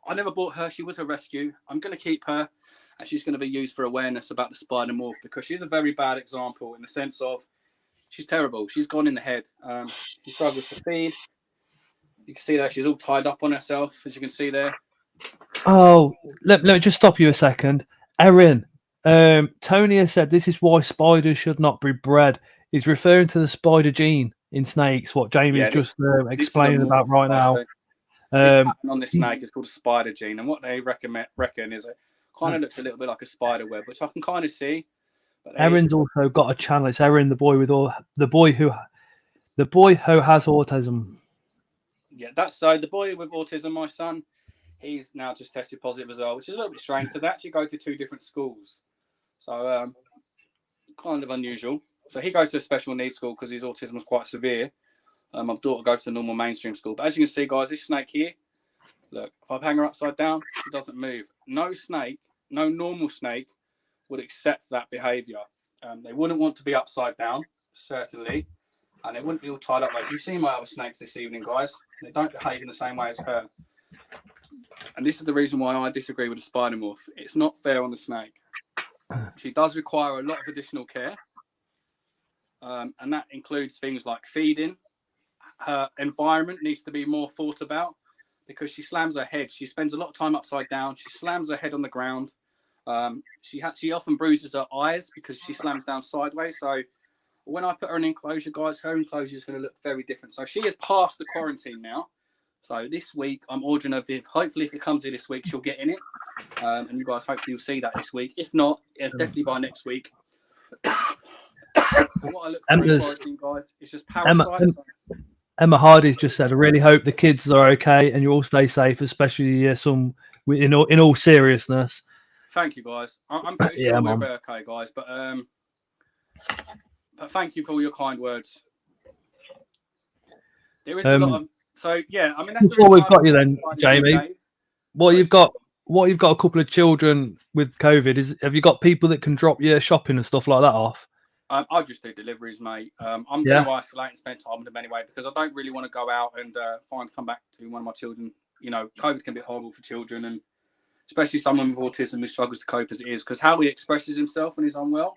I never bought her. She was a rescue. I'm going to keep her, and she's going to be used for awareness about the spider morph because she's a very bad example in the sense of she's terrible. She's gone in the head. She struggles to feed. You can see there, she's all tied up on herself, as you can see there. Oh, let me just stop you a second. Erin, Tony has said this is why spiders should not be bred. He's referring to the spider gene in snakes, what Jamie's just explaining about right now. This pattern on this snake is called a spider gene, and what they reckon is it kind of looks a little bit like a spider web, which I can kind of see. But Erin's also got a channel. It's Erin, the boy who has autism. Yeah, that's so. The boy with autism, my son, he's now just tested positive as well, which is a little bit strange because they actually go to 2 different schools. So kind of unusual. So he goes to a special needs school because his autism was quite severe. My daughter goes to a normal mainstream school. But as you can see, guys, this snake here, look, if I hang her upside down, she doesn't move. No snake, no normal snake would accept that behaviour. They wouldn't want to be upside down, certainly. And they wouldn't be all tied up. Like you've seen my other snakes this evening, guys. They don't behave in the same way as her. And this is the reason why I disagree with the spider morph. It's not fair on the snake. She does require a lot of additional care. And that includes things like feeding. Her environment needs to be more thought about because she slams her head. She spends a lot of time upside down. She slams her head on the ground. She often bruises her eyes because she slams down sideways. So when I put her in enclosure, guys, her enclosure is going to look very different. So she is past the quarantine now. So this week, I'm ordering her Viv. Hopefully, if it comes here this week, she'll get in it. And you guys, hopefully, you'll see that this week. If not, definitely by next week. What I look for in quarantine, guys, is just parasites. Emma Hardy's just said, I really hope the kids are okay and you all stay safe, especially in all seriousness. Thank you, guys. I'm pretty sure we'll be okay, guys. But thank you for all your kind words. There is a lot of that's before we've got you then, Jamie. You've got a couple of children with COVID. Have you got people that can drop your shopping and stuff like that off? I just do deliveries, mate. I'm going to isolate and spend time with them anyway because I don't really want to go out and come back to one of my children. You know, COVID can be horrible for children, and especially someone with autism who struggles to cope as it is because how he expresses himself when he's unwell.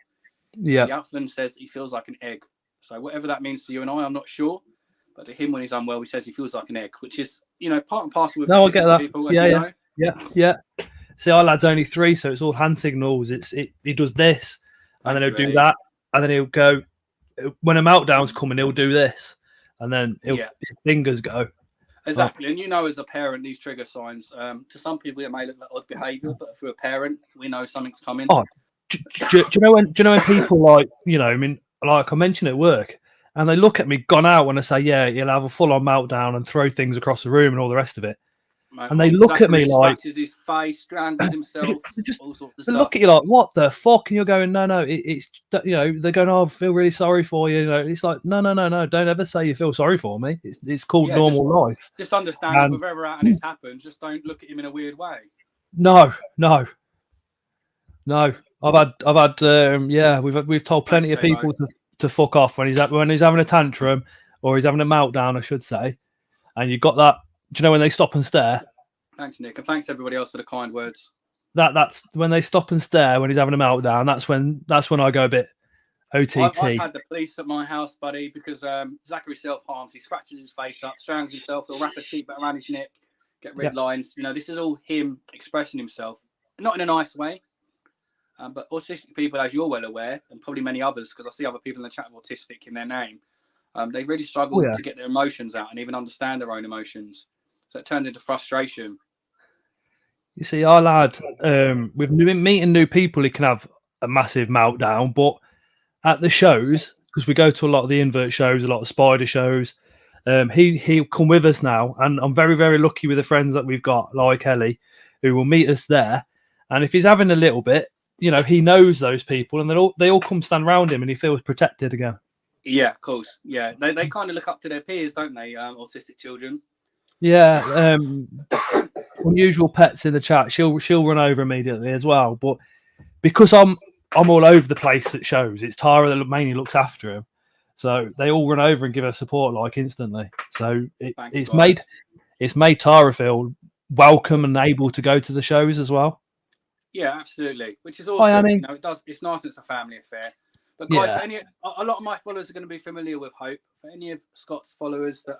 Yeah. He often says he feels like an egg. So whatever that means to you and I'm not sure. But to him, when he's unwell, he says he feels like an egg, which is, part and parcel with I get that. People, Yeah. See, our lad's only 3, so it's all hand signals. He does this, and then he'll do that, and then he'll go. When a meltdown's coming, he'll do this, and then his fingers go. Exactly, and as a parent, these trigger signs. To some people, it may look like odd behaviour, but for a parent, we know something's coming. Oh, do you know when people like I mentioned at work, and they look at me gone out when I say, yeah, you'll have a full-on meltdown and throw things across the room and all the rest of it. Mate, and they look at me Zachary like, scratches his face, strangles himself, just all sorts of they stuff. look at you like, what the fuck? And you're going, no, it's they're going, oh, I feel really sorry for you. It's like, no, don't ever say you feel sorry for me. It's called normal life. Just understand And if we're ever out and it's happened, just don't look at him in a weird way. no. I've had we've told plenty of people to fuck off when he's having a tantrum or he's having a meltdown, I should say. And you've got that. Do you know when they stop and stare? Thanks, Nick, and thanks everybody else for the kind words. That's when they stop and stare when he's having a meltdown. That's when I go a bit OTT. I've had the police at my house, buddy, because Zachary self-harms. He scratches his face up, strangles himself, he'll wrap a seatbelt around his neck, get red lines. This is all him expressing himself, not in a nice way. But autistic people, as you're well aware, and probably many others, because I see other people in the chat with autistic in their name, they really struggle to get their emotions out and even understand their own emotions. So it turns into frustration. You see, our lad, with meeting new people, he can have a massive meltdown. But at the shows, because we go to a lot of the invert shows, a lot of spider shows, he'll come with us now. And I'm very, very lucky with the friends that we've got, like Ellie, who will meet us there. And if he's having a little bit, he knows those people, and they all come stand around him, and he feels protected again. Yeah, of course. Yeah, they kind of look up to their peers, don't they? Autistic children. Yeah, unusual pets in the chat. She'll run over immediately as well. But because I'm all over the place at shows, it's Tara that mainly looks after him. So they all run over and give her support like instantly. So it's made Tara feel welcome and able to go to the shows as well. Yeah, absolutely. Which is awesome. Hi, Annie. It's nice and it's a family affair. But guys, a lot of my followers are going to be familiar with Hope. For any of Scott's followers that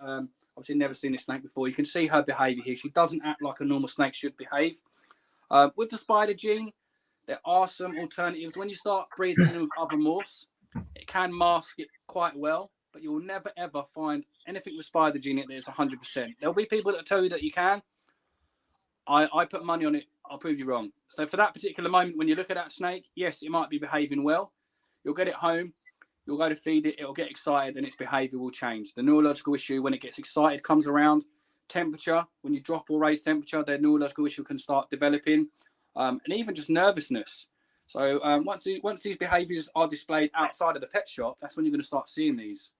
obviously never seen a snake before, you can see her behaviour here. She doesn't act like a normal snake should behave. With the spider gene, there are some alternatives. When you start breeding with other morphs, it can mask it quite well, but you will never ever find anything with spider gene that is 100%. There'll be people that tell you that you can. I put money on it. I'll prove you wrong. So for that particular moment, when you look at that snake, yes, it might be behaving well. You'll get it home, you'll go to feed it, it'll get excited, and its behaviour will change. The neurological issue, when it gets excited, comes around. Temperature, when you drop or raise temperature, their neurological issue can start developing, and even just nervousness. So once these behaviours are displayed outside of the pet shop, that's when you're going to start seeing these.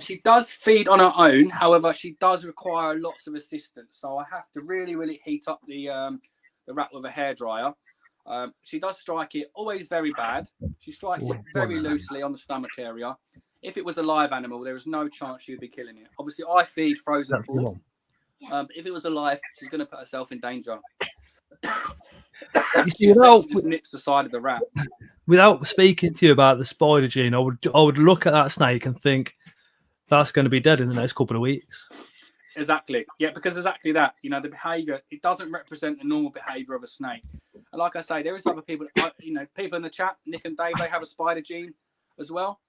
She does feed on her own. However, she does require lots of assistance. So I have to really, really heat up the rat with a hairdryer. She does strike it always very bad. She strikes it very loosely on the stomach area. If it was a live animal, there is no chance she would be killing it. Obviously, I feed frozen food. But if it was alive, she's going to put herself in danger. She just nips the side of the rat. Without speaking to you about the spider gene, I would look at that snake and think that's going to be dead in the next couple of weeks. Exactly. Yeah, because exactly that. The behaviour, it doesn't represent the normal behaviour of a snake. And like I say, there is other people, people in the chat, Nick and Dave, they have a spider gene as well.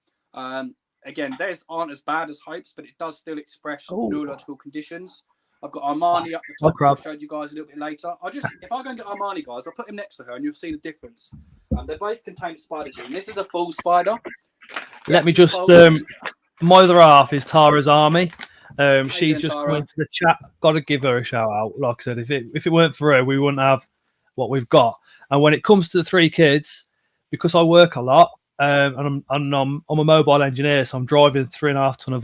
Again, theirs aren't as bad as Hope's, but it does still express neurological conditions. I've got Armani up the top, which I showed you guys a little bit later. If I go and get Armani, guys, I'll put him next to her and you'll see the difference. They both contain spider gene. This is a full spider. Let me just, my other half is Tara's Army. She's just come into the chat. Got to give her a shout out. Like I said, if it weren't for her, we wouldn't have what we've got. And when it comes to the 3 kids, because I work a lot, and I'm a mobile engineer, so I'm driving 3.5 ton of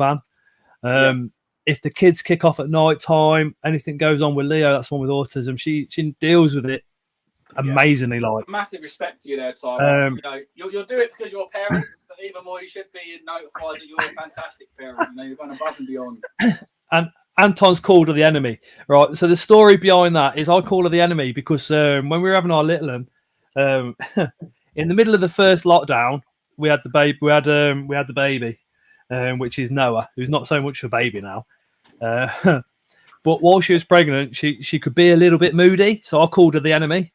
van. If the kids kick off at night time, anything goes on with Leo, that's one with autism. She deals with it amazingly. Like massive respect to you there, Tara. You'll do it because you're a parent, but even more, you should be notified that you're a fantastic parent. You're going above and beyond. And Anton's called her the enemy, right? So the story behind that is I call her the enemy because when we were having our little one, in the middle of the first lockdown, we had the baby. We had the baby, which is Noah, who's not so much a baby now. But while she was pregnant, she could be a little bit moody, so I called her the enemy.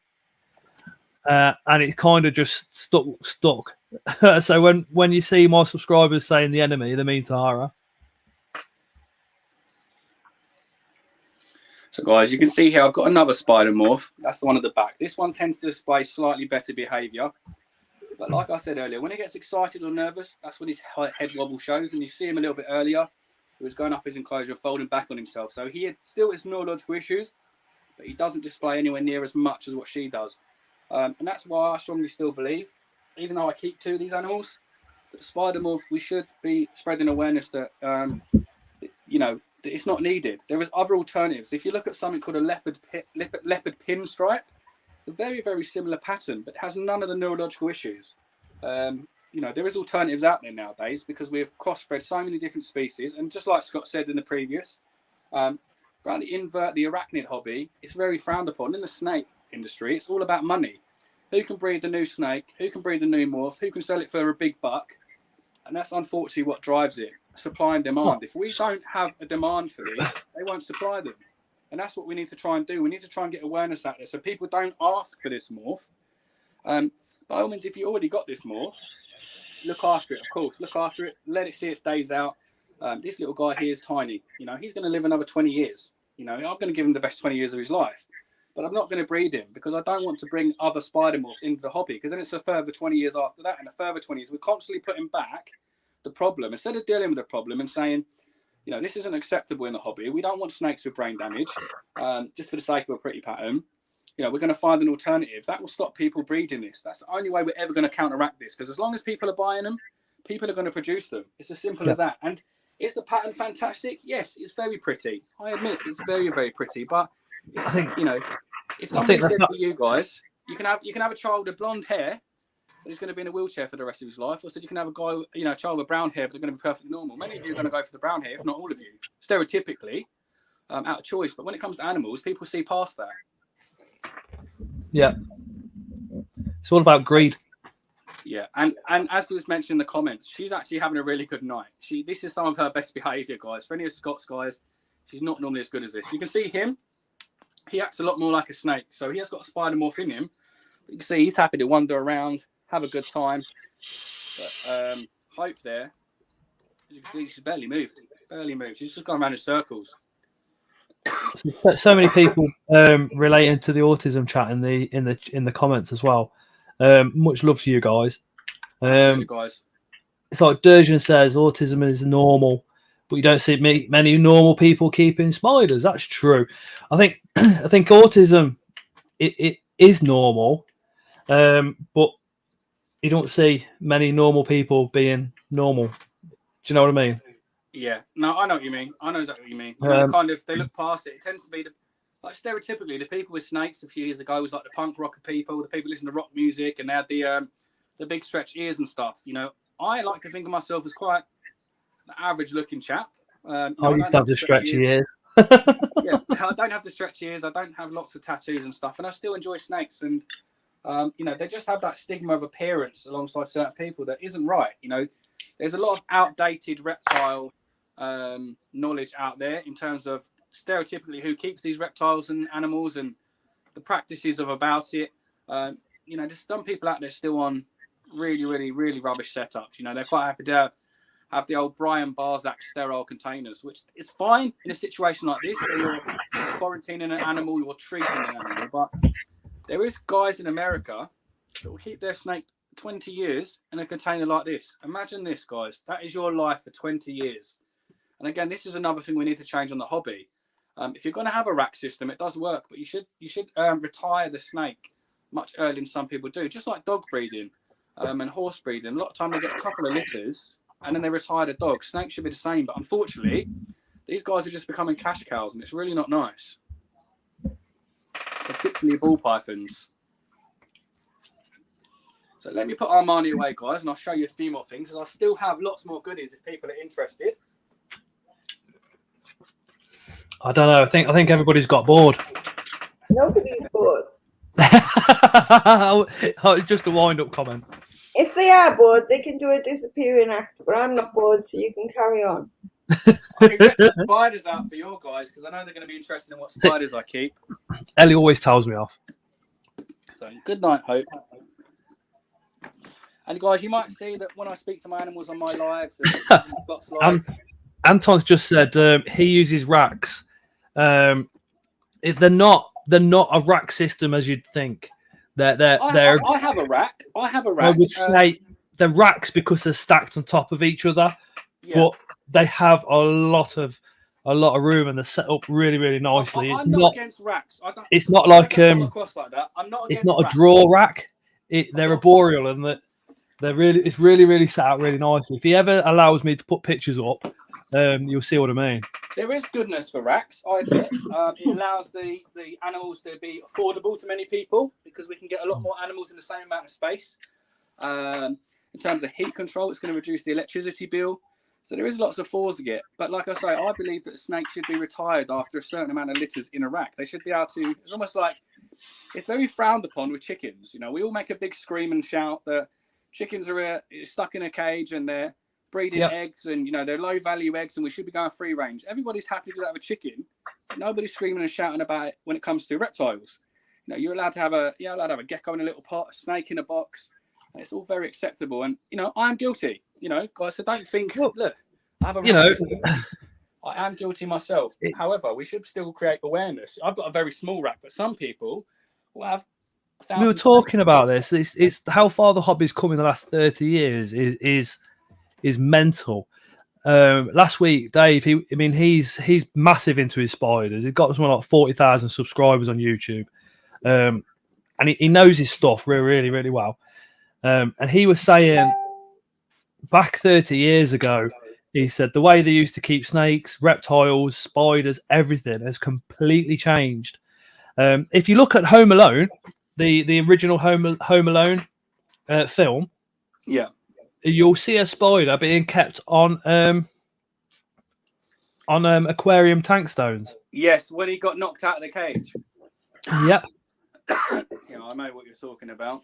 And it kind of just stuck. So when you see my subscribers saying the enemy, they mean Tara. So guys, you can see here I've got another spider morph. That's the one at the back. This one tends to display slightly better behaviour. But like I said earlier, when he gets excited or nervous, that's when his head wobble shows, and you see him a little bit earlier. who was going up his enclosure, folding back on himself. So he still has neurological issues, but he doesn't display anywhere near as much as what she does. And that's why I strongly still believe, even though I keep 2 of these animals, that spider morph, we should be spreading awareness that, that it's not needed. There is other alternatives. If you look at something called a leopard pinstripe, it's a very, very similar pattern, but has none of the neurological issues. There is alternatives out there nowadays because we've crossbred so many different species. And just like Scott said in the previous, around the invert, the arachnid hobby, it's very frowned upon. In the snake industry, it's all about money. Who can breed the new snake? Who can breed the new morph? Who can sell it for a big buck? And that's unfortunately what drives it, supply and demand. If we don't have a demand for these, they won't supply them. And that's what we need to try and do. We need to try and get awareness out there so people don't ask for this morph. By all means, if you already got this morph, look after it, of course. Look after it. Let it see its days out. This little guy here is tiny. He's going to live another 20 years. I'm going to give him the best 20 years of his life. But I'm not going to breed him because I don't want to bring other spider morphs into the hobby, because then it's a further 20 years after that and a further 20 years. We're constantly putting back the problem instead of dealing with the problem and saying, this isn't acceptable in the hobby. We don't want snakes with brain damage just for the sake of a pretty pattern. We're going to find an alternative. That will stop people breeding this. That's the only way we're ever going to counteract this, because as long as people are buying them, people are going to produce them. It's as simple as that. And is the pattern fantastic? Yes, it's very pretty. I admit it's very, very pretty. But I think, if somebody said to you guys, you can have a child with blonde hair but he's going to be in a wheelchair for the rest of his life, or said you can have a guy, a child with brown hair, but they're going to be perfectly normal. Many of you are going to go for the brown hair, if not all of you, stereotypically, out of choice. But when it comes to animals, people see past that. Yeah, it's all about greed. Yeah, and as was mentioned in the comments, she's actually having a really good night. This is some of her best behaviour, guys. For any of Scott's guys, she's not normally as good as this. You can see him. He acts a lot more like a snake, so he has got a spider morph in him. But you can see he's happy to wander around, have a good time. But Hope there, as you can see, she's barely moved. She's just gone around in circles. So many people relating to the autism chat in the comments as well. Much love to you guys. Absolutely, guys. It's like Durjan says, autism is normal, but you don't see many normal people keeping spiders. That's true. I think autism it is normal, but you don't see many normal people being normal. Do you know what I mean? Yeah, no, I know what you mean. I know exactly what you mean. They look past it. It tends to be stereotypically the people with snakes a few years ago was like the punk rocker people, the people listen to rock music, and they had the big stretch ears and stuff. I like to think of myself as quite an average looking chap. I used to have the stretchy ears. Yeah, I don't have the stretchy ears. I don't have lots of tattoos and stuff, and I still enjoy snakes. And they just have that stigma of appearance alongside certain people that isn't right. There's a lot of outdated reptile knowledge out there in terms of stereotypically who keeps these reptiles and animals and the practices about it. There's some people out there still on really, really, really rubbish setups. They're quite happy to have the old Brian Barzak sterile containers, which is fine in a situation like this where you're quarantining an animal, you're treating an animal. But there is guys in America that will keep their snake 20 years in a container like this. Imagine this, guys. That is your life for 20 years. And again, this is another thing we need to change on the hobby. If you're going to have a rack system, it does work, but you should retire the snake much earlier than some people do. Just like dog breeding and horse breeding. A lot of time they get a couple of litters and then they retire the dog. Snakes should be the same, but unfortunately, these guys are just becoming cash cows, and it's really not nice. Particularly ball pythons. So let me put Armani away, guys, and I'll show you a few more things, because I still have lots more goodies if people are interested. I don't know. I think everybody's got bored. Nobody's bored. It's just a wind-up comment. If they are bored, they can do a disappearing act, but I'm not bored, so you can carry on. I can get some spiders out for your guys, because I know they're going to be interested in what spiders I keep. Ellie always tells me off. So, good night, Hope. And guys, you might see that when I speak to my animals on my lives, and Scott's lives, Anton's just said he uses racks. They're not a rack system as you'd think. I have a rack. I would say they're racks because they're stacked on top of each other. Yeah. But they have a lot of room, and they're set up really, really nicely. I'm not against racks. It's not like come across like that. I'm not against it's not racks. a draw rack. They're arboreal, and it's really set out really nicely. If he ever allows me to put pictures up, you'll see what I mean. There is goodness for racks, I admit. It allows the animals to be affordable to many people because we can get a lot more animals in the same amount of space. In terms of heat control, it's going to reduce the electricity bill. So there is lots of flaws to get. But like I say, I believe that a snake should be retired after a certain amount of litters in a rack. They should be able to, it's almost like, it's very frowned upon with chickens. You know, we all make a big scream and shout that chickens are stuck in a cage and they're breeding eggs and, you know, they're low value eggs and we should be going free range. Everybody's happy to do that with chicken. But nobody's screaming and shouting about it when it comes to reptiles. You know, you're allowed to have a gecko in a little pot, a snake in a box. And it's all very acceptable. And, you know, I'm guilty, you know, guys. So don't think, look, I have I am guilty myself. However, we should still create awareness. I've got a very small rack, but some people will have. We were talking about this. It's how far the hobby's come in the last 30 years is mental. Last week, Dave, he's massive into his spiders. He's got something like 40,000 subscribers on YouTube, and he knows his stuff really, really well. And he was saying back 30 years ago, he said the way they used to keep snakes, reptiles, spiders, everything has completely changed. If you look at Home Alone, the original Home Alone film, you'll see a spider being kept on aquarium tank stones. Yes, when he got knocked out of the cage. Yep. Yeah, I know what you're talking about.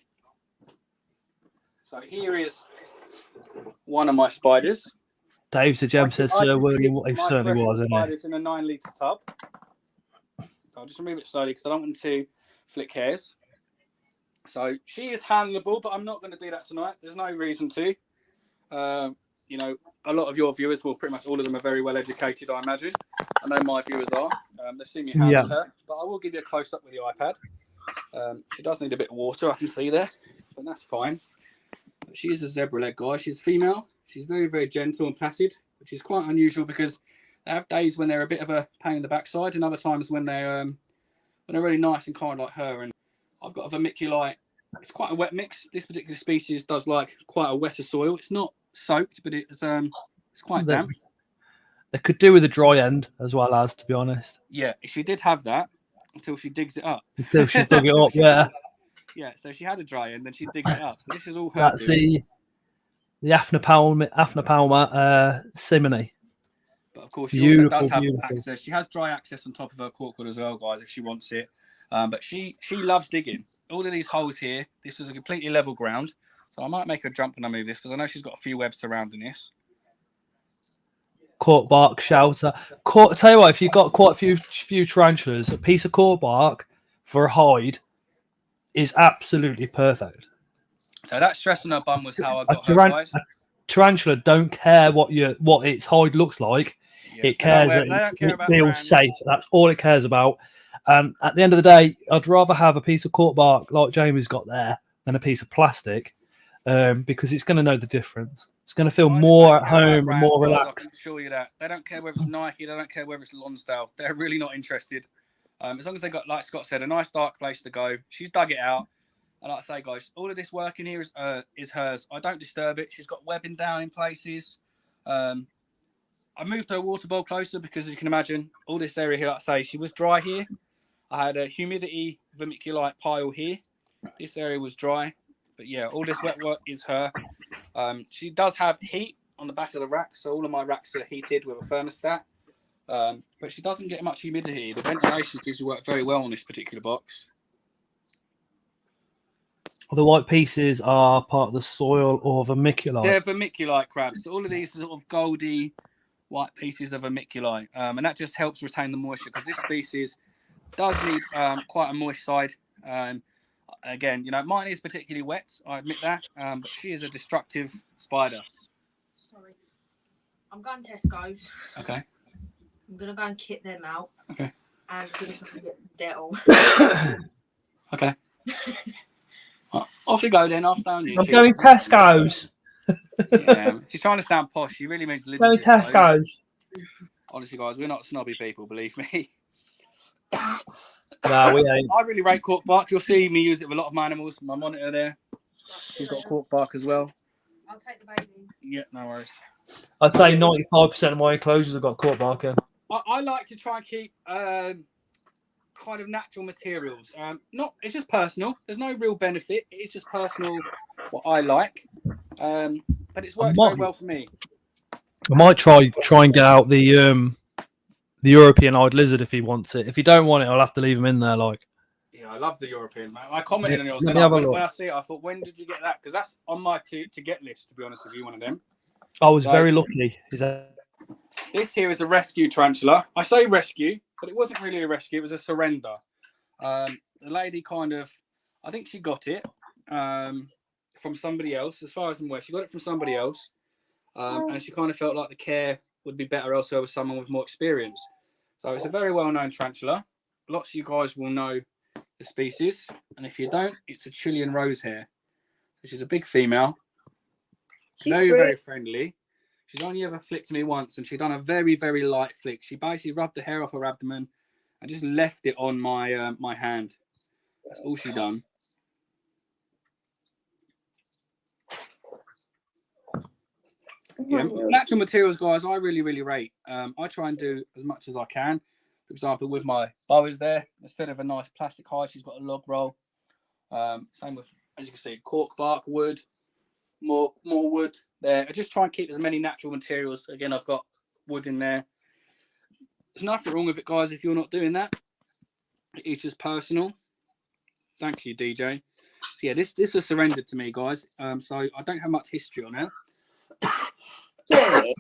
So here is one of my spiders. Dave's a gem, says Sir William. He certainly was, isn't he? It's in a 9-litre tub. I'll just remove it slowly because I don't want to flick hairs. So she is handleable, but I'm not going to do that tonight. There's no reason to. You know, a lot of your viewers, well, pretty much all of them are very well educated, I imagine. I know my viewers are. They've seen me handle her, but I will give you a close up with the iPad. She does need a bit of water, I can see there, but that's fine. But she is a zebra leg, guy. She's female. She's very, very gentle and placid, which is quite unusual because they have days when they're a bit of a pain in the backside, and other times when they're really nice and kind like her. And I've got a vermiculite. It's quite a wet mix. This particular species does like quite a wetter soil. It's not soaked, but it's quite damp. They could do with a dry end as well, as, to be honest. Yeah, she did have that until she digs it up. Until she dug it up, yeah. Yeah, so she had a dry end, then she digs it up. So this is all her. That's the Aphnopalma simony. But of course, she also does have access. She has dry access on top of her corkwood as well, guys, if she wants it. But she loves digging. All of these holes here, this was a completely level ground. So I might make her jump when I move this because I know she's got a few webs surrounding this. Cork bark shelter. Tell you what, if you've got quite a few tarantulas, a piece of cork bark for a hide is absolutely perfect. So that stress on her bum was how I got her hide. A tarantula don't care what its hide looks like. Yeah, it cares that it feels safe. That's all it cares about. And at the end of the day, I'd rather have a piece of cork bark like Jamie's got there than a piece of plastic, because it's going to know the difference. It's going to feel more at home and more relaxed. I can assure you that. They don't care whether it's Nike, they don't care whether it's Lonsdale. They're really not interested. As long as they got, like Scott said, a nice dark place to go. She's dug it out. And like I say, guys, all of this work in here is hers. I don't disturb it. She's got webbing down in places. I moved her water bowl closer because, as you can imagine, all this area here, like I say, she was dry here. I had a humidity vermiculite pile here. This area was dry. But yeah, all this wet work is her. She does have heat on the back of the rack. So all of my racks are heated with a thermostat. But she doesn't get much humidity. The ventilation seems to work very well on this particular box. The white pieces are part of the soil or vermiculite. They're vermiculite crabs. So all of these are sort of goldy white pieces of vermiculite. And that just helps retain the moisture because this species does need quite a moist side. Again, you know, mine is particularly wet. I admit that. But she is a destructive spider. Sorry. I'm going to Tesco's. Okay. I'm going to go and kit them out. Okay. And I'm going to get Dettol. Okay. Off you go then. I'll phone you. I'm going Tesco's. Yeah, she's trying to sound posh. She really means Go legit. Tesco's. Honestly, guys, we're not snobby people, believe me. No, we ain't. I really rate cork bark. You'll see me use it with a lot of my animals. My monitor there, she's got cork bark as well. I'll take the baby. Yeah, no worries. I'd say 95% of my enclosures have got cork bark in. I like to try and keep kind of natural materials. It's just personal. There's no real benefit. It's just personal what I like. But it's worked very well for me. I might try and get out the European eyed lizard if he wants it. If he don't want it, I'll have to leave him in there. Like, yeah, I love the European, man. I commented on yours. When I see it, I thought, when did you get that? Because that's on my to get list. To be honest with you, one of them. I was very lucky. This here is a rescue tarantula. I say rescue, but it wasn't really a rescue. It was a surrender. The lady I think she got it from somebody else. As far as I'm aware, she got it from somebody else. And she kind of felt like the care would be better elsewhere with someone with more experience. So it's a very well-known tarantula. Lots of you guys will know the species. And if you don't, it's a Chilean rosehair. So she's a big female. Very friendly. She's only ever flicked me once, and she'd done a very, very light flick. She basically rubbed the hair off her abdomen and just left it on my my hand. That's all she done. Yeah, natural materials, guys, I really, really rate. I try and do as much as I can. For example, with my boas there, instead of a nice plastic hide, she's got a log roll. Same with, as you can see, cork bark, wood, more wood there. I just try and keep as many natural materials. Again, I've got wood in there. There's nothing wrong with it, guys, if you're not doing that. It's just personal. Thank you, DJ. So yeah, this was surrendered to me, guys. So I don't have much history on it. Jamie,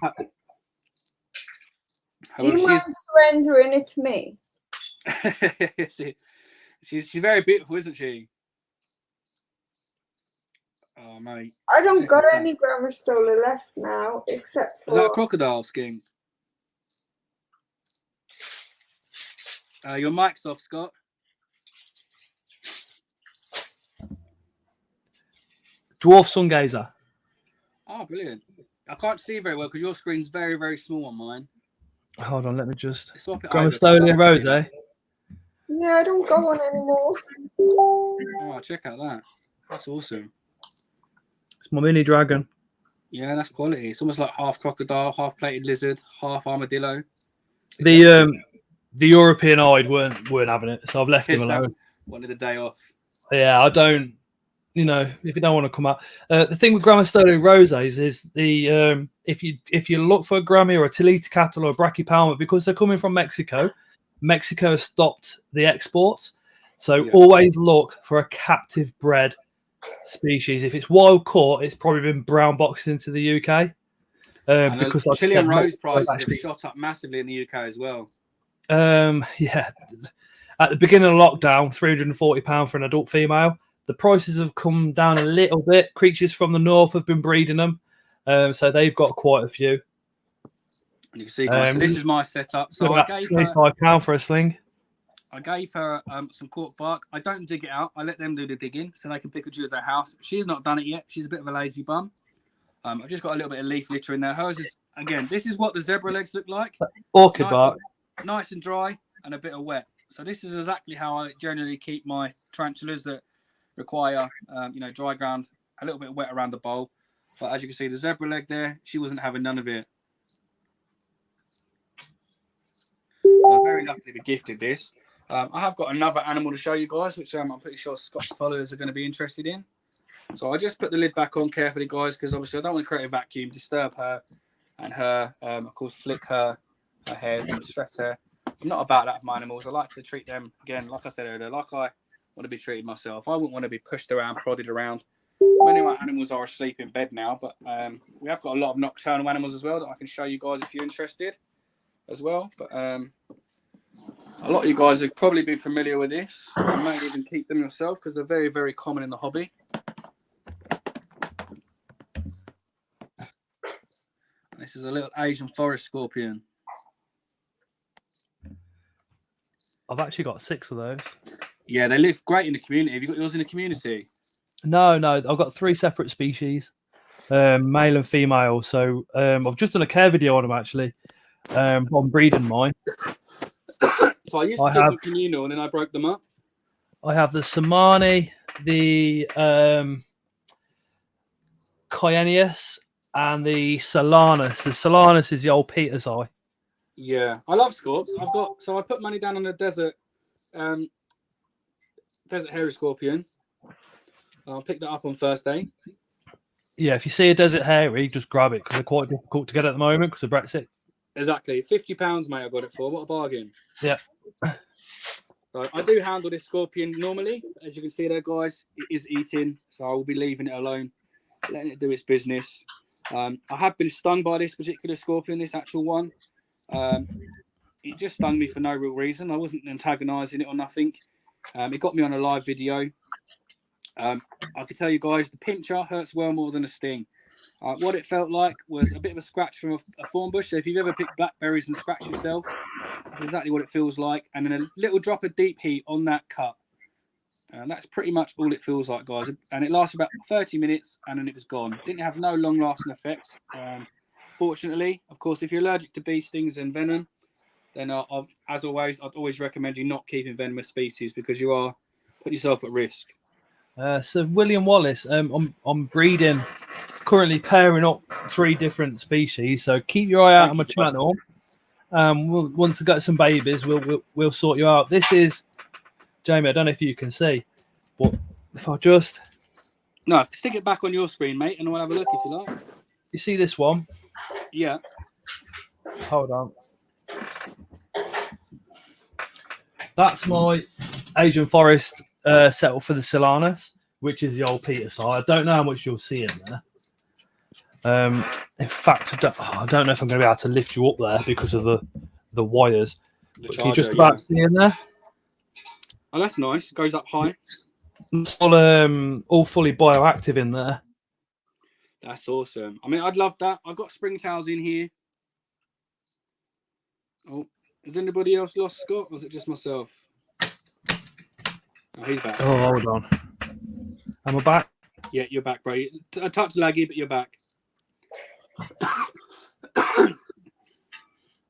do you mind surrendering it to me? she's very beautiful, isn't she? Oh, mate. I don't got any Gramastola left now, except for... Is that a crocodile skin? Your mic's off, Scott. Dwarf sungazer. Oh, brilliant. I can't see very well because your screen's very, very small on mine. Hold on, let me just... Swap it Gramastola rose, eh? Yeah, I don't got one anymore. Oh, check out that. That's awesome. It's my mini dragon. Yeah, that's quality. It's almost like half crocodile, half plated lizard, half armadillo. The European eyed weren't having it, so I've left him alone. Wanted a day off. Yeah, I don't. You know, if you don't want to come out, the thing with Gramastola roses is the if you look for a Grammy or a Talita cattle or a Brachypalma, because they're coming from Mexico, Mexico has stopped the exports. So always look for a captive bred species. If it's wild caught, it's probably been brown boxed into the UK. Because Chilean rose prices have shot up massively in the UK as well. Yeah, at the beginning of lockdown, £340 for an adult female. The prices have come down a little bit. Creatures from the north have been breeding them, so they've got quite a few. And you can see, guys, so this is my setup. So I gave her £25 for a sling. I gave her some cork bark. I don't dig it out. I let them do the digging so they can pick and choose their house. She's not done it yet. She's a bit of a lazy bum. I've just got a little bit of leaf litter in there. Hers is, again, this is what the zebra legs look like. Orchid bark. Nice and dry and a bit of wet. So this is exactly how I generally keep my tarantulas that require, dry ground, a little bit wet around the bowl. But as you can see, the zebra leg there, she wasn't having none of it. So I'm very lucky to be gifted this. I have got another animal to show you guys, which I'm pretty sure Scott's followers are going to be interested in. So I just put the lid back on carefully, guys, because obviously I don't want to create a vacuum, disturb her and her, of course, flick her hair and stress her. I'm not about that with my animals. I like to treat them, again, like I said earlier, like I want to be treated myself. I wouldn't want to be pushed around, prodded around. Many of my animals are asleep in bed now, but we have got a lot of nocturnal animals as well that I can show you guys if you're interested as well. But a lot of you guys have probably been familiar with this. You might even keep them yourself because they're very, very common in the hobby. This is a little Asian forest scorpion. I've actually got 6 of those. Yeah, they live great in the community. Have you got yours in the community? No, I've got 3 separate species. male and female. So I've just done a care video on them actually. On breeding mine. So I used to I keep have- them communal, and then I broke them up. I have the Samani, the Cayenius, and the Solanus. The Solanus is the old Peter's eye. Yeah, I love scorps. I put money down on a desert hairy scorpion. I'll pick that up on Thursday. Yeah, if you see a desert hairy, just grab it because they're quite difficult to get at the moment because of Brexit. Exactly, £50, mate. I got it for. What a bargain! Yeah. So I do handle this scorpion normally, as you can see there, guys. It is eating, so I will be leaving it alone, letting it do its business. I have been stung by this particular scorpion, this actual one. It just stung me for no real reason. I wasn't antagonising it or nothing. It got me on a live video. I can tell you guys, the pincher hurts well more than a sting. What it felt like was a bit of a scratch from a thorn bush. So if you've ever picked blackberries and scratched yourself, that's exactly what it feels like. And then a little drop of deep heat on that cut. That's pretty much all it feels like, guys. And it lasted about 30 minutes and then it was gone. Didn't have no long-lasting effects, fortunately. Of course, if you're allergic to bee stings and venom, then as always, I'd always recommend you not keeping venomous species because you are putting yourself at risk. So William Wallace, I'm breeding, currently pairing up 3 different species. So keep your eye out on my channel. Once I get some babies, we'll sort you out. This is Jamie. I don't know if you can see, but if I just stick it back on your screen, mate, and we'll have a look if you like. You see this one? Yeah. Hold on. That's my Asian forest settle for the Solanus, which is the old Peter side. I don't know how much you'll see in there. In fact, I don't know if I'm going to be able to lift you up there because of the wires. But can you just about see in there? Oh, that's nice. It goes up high. It's all fully bioactive in there. That's awesome. I mean, I'd love that. I've got springtails in here. Oh, has anybody else lost Scott, or was it just myself? Oh, he's back. Oh, hold on. Am I back? Yeah, you're back, bro. A touch laggy, but you're back.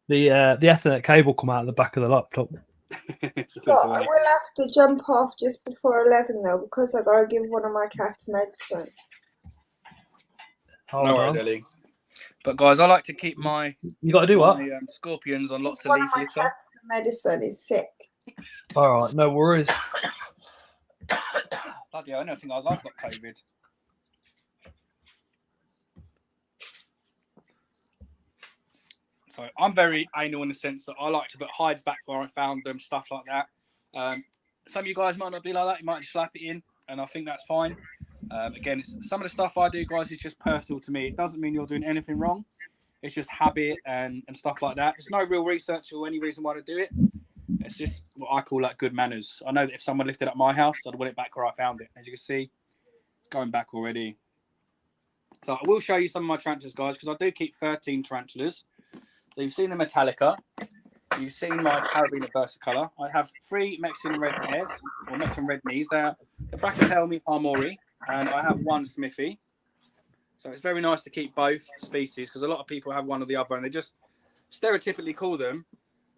The Ethernet cable come out of the back of the laptop. Scott, I will have to jump off just before 11 though, because I gotta give one of my cats medicine. No worries, Ellie. But guys, I like to keep my you got to do what? Scorpions on lots of One leaf of my litter. cats' medicine is sick. All right, no worries. Bloody hell, I don't think I've got COVID. So I'm very anal in the sense that I like to put hides back where I found them, stuff like that. Some of you guys might not be like that. You might just slap it in, and I think that's fine. Again, some of the stuff I do, guys, is just personal to me. It doesn't mean you're doing anything wrong. It's just habit and stuff like that. There's no real research or any reason why to do it. It's just what I call like good manners. I know that if someone lifted up my house, I'd want it back where I found it. As you can see, it's going back already. So I will show you some of my tarantulas, guys, because I do keep 13 tarantulas. So you've seen the Metallica. You've seen my Carabiner Versicolor. I have 3 Mexican red hairs, or Mexican red knees. They're the Brachyhelmi Armori, and I have 1 Smithy. So it's very nice to keep both species because a lot of people have one or the other, and they just stereotypically call them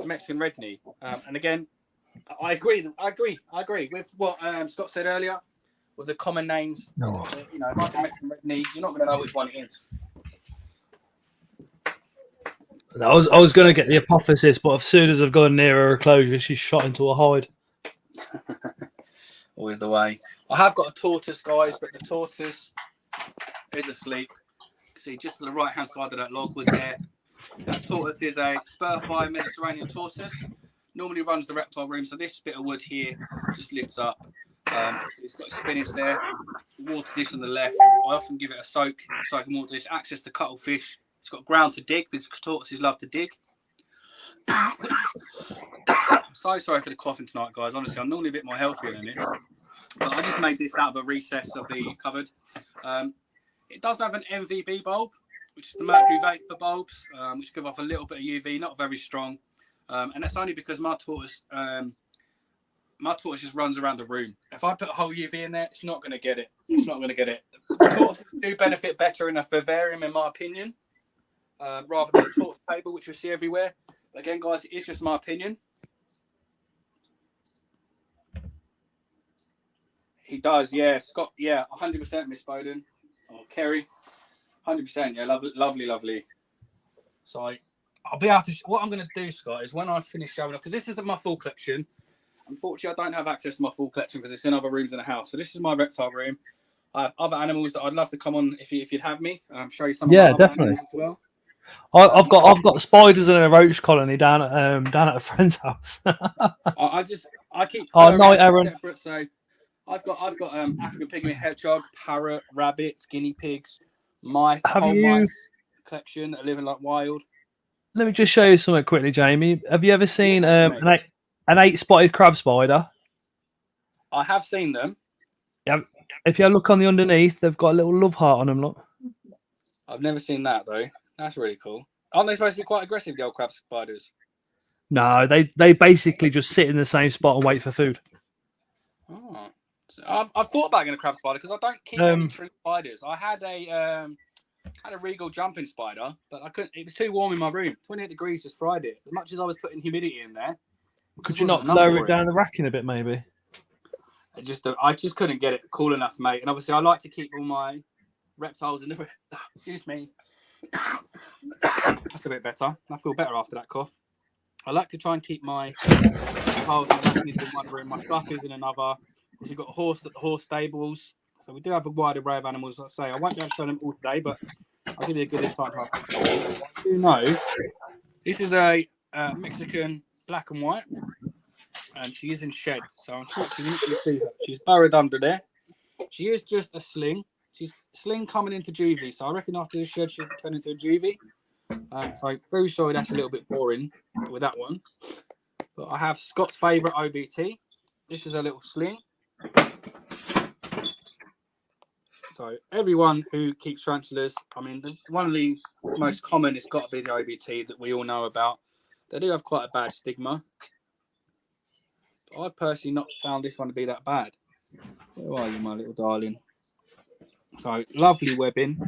Mexican red knee. And again, I agree with what Scott said earlier with the common names. No. You know, if I say Mexican red knee, you're not going to know which one it is. I was going to get the apophysis, but as soon as I've gone near her closure, she's shot into a hide. Always the way. I have got a tortoise, guys, but the tortoise is asleep. See, just to the right-hand side of that log was there. That tortoise is a spur-fire Mediterranean tortoise. Normally runs the reptile room, so this bit of wood here just lifts up. It's got spinach there. Water dish on the left. I often give it a soak in water dish. Access to cuttlefish. It's got ground to dig because tortoises love to dig. So sorry for the coughing tonight, guys. Honestly, I'm normally a bit more healthier than this. But I just made this out of a recess of the cupboard. It does have an MVB bulb, which is the mercury vapor bulbs, which give off a little bit of UV, not very strong. And that's only because my tortoise just runs around the room. If I put a whole UV in there, it's not going to get it. It's not going to get it. Tortoises do benefit better in a vivarium, in my opinion, rather than a tortoise table, which we see everywhere. But again, guys, it's just my opinion. He does, yeah. Scott, yeah, 100%, Miss Bowden. Or Kerry, 100%, yeah, lovely. So I'll be able to, what I'm going to do, Scott, is when I finish showing off, because this isn't my full collection. Unfortunately, I don't have access to my full collection because it's in other rooms in the house. So this is my reptile room. I have other animals that I'd love to come on if you'd have me. Show you some of my other definitely. animals as well. I've got spiders and a roach colony down at a friend's house. I keep Oh no, Aaron. separate. So I've got African pygmy hedgehog, parrot, rabbits, guinea pigs, mice collection that are living like wild. Let me just show you something quickly, Jamie. Have you ever seen an 8-spotted crab spider? I have seen them. Yeah. If you look on the underneath, they've got a little love heart on them. Look. I've never seen that though. That's really cool. Aren't they supposed to be quite aggressive, the old crab spiders? No, they basically just sit in the same spot and wait for food. Oh, so I've thought about getting a crab spider because I don't keep any true spiders. I had a regal jumping spider, but I couldn't. It was too warm in my room. 28 degrees just fried it. As much as I was putting humidity in there, could you not lower it down the racking a bit, maybe? I just couldn't get it cool enough, mate. And obviously, I like to keep all my reptiles in the. Excuse me. That's a bit better. I feel better after that cough. I like to try and keep my reptiles in one room, my duckers in another. Because you've got a horse at the horse stables. So we do have a wide array of animals. Let's say I won't be able to show them all today, but I'll give you a good insight. Who knows? This is a Mexican black and white, and she is in shed. So unfortunately, you can see her. She's burrowed under there. She is just a sling. She's sling coming into juvie. So I reckon after this shed, she'll turn into a juvie. So very sorry, that's a little bit boring with that one. But I have Scott's favourite OBT. This is a little sling. So everyone who keeps tarantulas, I mean, one of the most common has got to be the OBT that we all know about. They do have quite a bad stigma. But I've personally not found this one to be that bad. Where are you, my little darling? So lovely webbing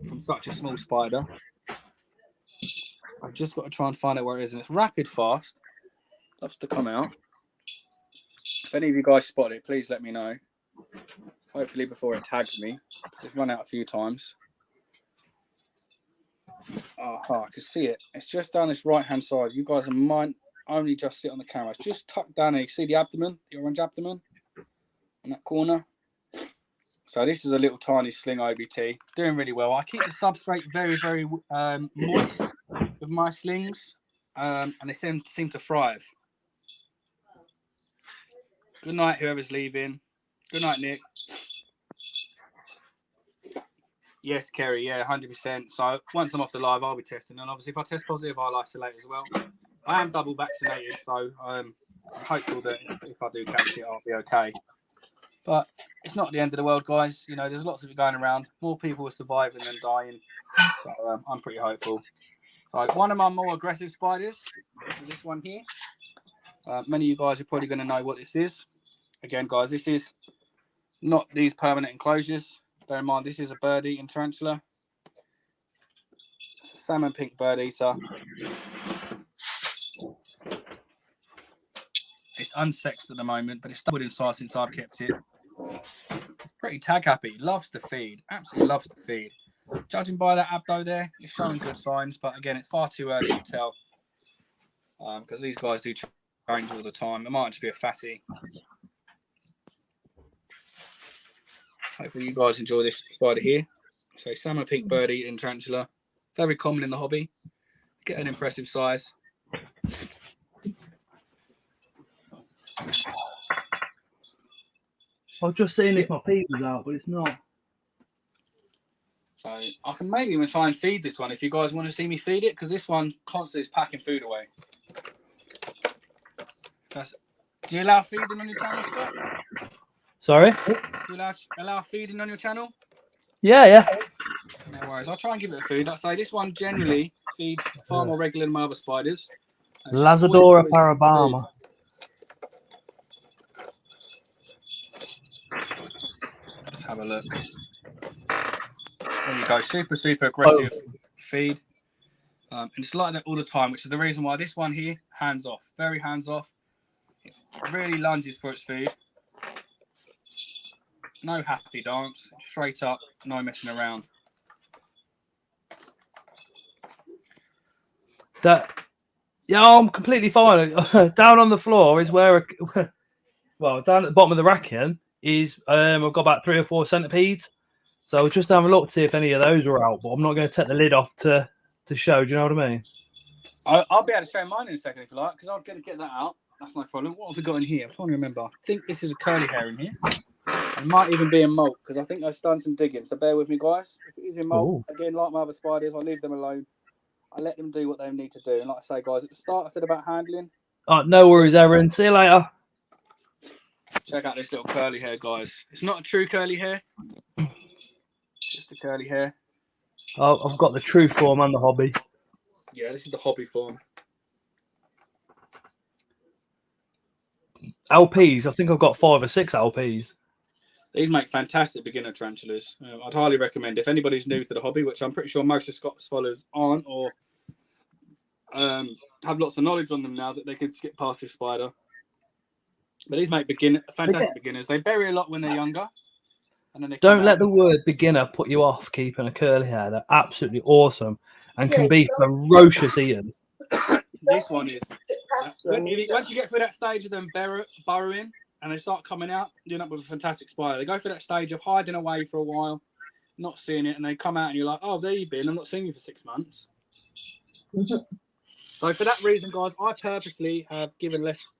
from such a small spider. I've just got to try and find out where it is, and it's rapid fast. Loves to come out. If any of you guys spot it, please let me know. Hopefully before it tags me. It's run out a few times. Oh, I can see it. It's just down this right-hand side. You guys might only just see it on the camera. It's just tucked down there. You see the abdomen, the orange abdomen in that corner. So this is a little tiny sling OBT. Doing really well. I keep the substrate very, very moist with my slings, and they seem to thrive. Good night, whoever's leaving. Good night, Nick. Yes, Kerry. Yeah, 100%. So once I'm off the live, I'll be testing. And obviously, if I test positive, I'll isolate as well. I am double vaccinated, so I'm hopeful that if I do catch it, I'll be okay. But it's not the end of the world, guys. You know, there's lots of it going around. More people are surviving than dying. So I'm pretty hopeful. So one of my more aggressive spiders is this one here. Many of you guys are probably going to know what this is. Again, guys, this is not these permanent enclosures. Bear in mind, this is a bird-eating tarantula. It's a salmon pink bird eater. It's unsexed at the moment, but it's doubled in size since I've kept it. It's pretty tag happy. Loves to feed. Absolutely loves to feed. Judging by that abdo there, it's showing good signs. But again, it's far too early to tell. Because these guys do change all the time. It might just be a fatty. Hopefully you guys enjoy this spider here. So salmon pink bird eating tarantula. Very common in the hobby. Get an impressive size. I was just seeing if my pee was out, but it's not. So I can maybe even try and feed this one if you guys want to see me feed it, because this one constantly is packing food away. Do you allow feeding on your channel, Scott? Sorry? Do you allow feeding on your channel? Yeah. No worries. I'll try and give it a food. I'd say this one generally feeds far more regular than my other spiders. Lazadora parabama. Let's have a look. There you go. Super, super aggressive feed. And it's like that all the time, which is the reason why this one here, hands off. Very hands off. It really lunges for its food. No happy dance. Straight up. No messing around. Yeah, I'm completely fine. Down on the floor is where, well, down at the bottom of the racking is, I've got about 3 or 4 centipedes. So I was just having a look to see if any of those were out, but I'm not going to take the lid off to show. Do you know what I mean? I'll be able to show mine in a second if you like, because I'm going to get that out. That's no problem. What have we got in here? I'm trying to remember. I think this is a curly hair in here. It might even be in molt, because I think I've done some digging. So bear with me, guys. If it is in molt, again, like my other spiders, I leave them alone. I let them do what they need to do. And like I say, guys, at the start, I said about handling. No worries, Aaron. See you later. Check out this little curly hair, guys. It's not a true curly hair. Just a curly hair. I've got the true form and the hobby. Yeah, this is the hobby form. LPs. I think I've got 5 or 6 LPs. These make fantastic beginner tarantulas. I'd highly recommend if anybody's new to the hobby, which I'm pretty sure most of Scott's followers aren't, or have lots of knowledge on them now, that they could skip past this spider. But these make fantastic beginners. They bury a lot when they're younger. And then they don't let the word beginner put you off keeping a curly hair. They're absolutely awesome and can be ferocious eaters. This one is. Once you get through that stage of them burrowing and they start coming out, you end up with a fantastic spider. They go through that stage of hiding away for a while, not seeing it, and they come out and you're like, oh, there you've been. I'm not seeing you for 6 months. So for that reason, guys, I purposely have given less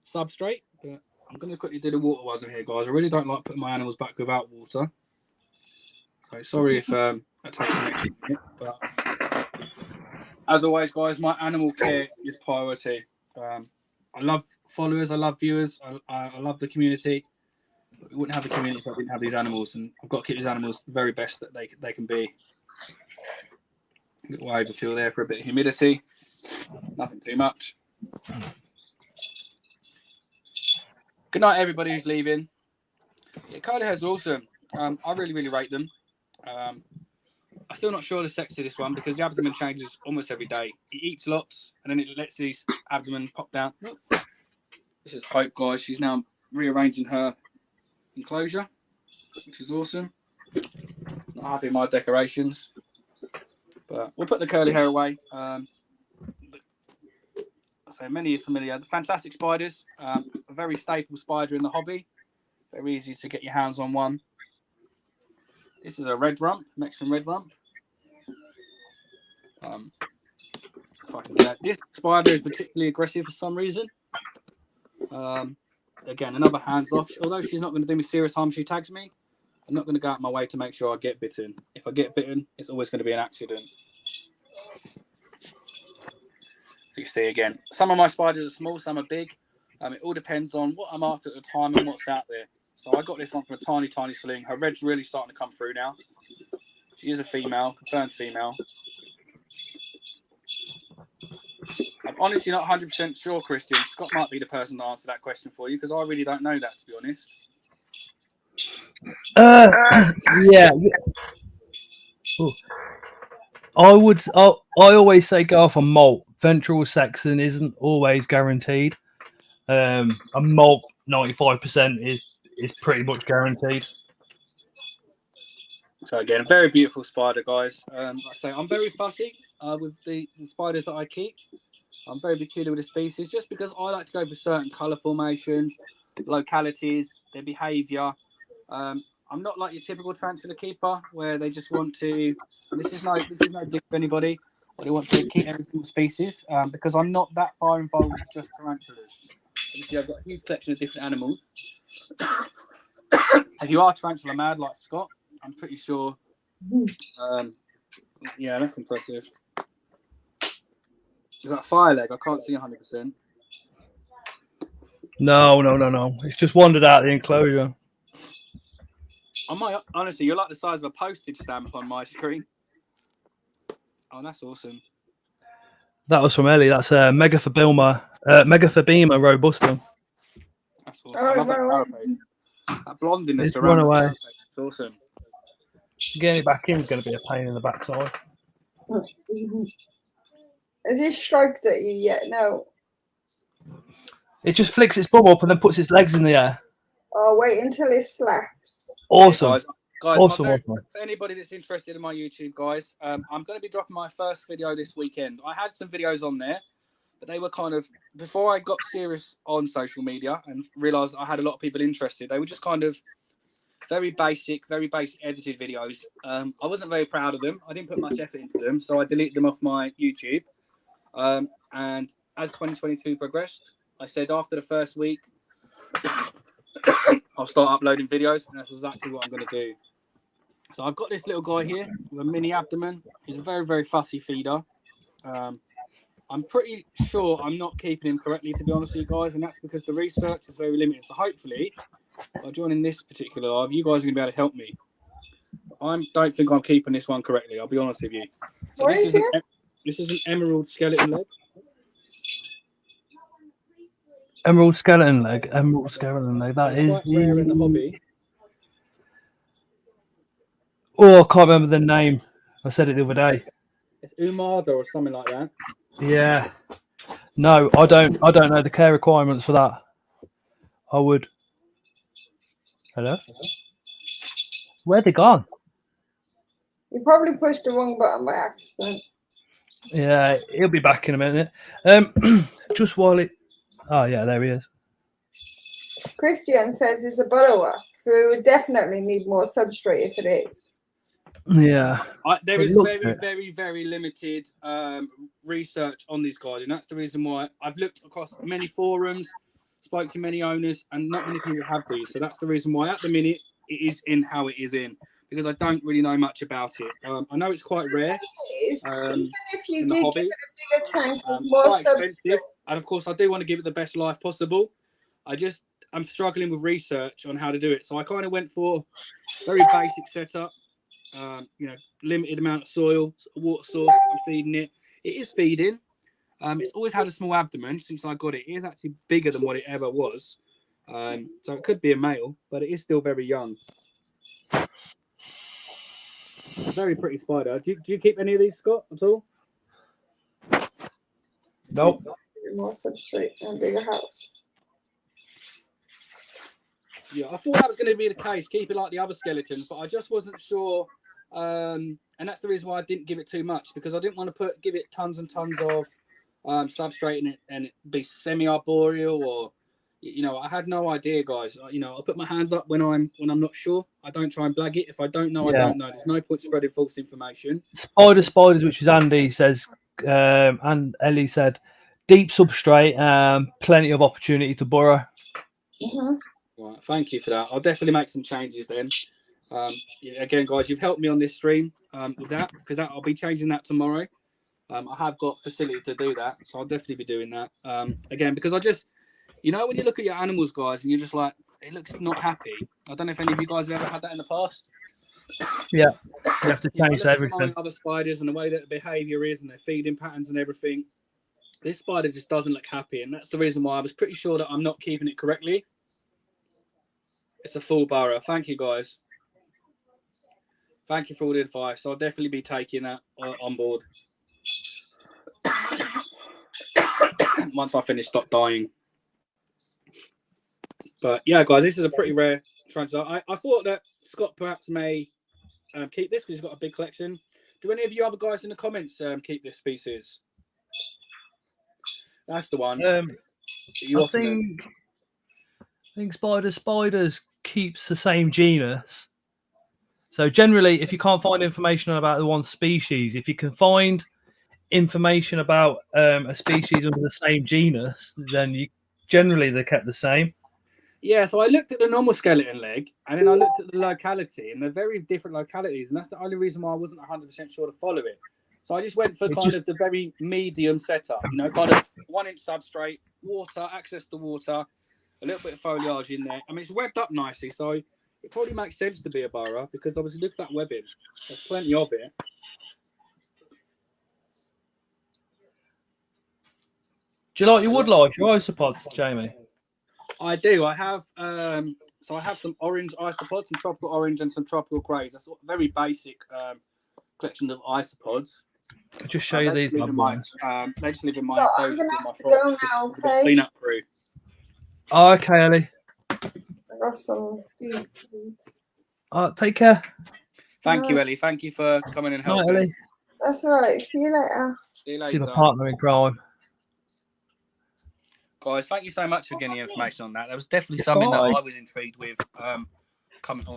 substrate, but I'm going to quickly do the water while I'm here, guys. I really don't like putting my animals back without water. So sorry if that takes an extra minute, but as always, guys, my animal care is priority. I love followers, I love viewers, I love the community. We wouldn't have a community if I didn't have these animals, and I've got to keep these animals the very best that they can be. A little overfill there for a bit of humidity. Nothing too much. Good night, everybody who's leaving. Yeah, curly hair's awesome. I really, really rate them. I'm still not sure of the sex of this one because the abdomen changes almost every day. He eats lots and then it lets his abdomen pop down. This is Hope, guys. She's now rearranging her enclosure, which is awesome. Not happy with my decorations. But we'll put the curly hair away. So many are familiar. The fantastic spiders, a very staple spider in the hobby. Very easy to get your hands on one. This is a red rump, Mexican red rump. If I can get that. This spider is particularly aggressive for some reason. Again, another hands off. Although she's not going to do me serious harm, she tags me. I'm not going to go out my way to make sure I get bitten. If I get bitten, it's always going to be an accident. You see again, some of my spiders are small, some are big. It all depends on what I'm after at the time and what's out there. So I got this one from a tiny, tiny sling. Her red's really starting to come through now. She is a female, confirmed female. I'm honestly not 100% sure, Christian. Scott might be the person to answer that question for you because I really don't know that, to be honest. Yeah. Ooh. I always say go off a molt. Ventral sexing isn't always guaranteed. A molt 95% is pretty much guaranteed. So again, a very beautiful spider, guys. Like I say, I'm very fussy with the spiders that I keep. I'm very peculiar with the species just because I like to go for certain colour formations, localities, their behaviour. I'm not like your typical tarantula keeper where they just want to. This is no dick for anybody. But they want to keep every single species because I'm not that far involved with just tarantulas. Obviously, I've got a huge collection of different animals. If you are tarantula mad like Scott, I'm pretty sure. Yeah, that's impressive. Is that fire leg? I can't see 100%. No. It's just wandered out of the enclosure. I might honestly, you're like the size of a postage stamp on my screen. Oh, that's awesome. That was from Ellie. That's Megaphobema robusta. That's awesome. I love that carapace. That blondiness It's around run away. It's awesome. Getting it back in is going to be a pain in the backside. Has he striked at you yet? No. It just flicks its bum up and then puts its legs in the air. Oh, wait until it slaps. Awesome. Guys, Awesome. for anybody that's interested in my YouTube, guys, I'm going to be dropping my first video this weekend. I had some videos on there, but they were kind of, before I got serious on social media and realised I had a lot of people interested, they were just kind of very basic edited videos. I wasn't very proud of them. I didn't put much effort into them, so I deleted them off my YouTube. And as 2022 progressed, I said after the first week, I'll start uploading videos, and that's exactly what I'm going to do. So I've got this little guy here with a mini abdomen. He's a very, very fussy feeder. I'm pretty sure I'm not keeping him correctly, to be honest with you guys, and that's because the research is very limited. So hopefully, by joining this particular live, you guys are going to be able to help me. I don't think I'm keeping this one correctly, I'll be honest with you. So this is an emerald skeleton leg. Emerald skeleton leg. That is quite rare in the hobby. Oh, I can't remember the name. I said it the other day. It's Umada or something like that. Yeah. No, I don't know the care requirements for that. I would. Hello? Where'd they gone? You probably pushed the wrong button by accident. Yeah, he'll be back in a minute. Just while it. Oh yeah, there he is. Christian says it's a burrower, so it would definitely need more substrate if it is. Yeah. There is very, very limited research on these guys, and that's the reason why I've looked across many forums, spoke to many owners, and not many people have these. So that's the reason why at the minute it is in how it is in, because I don't really know much about it. I know it's quite rare. Even if you did hobby, give it a bigger tank with more quite substrate. expensive, and of course I do want to give it the best life possible. I'm struggling with research on how to do it, so I kind of went for very basic setup. Limited amount of soil, water source. I'm feeding it. It is feeding. It's always had a small abdomen since I got it. It is actually bigger than what it ever was. So it could be a male, but it is still very young. A very pretty spider. Do you keep any of these, Scott, at all? Nope. More substrate and a bigger house. Yeah, I thought that was going to be the case. Keep it like the other skeletons, but I just wasn't sure. And that's the reason why I didn't give it too much, because I didn't want to give it tons and tons of substrate and it be semi-arboreal, or I had no idea, guys. I put my hands up when I'm not sure. I don't try and blag it. If I don't know, I don't know. There's no point spreading false information. Spiders, which is Andy says, and Ellie said, deep substrate, plenty of opportunity to burrow. Mm-hmm. Right, thank you for that. I'll definitely make some changes then. Again, guys, you've helped me on this stream with that, because I'll be changing that tomorrow. I have got facility to do that, so I'll definitely be doing that. Again, because I just, when you look at your animals, guys, and you're just like, it looks not happy. I don't know if any of you guys have ever had that in the past. Yeah, you have to change everything. Other spiders and the way that the behaviour is and their feeding patterns and everything. This spider just doesn't look happy, and that's the reason why I was pretty sure that I'm not keeping it correctly. It's a full burrow. Thank you, guys. Thank you for all the advice. I'll definitely be taking that on board. Once I finish, stop dying. But yeah, guys, this is a pretty rare transfer. I thought that Scott perhaps may keep this because he's got a big collection. Do any of you other guys in the comments keep this species? That's the one. I think spiders keeps the same genus. So generally, if you can't find information about the one species, if you can find information about a species under the same genus, then generally they're kept the same. Yeah, so I looked at the normal skeleton leg, and then I looked at the locality, and they're very different localities, and that's the only reason why I wasn't 100% sure to follow it. So I just went for kind of the very medium setup, kind of 1 inch substrate, water, access to water, a little bit of foliage in there. I mean, it's webbed up nicely, so it probably makes sense to be a burrower, because obviously look at that webbing. There's plenty of it. Do you like your woodlice, your isopods, Jamie? I do. I have So I have some orange isopods, some tropical orange and some tropical greys. That's a very basic collection of isopods. I'll just show you these bad boys. They just live in my So enclosure I'm gonna with my have to go frogs. now, Just a bit of okay? clean up crew. Oh, okay, Ellie. I got some food, please. Take care. Thank you, Ellie. Thank you for coming and Night, helping. Ellie. That's all right. See you later. See you See later. my partner in crime. Guys, thank you so much for getting the information on that. That was definitely something that Bye. I was intrigued with. Oh,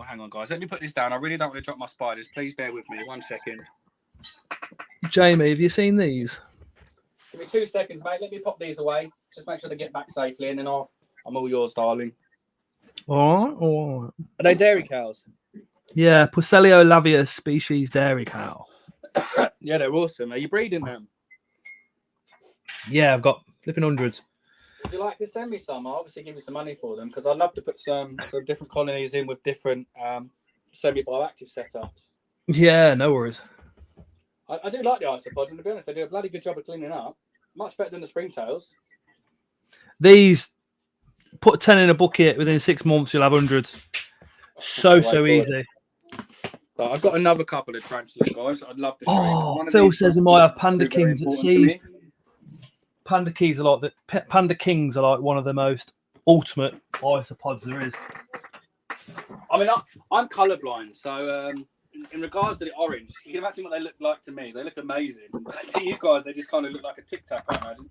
hang on, guys. Let me put this down. I really don't want to drop my spiders. Please bear with me. 1 second. Jamie, have you seen these? Give me 2 seconds, mate. Let me pop these away. Just make sure they get back safely, and then I'm all yours, darling. All right. Are they dairy cows? Yeah, Pusellio lavius species dairy cow. Yeah, they're awesome. Are you breeding them? Yeah, I've got flipping hundreds. Would you like to send me some? I'll obviously give you some money for them because I'd love to put some different colonies in with different semi-bioactive setups. Yeah, no worries. I do like the isopods, and to be honest, they do a bloody good job of cleaning up. Much better than the springtails. These, put 10 in a bucket, within 6 months you'll have hundreds. So easy. So I've got another couple of tarantulas, guys. I'd love to show you. Oh, Phil says he might have panda kings at seas. Panda kings are like one of the most ultimate isopods there is. I mean, I'm colourblind, so in regards to the orange, you can imagine what they look like to me. They look amazing. To you guys, they just kind of look like a Tic Tac, I imagine.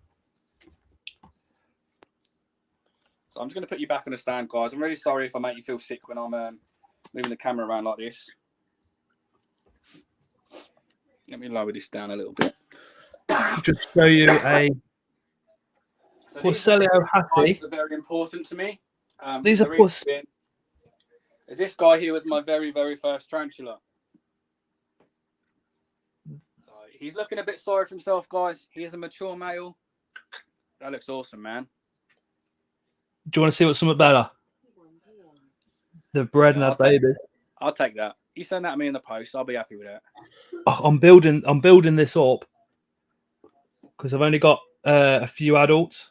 So I'm just going to put you back on the stand, guys. I'm really sorry if I make you feel sick when I'm moving the camera around like this. Let me lower this down a little bit. Just show you a Pusellio Hattie. Are very important to me. These are this guy here was my very, very first tarantula. So he's looking a bit sorry for himself, guys. He is a mature male. That looks awesome, man. Do you want to see what's something better? They've bred and had babies. I'll take that. You send that to me in the post. I'll be happy with that. Oh, I'm building this up because I've only got a few adults.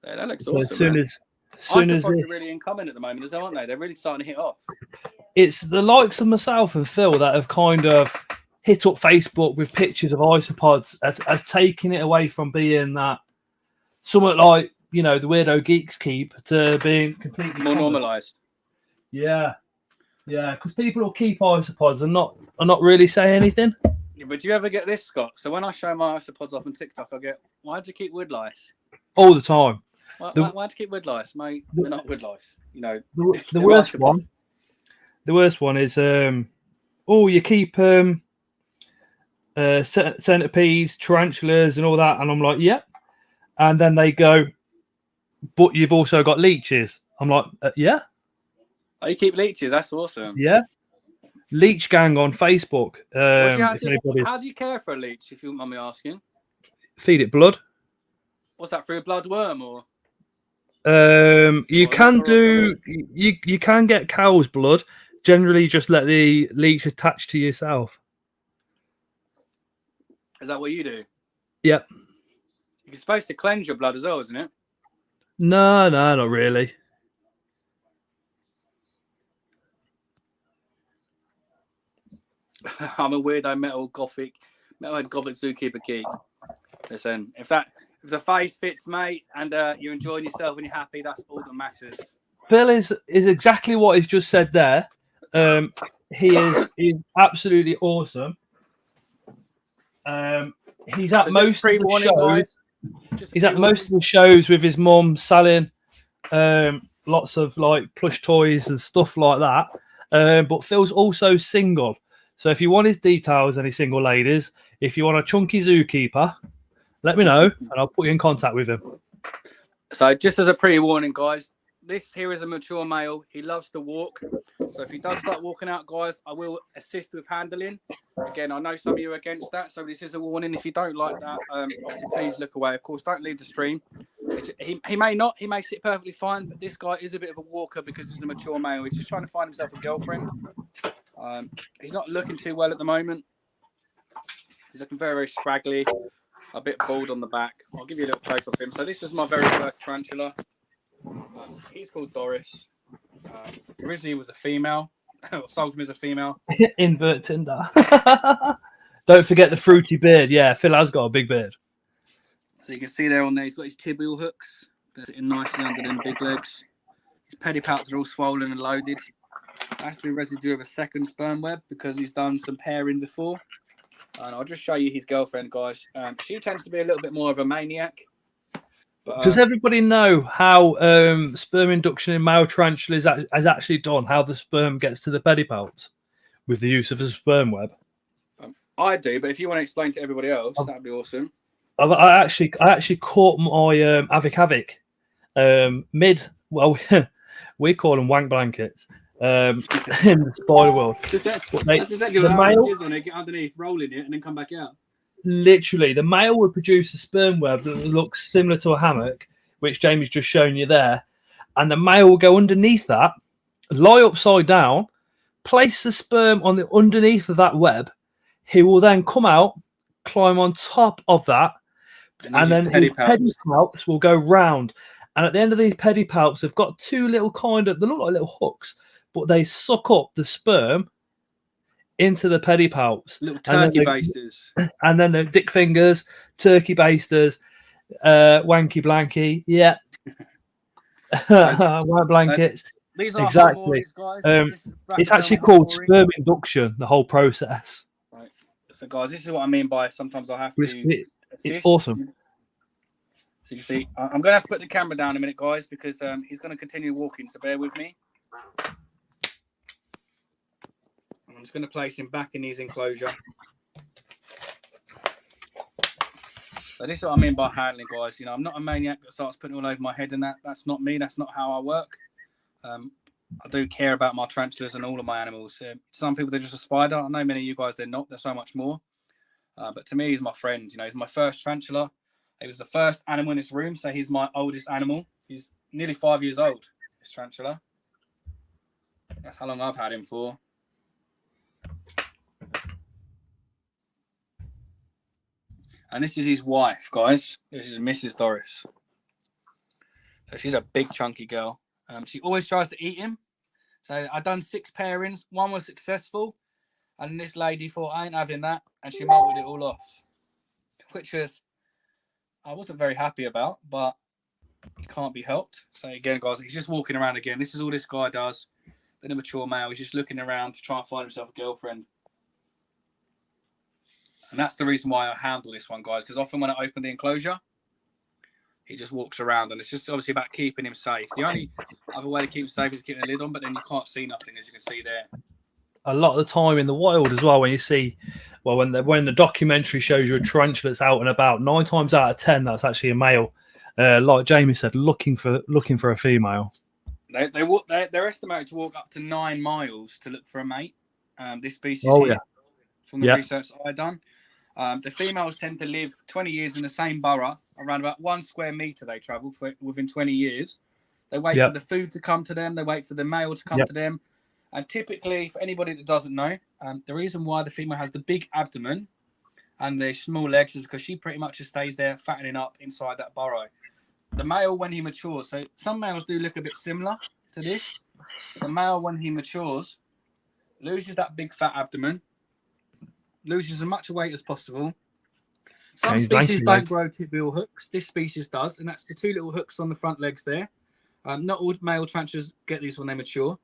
Yeah, that looks so awesome. As soon as this, are really incoming at the moment, aren't they? They're really starting to hit off. It's the likes of myself and Phil that have kind of hit up Facebook with pictures of isopods as taking it away from being that somewhat like, you know, the weirdo geeks keep to being completely more normalized. Yeah, because people will keep isopods and not really say anything. Yeah, but do you ever get this, Scott? So when I show my isopods off on TikTok, I get, why'd you keep woodlice? All the time. Why'd you keep woodlice, mate? They're not woodlice. You know, the worst one. The worst one is you keep centipedes, tarantulas, and all that, and I'm like, yep. And then they go, but you've also got leeches. I'm like, yeah. Oh, you keep leeches? That's awesome. Yeah. Leech gang on Facebook. How do you care for a leech, if you want me asking? Feed it blood. What's that, through a blood worm or? You can get cow's blood. Generally, just let the leech attach to yourself. Is that what you do? Yep. You're supposed to cleanse your blood as well, isn't it? No, not really. I'm a weirdo metalhead gothic zookeeper geek. Listen, if the face fits, mate, and you're enjoying yourself and you're happy, that's all that matters. Phil is exactly what he's just said there. He's absolutely awesome. He's at most of the shows. He's at most of the shows with his mum selling lots of like plush toys and stuff like that. But Phil's also single. So if you want his details, any single ladies, if you want a chunky zookeeper, let me know and I'll put you in contact with him. So just as a pre-warning, guys, this here is a mature male. He loves to walk. So if he does start walking out, guys, I will assist with handling. Again, I know some of you are against that, so this is a warning. If you don't like that, obviously please look away. Of course, don't leave the stream. He may sit perfectly fine, but this guy is a bit of a walker because he's a mature male. He's just trying to find himself a girlfriend. He's not looking too well at the moment. He's looking very, very scraggly, a bit bald on the back. I'll give you a little close of him. So this was my very first tarantula. He's called Doris. Originally, he was a female. Sold him as a female. Invert Tinder. Don't forget the fruity beard. Yeah, Phil has got a big beard. So you can see there on there, he's got his tibial hooks. They're sitting nicely under them big legs. His pedipalps are all swollen and loaded. That's the residue of a second sperm web because he's done some pairing before. And I'll just show you his girlfriend, guys. She tends to be a little bit more of a maniac. But, does everybody know how sperm induction in male tarantulas is actually done? How the sperm gets to the pedipalps with the use of a sperm web? I do, but if you want to explain to everybody else, that'd be awesome. I actually caught my avic mid. Well, we call them wank blankets in the spider world. That's exactly what happens on it. Get underneath, roll in it, and then come back out. Literally, the male would produce a sperm web that looks similar to a hammock, which Jamie's just shown you there, and the male will go underneath that, lie upside down, place the sperm on the underneath of that web. He will then come out, climb on top of that, and then his pedipalps will go round. And at the end of these pedipalps, they've got two little they look like little hooks, but they suck up the sperm into the pedipalps. Little turkey basters. And then the dick fingers, turkey basters, wanky blanky. Yeah. White blankets. So these are exactly. Guys. It's actually called sperm induction, the whole process. Right. So, guys, this is what I mean by sometimes I have to. It's awesome. So you see, I'm going to have to put the camera down a minute, guys, because he's going to continue walking. So bear with me. I'm just going to place him back in his enclosure. So this is what I mean by handling, guys. You know, I'm not a maniac that starts putting all over my head and that. That's not me. That's not how I work. I do care about my tarantulas and all of my animals. Some people, they're just a spider. I know many of you guys, they're not. They're so much more. But to me, he's my friend. You know, he's my first tarantula. He was the first animal in this room, so he's my oldest animal. He's nearly 5 years old, this tarantula. That's how long I've had him for. And this is his wife, guys. This is Mrs. Doris. So she's a big, chunky girl. She always tries to eat him. So I've done 6 pairings. One was successful. And this lady thought, I ain't having that. And she molted it all off. Which was, I wasn't very happy about, but it can't be helped. So again, guys, he's just walking around again. This is all this guy does. Been a mature male. He's just looking around to try and find himself a girlfriend. And that's the reason why I handle this one, guys, because often when I open the enclosure, he just walks around, and it's just obviously about keeping him safe. The only other way to keep him safe is keeping a lid on, but then you can't see nothing, as you can see there. A lot of the time in the wild as well, when you see, well, when the documentary shows you a tarantula that's out and about, 9 times out of 10, that's actually a male. Like Jamie said, looking for a female. They're estimated to walk up to 9 miles to look for a mate. This species from the research that I've done. The females tend to live 20 years in the same burrow, around about 1 square meter they travel for within 20 years. They wait for the food to come to them. They wait for the male to come to them. And typically, for anybody that doesn't know, the reason why the female has the big abdomen and the small legs is because she pretty much just stays there fattening up inside that burrow. The male, when he matures, so some males do look a bit similar to this. The male, when he matures, loses that big fat abdomen, loses as much weight as possible. Some species don't grow tibial hooks. This species does, and that's the 2 little hooks on the front legs there. Not all male tarantulas get these when they mature.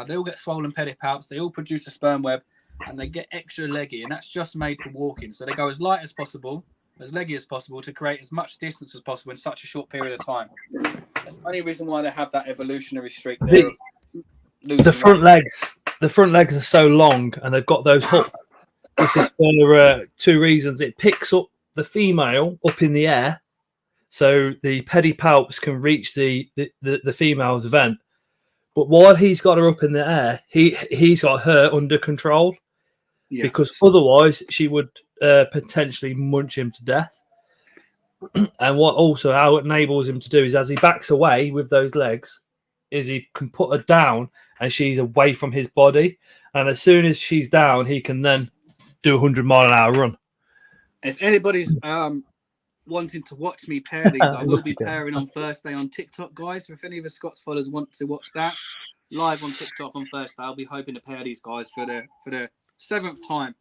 They all get swollen pedipalps. They all produce a sperm web, and they get extra leggy, and that's just made for walking. So they go as light as possible, as leggy as possible, to create as much distance as possible in such a short period of time. That's the only reason why they have that evolutionary streak there. The front legs are so long, and they've got those hooks. This is for 2 reasons. It picks up the female up in the air, so the pedipalps can reach the female's vent. But while he's got her up in the air, he's got her under control, because otherwise she would potentially munch him to death. And how it enables him to do is, as he backs away with those legs, is he can put her down and she's away from his body. And as soon as she's down, he can then do a 100-mile-an-hour run. If anybody's wanting to watch me pair these, I will Look be again. pairing on Thursday on TikTok, guys. So if any of the Scots followers want to watch that live on TikTok on Thursday, I'll be hoping to pair these guys for the 7th time.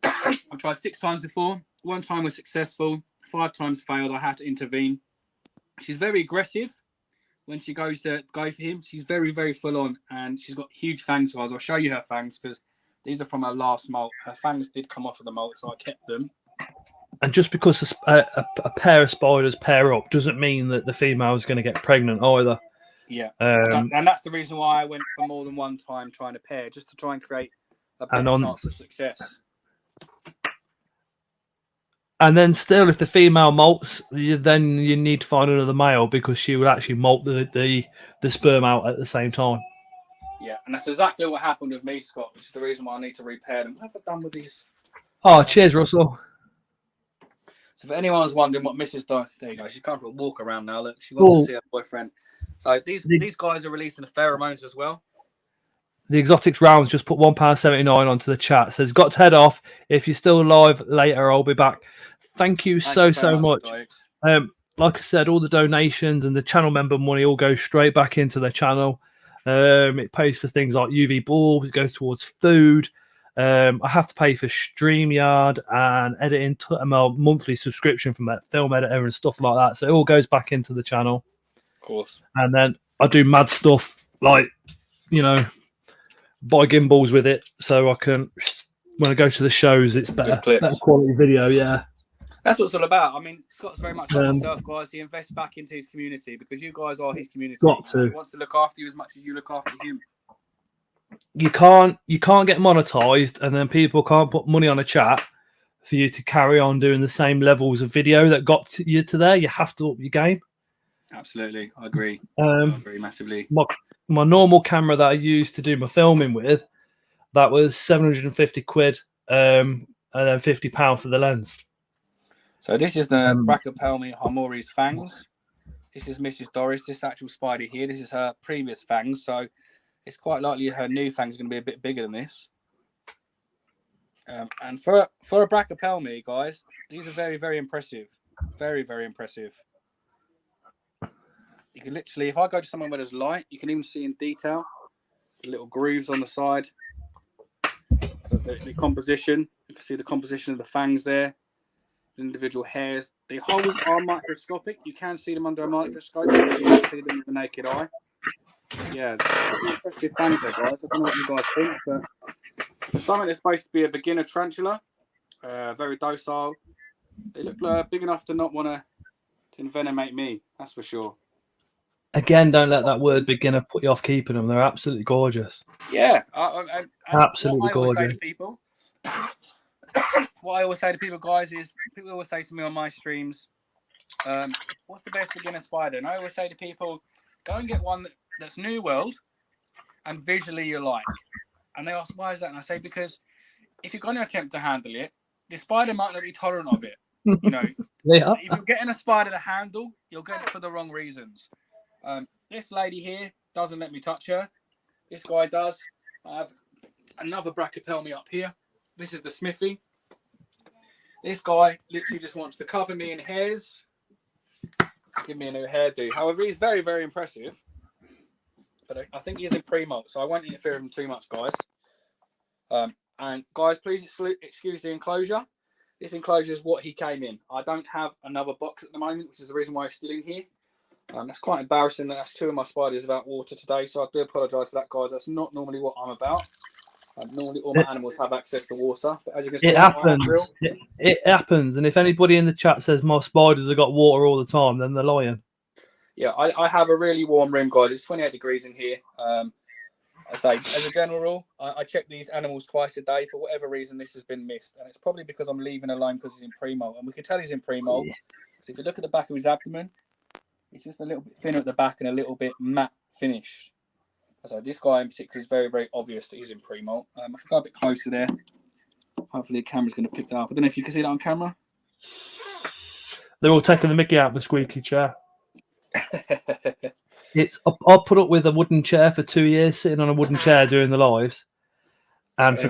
I've tried 6 times before. 1 time was successful. 5 times failed. I had to intervene. She's very aggressive when she goes to go for him. She's very, very full on, and she's got huge fangs, guys. I'll show you her fangs because these are from her last molt. Her fangs did come off of the molt, so I kept them. And just because a pair of spiders pair up doesn't mean that the female is going to get pregnant either. Yeah, and that's the reason why I went for more than 1 time trying to pair, just to try and create a better chance of success. And then still, if the female molts, then you need to find another male because she will actually molt the sperm out at the same time. Yeah, and that's exactly what happened with me, Scott, which is the reason why I need to repair them. What have I done with these? Oh, cheers, Russell. So if anyone's wondering what Mrs. does, there you go. She's coming for a walk around now. Look, she wants to see her boyfriend. So these guys are releasing the pheromones as well. The Exotics Rounds just put £1.79 onto the chat. Says, got to head off. If you're still live later, I'll be back. Thank you so much. Like I said, all the donations and the channel member money all goes straight back into the channel. It pays for things like UV bulbs. It goes towards food. I have to pay for StreamYard and editing, my monthly subscription from that film editor and stuff like that. So it all goes back into the channel. Of course. And then I do mad stuff like, buy gimbals with it so I can, when I go to the shows, it's better quality video. Yeah. That's what it's all about. I mean, Scott's very much like myself, guys. He invests back into his community because you guys are his community. Got to. He wants to look after you as much as you look after him. You can't get monetized, and then people can't put money on a chat for you to carry on doing the same levels of video that got you to there. You have to up your game. Absolutely, I agree. I agree massively. My normal camera that I used to do my filming with, that was £750, and then £50 for the lens. So this is the Brachypelme Harmori's fangs. This is Mrs. Doris. This actual spider here. This is her previous fangs. So it's quite likely her new fangs are going to be a bit bigger than this. And for a Brachypelme, guys, these are very, very impressive. Very, very impressive. You can literally, if I go to somewhere where there's light, you can even see in detail the little grooves on the side. The composition. You can see the composition of the fangs there. The individual hairs. The holes are microscopic. You can see them under a microscope. You can see them with the naked eye. Yeah, impressive fangs there, guys. I don't know what you guys think, but for something that's supposed to be a beginner tarantula, very docile, they look big enough to not want to envenomate me. That's for sure. Again, don't let that word beginner put you off keeping them. They're absolutely gorgeous. Yeah, absolutely gorgeous. What I always say to people, guys, is people always say to me on my streams, what's the best beginner spider? And I always say to people, go and get one that's New World and visually you like. And they ask, why is that? And I say, because if you're going to attempt to handle it, the spider might not be tolerant of it. If you're getting a spider to handle, you'll get it for the wrong reasons. This lady here doesn't let me touch her. This guy does. I have another Brachypelme up here. This is the Smithy. This guy literally just wants to cover me in hairs. Give me a new hairdo. However, he's very, very impressive. But I think he is in pre-molt, so I won't interfere with him too much, guys. And guys, please excuse the enclosure. This enclosure is what he came in. I don't have another box at the moment, which is the reason why he's still in here. That's quite embarrassing that that's 2 of my spiders without water today, so I do apologise for that, guys. That's not normally what I'm about. Normally all my animals have access to water, but as you can see, it happens. It happens, and if anybody in the chat says my spiders have got water all the time, then they're lying. Yeah, I have a really warm room, guys. It's 28 degrees in here. I say, as a general rule, I check these animals twice a day. For whatever reason, this has been missed, and it's probably because I'm leaving alone because he's in pre-molt, and we can tell he's in pre-molt. Yeah. So if you look at the back of his abdomen, it's just a little bit thinner at the back and a little bit matte finish. So this guy in particular is very, very obvious that he's in pre-molt. If I go a bit closer there, hopefully the camera's going to pick that up. I don't know if you can see that on camera. They're all taking the mickey out of the squeaky chair. I'll put up with a wooden chair for 2 years, sitting on a wooden chair during the lives. And for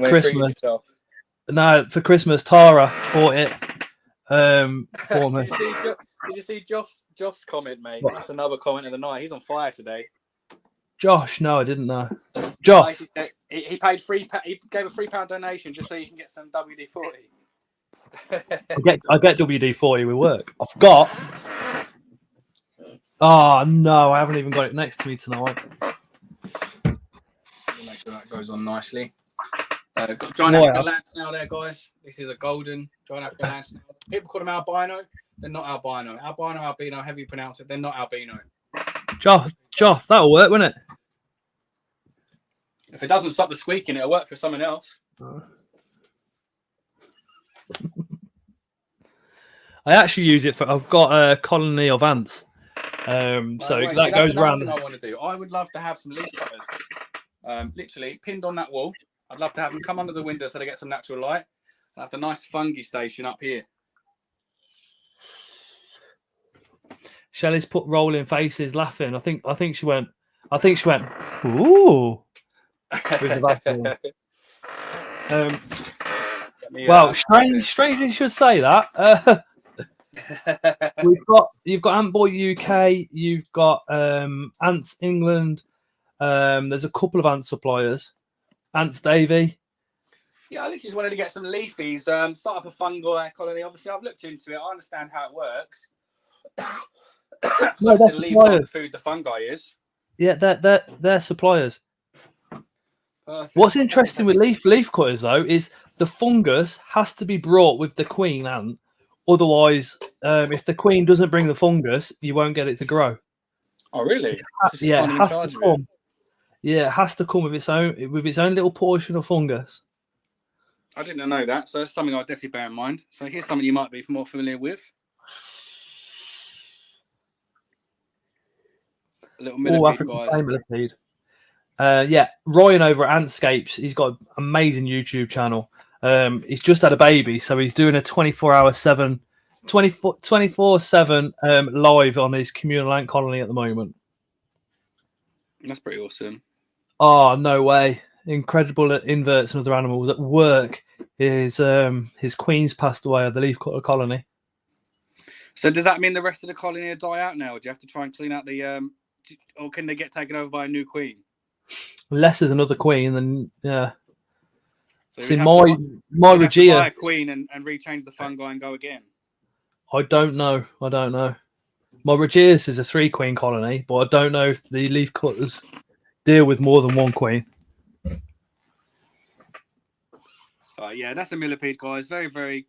Christmas, Tara bought it, for me. Did you see Joff's comment, mate? What? That's another comment of the night. He's on fire today. Josh, no, I didn't know. Josh, He paid he gave a £3 donation just so you can get some WD-40. I get WD-40 with work. I've got. Oh no, I haven't even got it next to me tonight. Make sure that goes on nicely. Got giant African land snail there, guys. This is a golden giant African land snail. People call them albino. They're not albino. Albino, albino, however you pronounce it, they're not albino. Joff, that'll work, won't it? If it doesn't stop the squeaking, it'll work for someone else. I actually use it for. I've got a colony of ants. That goes around. I want to do. I would love to have some leaf cutters, literally pinned on that wall. I'd love to have them come under the window so they get some natural light. I have the nice fungi station up here. Shelley's put rolling faces, laughing. I think she went. Ooh. With the well, strange you should say that. You've got Ant Boy UK, you've got Ants England. There's a couple of ant suppliers. Ants Davy. Yeah, I literally just wanted to get some leafies, start up a fungi colony. Obviously, I've looked into it. I understand how it works. No, the leaves aren't the food the fungi is. Yeah, they're suppliers. Perfect. What's interesting with leaf cutters though is the fungus has to be brought with the queen ant. Otherwise, if the queen doesn't bring the fungus, you won't get it to grow. Oh, really? Yeah, it has to come. Yeah, it has to come with its own little portion of fungus. I didn't know that, so that's something I'll definitely bear in mind. So here's something you might be more familiar with. A little millipede, guys. Yeah, Ryan over at Antscapes, he's got an amazing YouTube channel. He's just had a baby, so he's doing a 24/7 live on his communal ant colony at the moment. That's pretty awesome. Oh, no way. Incredible inverts and other animals at work. His queen's passed away at the leaf cutter colony. So does that mean the rest of the colony will die out now? Or do you have to try and clean out the or can they get taken over by a new queen? Unless there's another queen, then yeah. So see, my Regia buy a queen and rechange the fungi and go again. I don't know. My Regia's is a 3-queen colony, but I don't know if the leaf cutters deal with more than one queen. So yeah, that's a millipede, guys. Very, very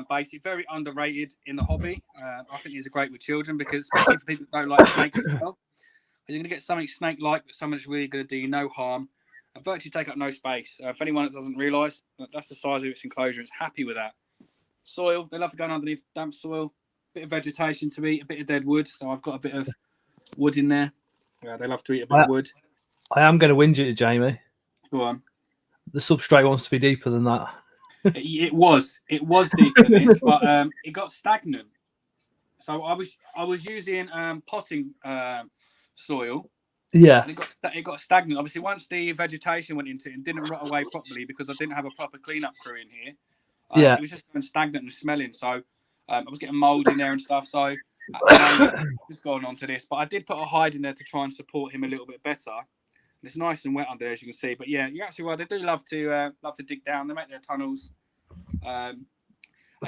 basic, very underrated in the hobby. I think these are great with children because, especially for people who don't like snakes as well, you're going to get something snake-like, but something that's really going to do you no harm and virtually take up no space. For anyone that doesn't realise, that's the size of its enclosure. It's happy with that. Soil, they love to go underneath damp soil. Bit of vegetation to eat, a bit of dead wood. So I've got a bit of wood in there. Yeah, they love to eat a bit of wood. I am going to whinge it, Jamie. Go on. The substrate wants to be deeper than that. It was deeper than this, but it got stagnant. So I was using potting soil. Yeah. And it got stagnant. Obviously, once the vegetation went into it and didn't rot away properly because I didn't have a proper cleanup crew in here. It was just going stagnant and smelling. So I was getting mold in there and stuff. So just going on to this, but I did put a hide in there to try and support him a little bit better. It's nice and wet under there, as you can see. But yeah, you're actually right. They do love to dig down. They make their tunnels.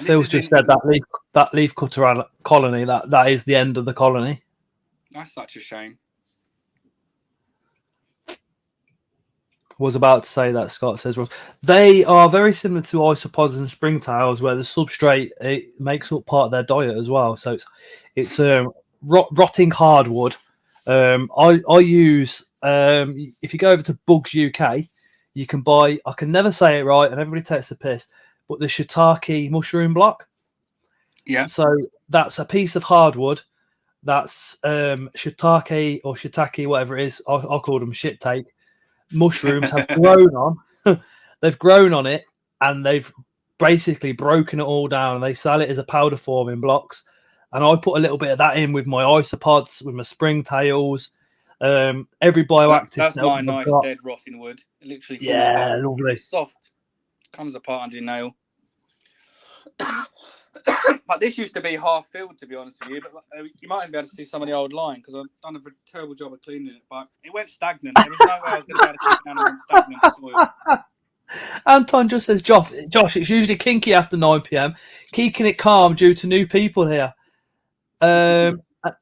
Phil's just said that leaf cutter colony. That is the end of the colony. That's such a shame. Was about to say that, Scott says, Ross. They are very similar to isopods and springtails, where the substrate it makes up part of their diet as well. So it's rotting hardwood. I use if you go over to Bugs UK, you can buy. I can never say it right, and everybody takes a piss. But the shiitake mushroom block. Yeah. So that's a piece of hardwood. That's shiitake or shiitake, whatever it is. I'll call them shit take. Mushrooms have grown on. They've grown on it, and they've basically broken it all down. And they sell it as a powder form in blocks. And I put a little bit of that in with my isopods, with my springtails. Every bioactive. That's my nice dead rotting wood. It literally falls apart. Lovely. It's soft. Comes apart under your nail. But this used to be half filled, to be honest with you. But you might even be able to see some of the old line because I've done a terrible job of cleaning it. But it went stagnant. There was no way I was going to be able to keep an animal in stagnant soil. Anton just says, Josh, it's usually kinky after 9 p.m. Keeping it calm due to new people here.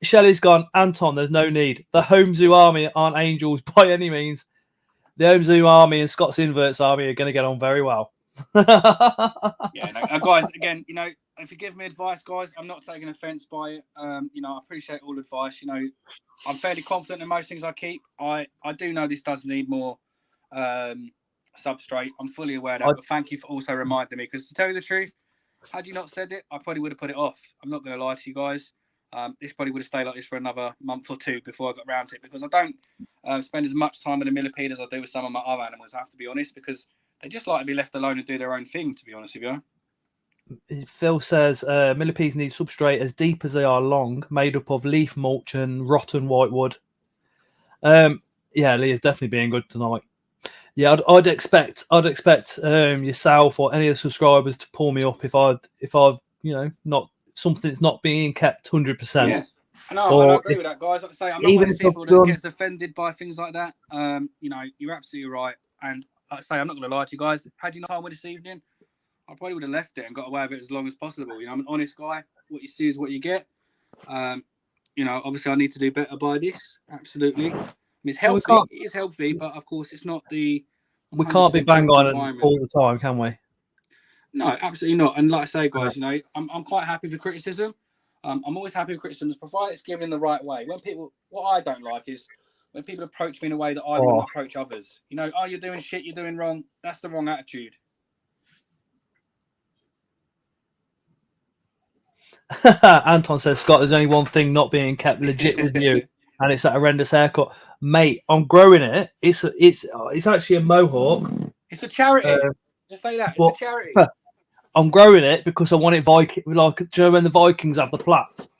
Shelley's gone, Anton, there's no need. The Home Zoo Army aren't angels by any means. The Home Zoo Army and Scott's Inverts Army are going to get on very well. Yeah, no, guys, again, you know, if you give me advice, guys, I'm not taking offense by it. You know, I appreciate all advice. You know, I'm fairly confident in most things I keep. I do know this does need more substrate. I'm fully aware of that, but thank you for also reminding me, because to tell you the truth, had you not said it, I probably would have put it off. I'm not going to lie to you guys. This probably would have stayed like this for another month or two before I got round to it, because I don't spend as much time with a millipede as I do with some of my other animals, I have to be honest, because they just like to be left alone and do their own thing, to be honest with you. Phil says millipedes need substrate as deep as they are long, made up of leaf mulch and rotten whitewood. Yeah, Leah's definitely being good tonight. Yeah, I'd expect yourself or any of the subscribers to pull me up if I've not something's not being kept 100%. Yes. No, and I agree with that, guys. Like I say, I'm not one of those people that gets offended by things like that. You know, you're absolutely right. And like I say, I'm not going to lie to you guys. Had you not time with this evening, I probably would have left it and got away with it as long as possible. You know, I'm an honest guy. What you see is what you get. You know, obviously I need to do better by this. Absolutely. It's healthy. It is healthy, but of course it's not the. We can't be bang on it all the time, can we? No, absolutely not. And like I say, guys, you know, I'm quite happy with criticism. I'm always happy with criticism, provided it's given in the right way. When people, what I don't like is when people approach me in a way that I wouldn't approach others. You know, you're doing shit, you're doing wrong. That's the wrong attitude. Anton says, Scott, there's only one thing not being kept legit with you, and it's that horrendous haircut. Mate, I'm growing it. It's actually a mohawk. It's for charity. Just say that. It's for charity. I'm growing it because I want it Viking. Like, do you know when the Vikings have the plaits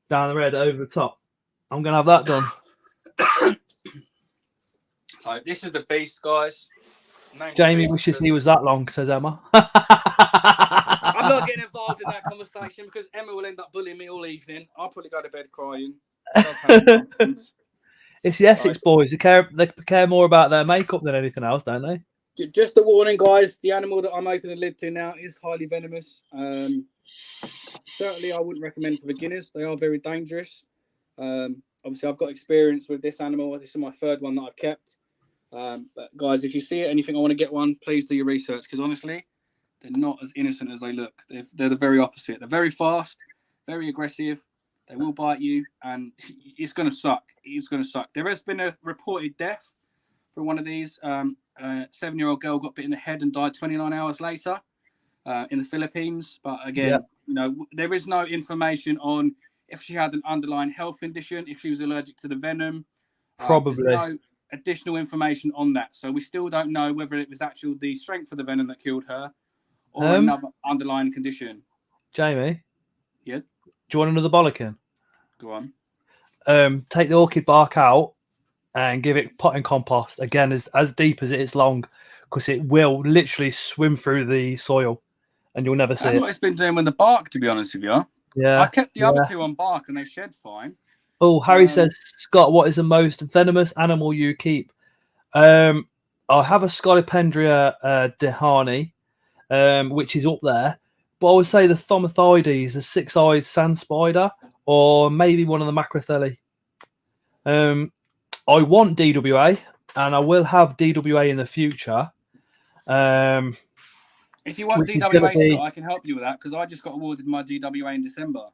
down the red over the top? I'm gonna have that done. So this is the beast, guys. Jamie wishes he was that long, says Emma. I'm not getting involved in that conversation because Emma will end up bullying me all evening. I'll probably go to bed crying. It's the Essex boys. They care more about their makeup than anything else, don't they? Just a warning, guys. The animal that I'm opening the lid to now is highly venomous. Certainly, I wouldn't recommend for beginners. They are very dangerous. Obviously, I've got experience with this animal. This is my third one that I've kept. But guys, if you see it and you think I want to get one, please do your research, because honestly, they're not as innocent as they look. They're the very opposite. They're very fast, very aggressive. They will bite you, and it's going to suck. It's going to suck. There has been a reported death for one of these. A 7-year-old girl got bit in the head and died 29 hours later in the Philippines. But again, you know, there is no information on if she had an underlying health condition, if she was allergic to the venom. Probably. There's no additional information on that. So we still don't know whether it was actually the strength of the venom that killed her or another underlying condition. Jamie? Yes? Do you want another bollocking? Go on. Take the orchid bark out and give it potting compost. Again, as deep as it is long, because it will literally swim through the soil and you'll never see it. That's what it's been doing with the bark, to be honest with you. Yeah. I kept the other two on bark and they shed fine. Oh, Harry says, Scott, what is the most venomous animal you keep? I have a Scolopendria dehani, which is up there. But I would say the Thomothides, a 6-eyed sand spider, or maybe one of the Macrotheli. I want DWA, and I will have DWA in the future. If you want DWA, Scott, I can help you with that, because I just got awarded my DWA in December.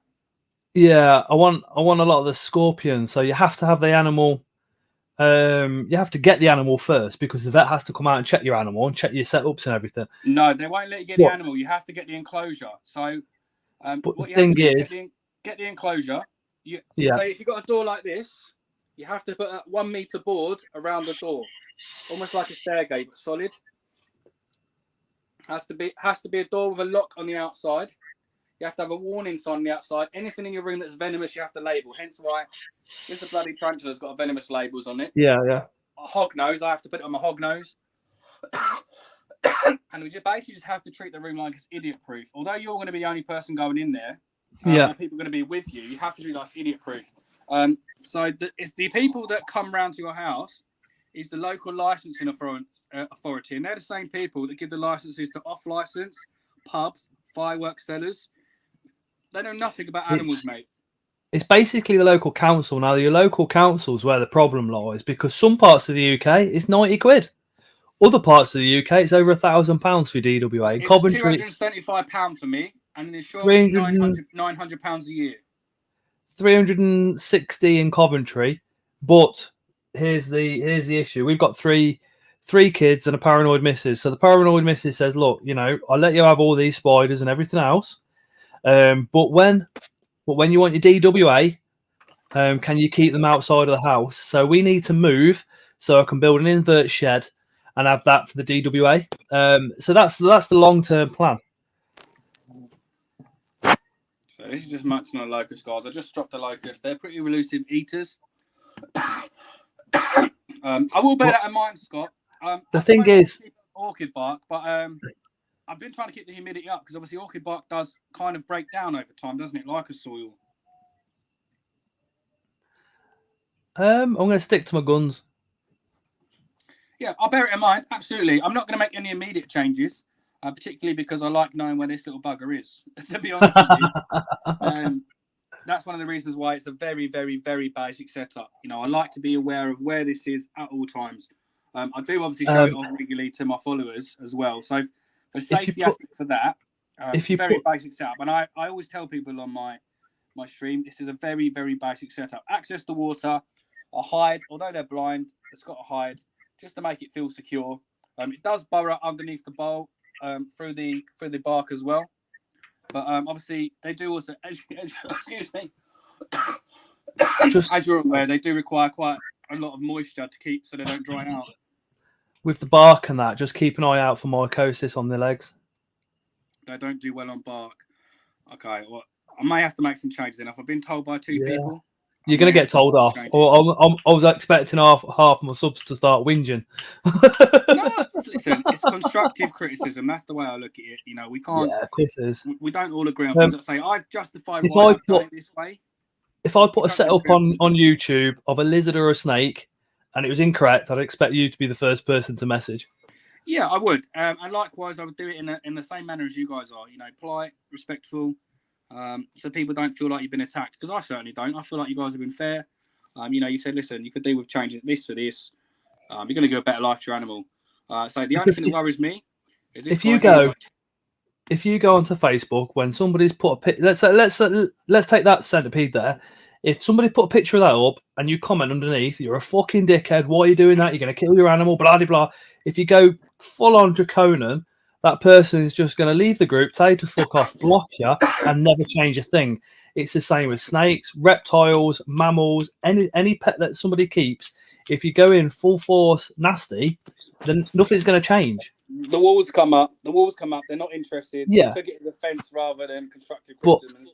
Yeah, I want a lot of the scorpions. So you have to have the animal. You have to get the animal first, because the vet has to come out and check your animal and check your setups and everything. No, they won't let you get the animal. You have to get the enclosure. So, but what the you thing have to do is, get the enclosure. Say if you've got a door like this, you have to put a 1 meter board around the door, almost like a stairgate, but solid. Has to be a door with a lock on the outside. You have to have a warning sign on the outside. Anything in your room that's venomous, you have to label. Hence why this bloody tarantula's got venomous labels on it. Yeah. A hog nose, I have to put it on my hog nose. and we basically just have to treat the room like it's idiot-proof. Although you're going to be the only person going in there, Yeah. and people are going to be with you, you have to do like idiot-proof. So it's the people that come round to your house is the local licensing authority, and they're the same people that give the licenses to off-license pubs, fireworks sellers. They know nothing about animals, mate. It's basically the local council. Now, your local council's where the problem lies, because some parts of the UK, it's 90 quid. Other parts of the UK, it's over £1,000 for DWA. In It's Coventry, £275 for me, and an insurance is £900 a year. 360 in Coventry, but here's the issue. We've got three kids and a paranoid missus. So the paranoid missus says, look, I'll let you have all these spiders and everything else, but when you want your DWA, can you keep them outside of the house? So we need to move so I can build an invert shed and have that for the DWA. So that's the long-term plan. So this is just matching on locust, guys. I just dropped the locust. They're pretty elusive eaters. I will bear that in mind, Scott. The thing is, orchid bark, but I've been trying to keep the humidity up because obviously orchid bark does kind of break down over time, doesn't it? Like a soil. I'm going to stick to my guns. Yeah, I'll bear it in mind. Absolutely. I'm not going to make any immediate changes, particularly because I like knowing where this little bugger is, to be honest with you. That's one of the reasons why it's a very, very, very basic setup. I like to be aware of where this is at all times. I do obviously show it off regularly to my followers as well. So for safety aspect for that, very basic setup. And I always tell people on my stream, this is a very, very basic setup. Access to water, a hide, although they're blind, it's got a hide just to make it feel secure. It does burrow underneath the bowl through the bark as well. But obviously they do also, excuse me, as you're aware, they do require quite a lot of moisture to keep so they don't dry out. With the bark and that, just keep an eye out for mycosis on the legs. They don't do well on bark. Okay, well, I may have to make some changes then. If I've been told by two people, you're going to get told off. Or I was expecting half my subs to start whinging. No, listen, it's constructive criticism. That's the way I look at it. We can't. Yeah, this is. We don't all agree on things that say I've justified why I've done it this way. If I put a setup on YouTube of a lizard or a snake, and it was incorrect, I'd expect you to be the first person to message. Yeah, I would. And likewise, I would do it in the same manner as you guys are. Polite, respectful, so people don't feel like you've been attacked. Because I certainly don't. I feel like you guys have been fair. You said, listen, you could do with changing this for this. You're going to give a better life to your animal. So the only thing that worries me is this. If you go onto Facebook when somebody's put a picture, let's take that centipede there. If somebody put a picture of that up and you comment underneath, you're a fucking dickhead. Why are you doing that? You're going to kill your animal, blah, blah, blah. If you go full on draconian, that person is just going to leave the group, tell you to fuck off, block you, and never change a thing. It's the same with snakes, reptiles, mammals, any pet that somebody keeps. If you go in full force nasty, then nothing's going to change. The walls come up. They're not interested. Yeah. They took it as offence rather than constructive criticism.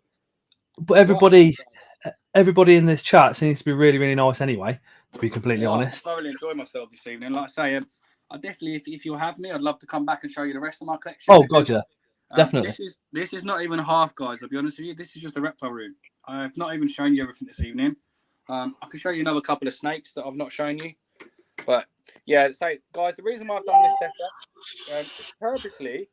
But everybody in this chat seems to be really, really nice anyway, to be completely honest. I thoroughly enjoyed myself this evening. Like I say, I definitely, if you'll have me, I'd love to come back and show you the rest of my collection. Oh, God, yeah. Definitely. This is not even half, guys. I'll be honest with you. This is just a reptile room. I've not even shown you everything this evening. I can show you another couple of snakes that I've not shown you. But yeah, so guys, the reason why I've done this setup, purposely,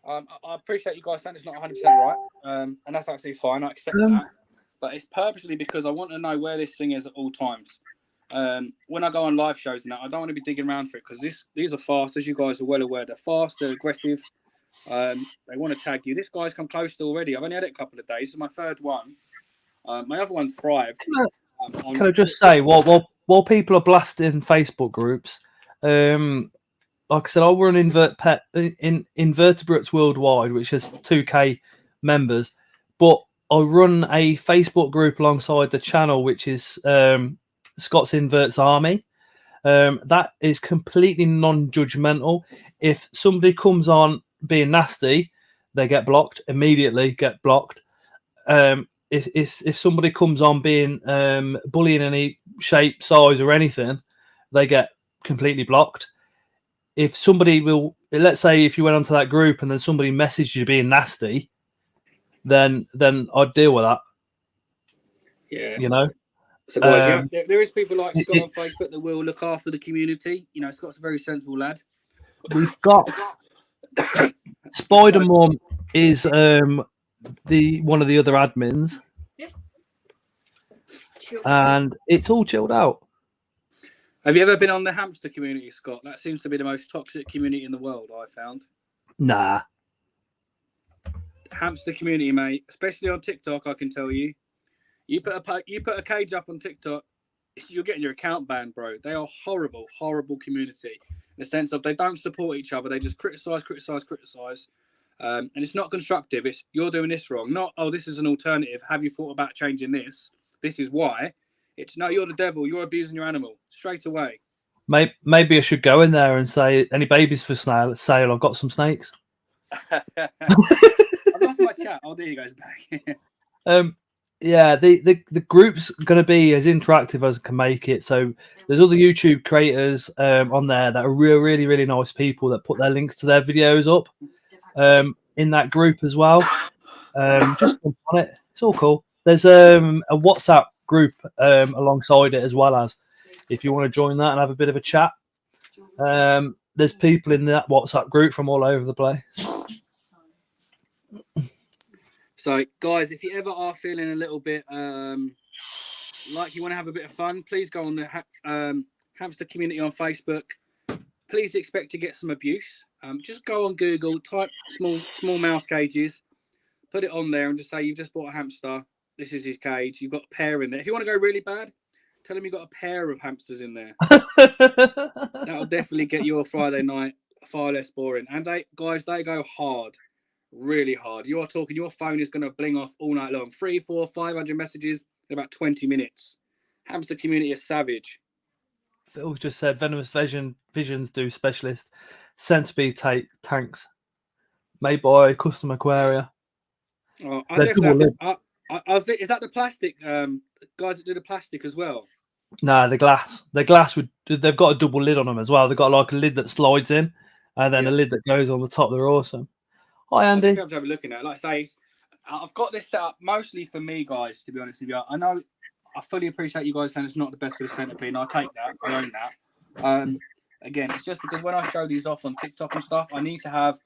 I appreciate you guys saying it's not 100% right, and that's actually fine. I accept that. But it's purposely because I want to know where this thing is at all times. When I go on live shows and that, I don't want to be digging around for it because these are fast, as you guys are well aware. They're fast, they're aggressive. They want to tag you. This guy's come close to already. I've only had it a couple of days. This is my third one. My other one's thrived. Can I just say, while people are blasting Facebook groups, like I said, I run Invertebrates Worldwide, which has 2K members, but I run a Facebook group alongside the channel, which is Scott's Inverts Army. That is completely non-judgmental. If somebody comes on being nasty, they get blocked immediately. Get blocked. If somebody comes on being bullying any shape, size, or anything, they get completely blocked. if somebody will, let's say if you went onto that group and then somebody messaged you being nasty, then I'd deal with that. Yeah. You know. So guys, there is people like Scott on It's- Facebook that will look after the community. You know, Scott's a very sensible lad. We've got Spider Mum is the one of the other admins, and it's all chilled out. Have you ever been on the hamster community, Scott? That seems to be the most toxic community in the world, I found. Nah. Hamster community, mate, especially on TikTok, I can tell you. You put a cage up on TikTok, you're getting your account banned, bro. They are horrible, horrible community. In the sense of they don't support each other. They just criticize. And it's not constructive. It's you're doing this wrong. Not, oh, this is an alternative. Have you thought about changing this? This is why. It's no, you're the devil. You're abusing your animal straight away. Maybe I should go in there and say, any babies for sale? I've got some snakes. I've lost my chat. Oh, there you guys back. Yeah, the group's going to be as interactive as it can make it. So there's other YouTube creators on there that are really, really nice people that put their links to their videos up in that group as well. Just jump on it. It's all cool. There's a WhatsApp group alongside it as well, as if you want to join that and have a bit of a chat. There's people in that WhatsApp group from all over the place. So, guys, if you ever are feeling a little bit like you want to have a bit of fun, please go on the hamster community on Facebook. Please expect to get some abuse. Just go on Google, type small mouse cages, put it on there and just say you've just bought a hamster. This is his cage. You've got a pair in there. If you want to go really bad, tell him you've got a pair of hamsters in there. That'll definitely get your Friday night far less boring. And they go hard. Really hard. You are talking, your phone is going to bling off all night long. 300, 400, 500 messages in about 20 minutes. Hamster community is savage. Phil just said venomous visions do specialist centipede tanks made by Custom Aquaria. Oh, I definitely is that the plastic guys that do the plastic as well? Nah, the glass. The glass they've got a double lid on them as well. They've got like a lid that slides in and then a lid that goes on the top. They're awesome. Hi, Andy. I have to have a look at it. Like I say, I've got this set up mostly for me, guys, to be honest with you. I know I fully appreciate you guys saying it's not the best for the centipede, and I take that. I own that. Again, it's just because when I show these off on TikTok and stuff, I need to have,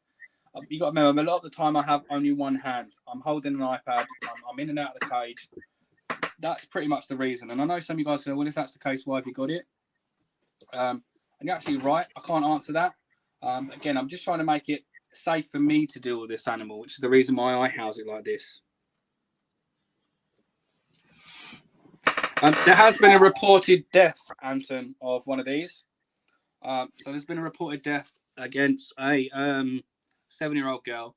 you got to remember, a lot of the time I have only one hand. I'm holding an iPad. I'm in and out of the cage. That's pretty much the reason. And I know some of you guys say, well, if that's the case, why have you got it? And you're actually right. I can't answer that. Again, I'm just trying to make it safe for me to deal with this animal, which is the reason why I house it like this. There has been a reported death, Anton, of one of these. So there's been a reported death against a 7-year-old girl.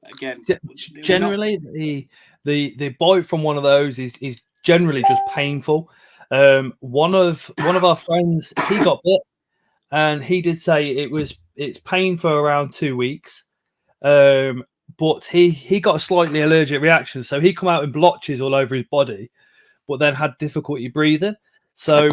Again, generally the bite from one of those is generally just painful. One of our friends, he got bit, and he did say it's pain for around 2 weeks. But he got a slightly allergic reaction, so he come out in blotches all over his body, but then had difficulty breathing. So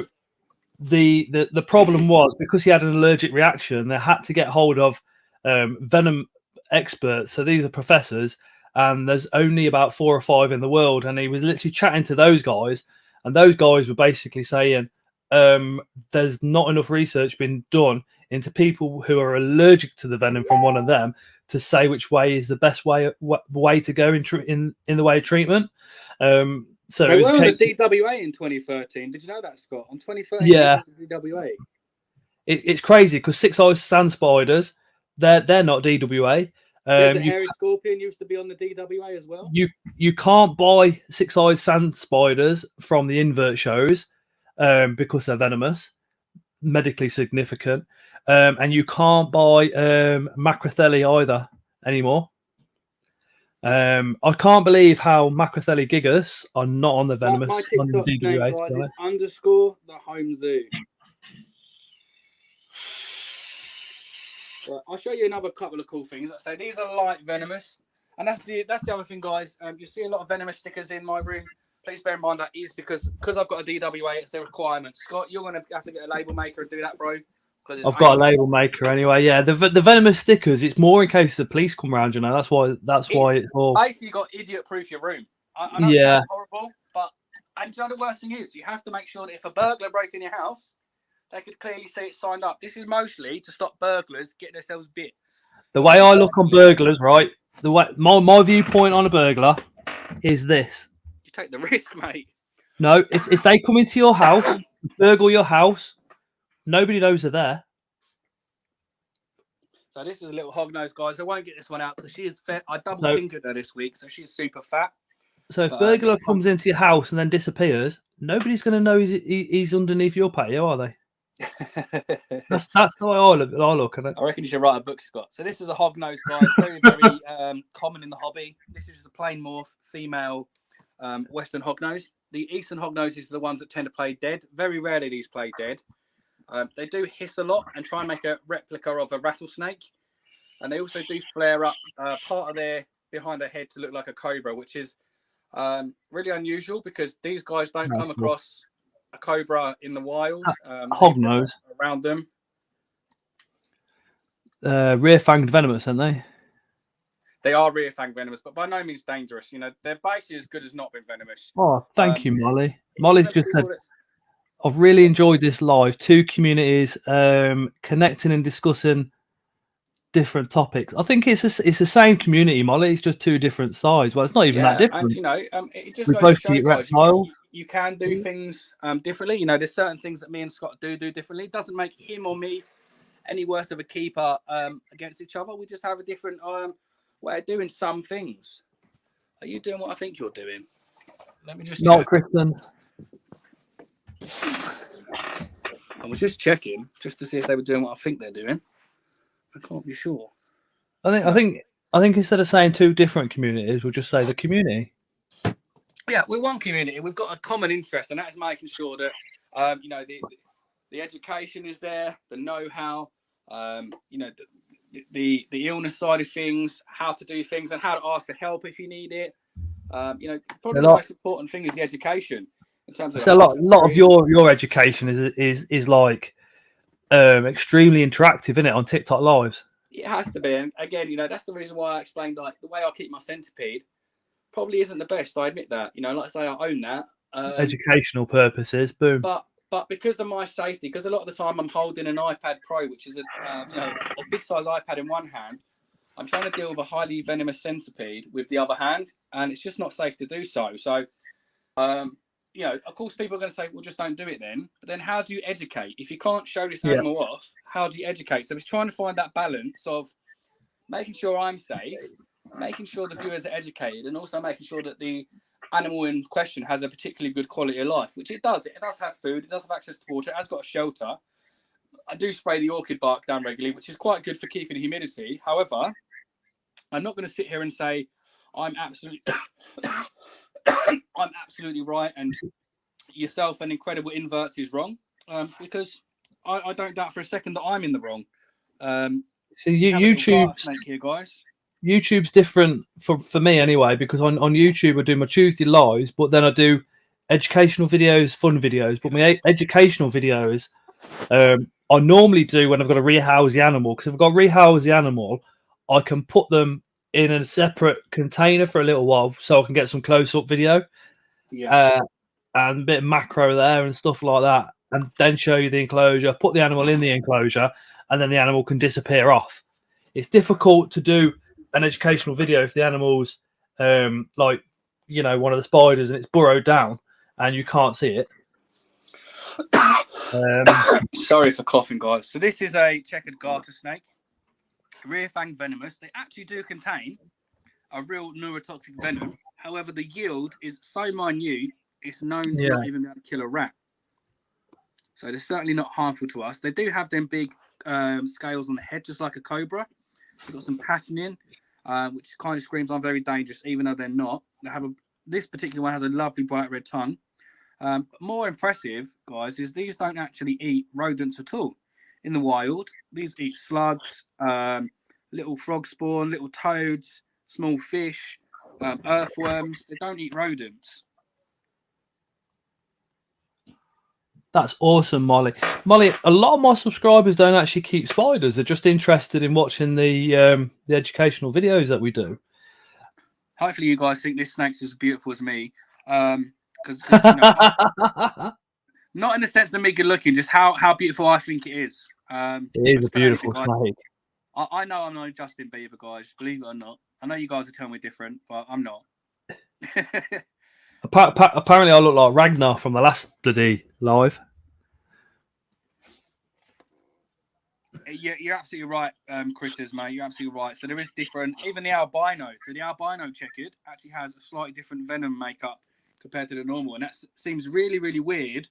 the problem was, because he had an allergic reaction, they had to get hold of venom experts. So these are professors, and there's only about 4 or 5 in the world. And he was literally chatting to those guys, and those guys were basically saying there's not enough research been done into people who are allergic to the venom from one of them to say which way is the best way to go in the way of treatment. So they were on the DWA in 2013. Did you know that, Scott? On 2013, yeah, the DWA. It's crazy because 6-eyed sand spiders, they're not DWA. The hairy scorpion used to be on the DWA as well. You can't buy 6-eyed sand spiders from the invert shows because they're venomous, medically significant, and you can't buy macrothelli either anymore. I can't believe how macrothelli gigas are not on the venomous. My TikTok name, guys, is _ the home zoo. Right, I'll show you another couple of cool things. I say these are light venomous, and that's the other thing, guys. You see a lot of venomous stickers in my room. Please bear in mind that is because I've got a DWA. It's a requirement. Scott, you're gonna have to get a label maker and do that, bro. Because I've got a label maker anyway. Yeah, the venomous stickers. It's more in case the police come around. You know, that's why it's all. Basically, you got idiot-proof your room. I know it sounds horrible, but and you know the worst thing is you have to make sure that if a burglar breaks in your house, they could clearly see it signed up. This is mostly to stop burglars getting themselves bit. The way I look on burglars, right? The way my viewpoint on a burglar is this. You take the risk, mate. No, if they come into your house, burgle your house, nobody knows they're there. So this is a little hog-nosed, guys. I won't get this one out because she is fat. I double-fingered her this week, so she's super fat. So if burglar comes into your house and then disappears, nobody's going to know he's underneath your patio, are they? that's the way I look at it. I reckon you should write a book, Scott. So this is a hog-nosed, guys. Very, very common in the hobby. This is just a plain morph female Western hognose. The Eastern hognoses are the ones that tend to play dead. Very rarely these play dead. They do hiss a lot and try and make a replica of a rattlesnake. And they also do flare up part of their behind their head to look like a cobra, which is really unusual because these guys don't come across a cobra in the wild. Hognose around them. Rear-fanged venomous, aren't they? They are rear-fanged venomous, but by no means dangerous. You know, they're basically as good as not being venomous. Oh, thank you, Molly. Molly's just said, I've really enjoyed this live. Two communities connecting and discussing different topics. I think it's the same community, Molly. It's just two different sides. Well, it's not even that different. And, you know, it just goes to show, guys, you can do things differently. You know, there's certain things that me and Scott do differently. It doesn't make him or me any worse of a keeper against each other. We just have a different way of doing some things. Are you doing what I think you're doing? Let me just check. Kristen. I was just checking just to see if they were doing what I think they're doing. I can't be sure. I think instead of saying two different communities, we'll just say the community. Yeah, we're one community. We've got a common interest, and that's making sure that you know the education is there, the know-how, you know, the illness side of things, how to do things, and how to ask for help if you need it. You know, probably the most important thing is the education. In terms of so a lot of your education is like extremely interactive, isn't it, on TikTok lives? It has to be, and again, you know, that's the reason why I explained like the way I keep my centipede probably isn't the best. I admit that. You know, like I say, I own that. Educational purposes, boom. But because of my safety, because a lot of the time I'm holding an iPad Pro, which is a big size iPad in one hand, I'm trying to deal with a highly venomous centipede with the other hand, and it's just not safe to do so. So, you know, of course, people are going to say, well, just don't do it then. But then how do you educate? If you can't show this animal off, how do you educate? So it's trying to find that balance of making sure I'm safe, making sure the viewers are educated, and also making sure that the animal in question has a particularly good quality of life, which it does. It does have food. It does have access to water. It has got a shelter. I do spray the orchid bark down regularly, which is quite good for keeping the humidity. However, I'm not going to sit here and say I'm absolutely right and yourself an incredible inverts is wrong, because I don't doubt for a second that I'm in the wrong. So YouTube's different for me anyway, because on YouTube I do my Tuesday lives, but then I do educational videos, fun videos. But my educational videos I normally do when I've got to rehouse the animal, because if I've got to rehouse the animal, I can put them in a separate container for a little while so I can get some close-up video. And a bit of macro there and stuff like that, and then show you the enclosure, put the animal in the enclosure, and then the animal can disappear off. It's difficult to do an educational video if the animal's like, you know, one of the spiders and it's burrowed down and you can't see it. Sorry for coughing, guys. So this is a checkered garter snake, rear fang venomous. They actually do contain a real neurotoxic venom. However, the yield is so minute, it's known to not even be able to kill a rat. So they're certainly not harmful to us. They do have them big scales on the head, just like a cobra. They've got some patterning, which kind of screams I'm very dangerous, even though they're not. They have this particular one has a lovely bright red tongue. But more impressive, guys, is these don't actually eat rodents at all. In the wild, these eat slugs, little frog spawn, little toads, small fish, earthworms. They don't eat rodents. That's awesome, Molly. Molly, a lot of my subscribers don't actually keep spiders. They're just interested in watching the educational videos that we do. Hopefully, you guys think this snake's as beautiful as me. Because you know, not in the sense of me good looking, just how beautiful I think it is. It is a beautiful snake. I know I'm not Justin Bieber, guys. Believe it or not. I know you guys are telling me different, but I'm not. Apparently, I look like Ragnar from the last bloody live. You're absolutely right, critters, mate. You're absolutely right. So there is different, even the albino. So the albino checkered actually has a slightly different venom makeup compared to the normal, and that seems really, really weird,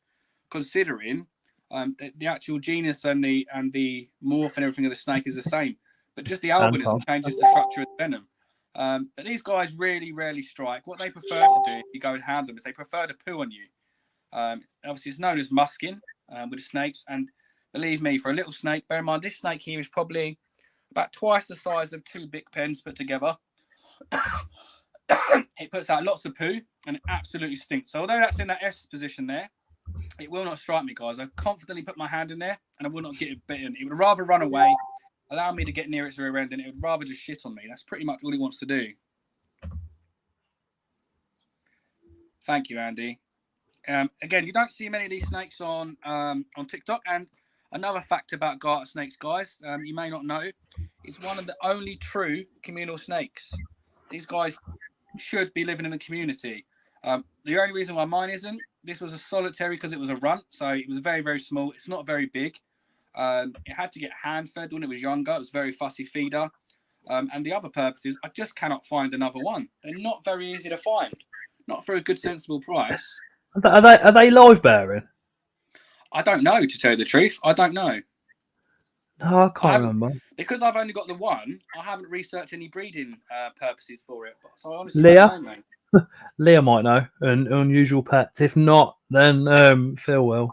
considering the actual genus and the morph and everything of the snake is the same, but just the albinism changes the structure of the venom. But these guys really rarely strike. What they prefer to do, if you go and hand them, is they prefer to poo on you. Obviously, it's known as musking with the snakes, and believe me, for a little snake, bear in mind this snake here is probably about twice the size of 2 big pens put together. It puts out lots of poo and it absolutely stinks. So although that's in that S position there, it will not strike me, guys. I confidently put my hand in there and I will not get it bitten. It would rather run away, allow me to get near its rear end, and it would rather just shit on me. That's pretty much all he wants to do. Thank you, Andy. Again, you don't see many of these snakes on TikTok. And another fact about garter snakes, guys, you may not know, is one of the only true communal snakes. These guys should be living in a community. The only reason why mine isn't, this was a solitary because it was a runt, so it was very, very small. It's not very big. It had to get hand fed when it was younger. It was a very fussy feeder. And the other purposes, I just cannot find another one. They're not very easy to find. Not for a good, sensible price. Are they live bearing? I don't know, to tell you the truth. I don't know. No, I can't remember. Because I've only got the one, I haven't researched any breeding purposes for it. So I honestly Leah? don't know, mate. Leah might know. Unusual pets. If not, then Phil will.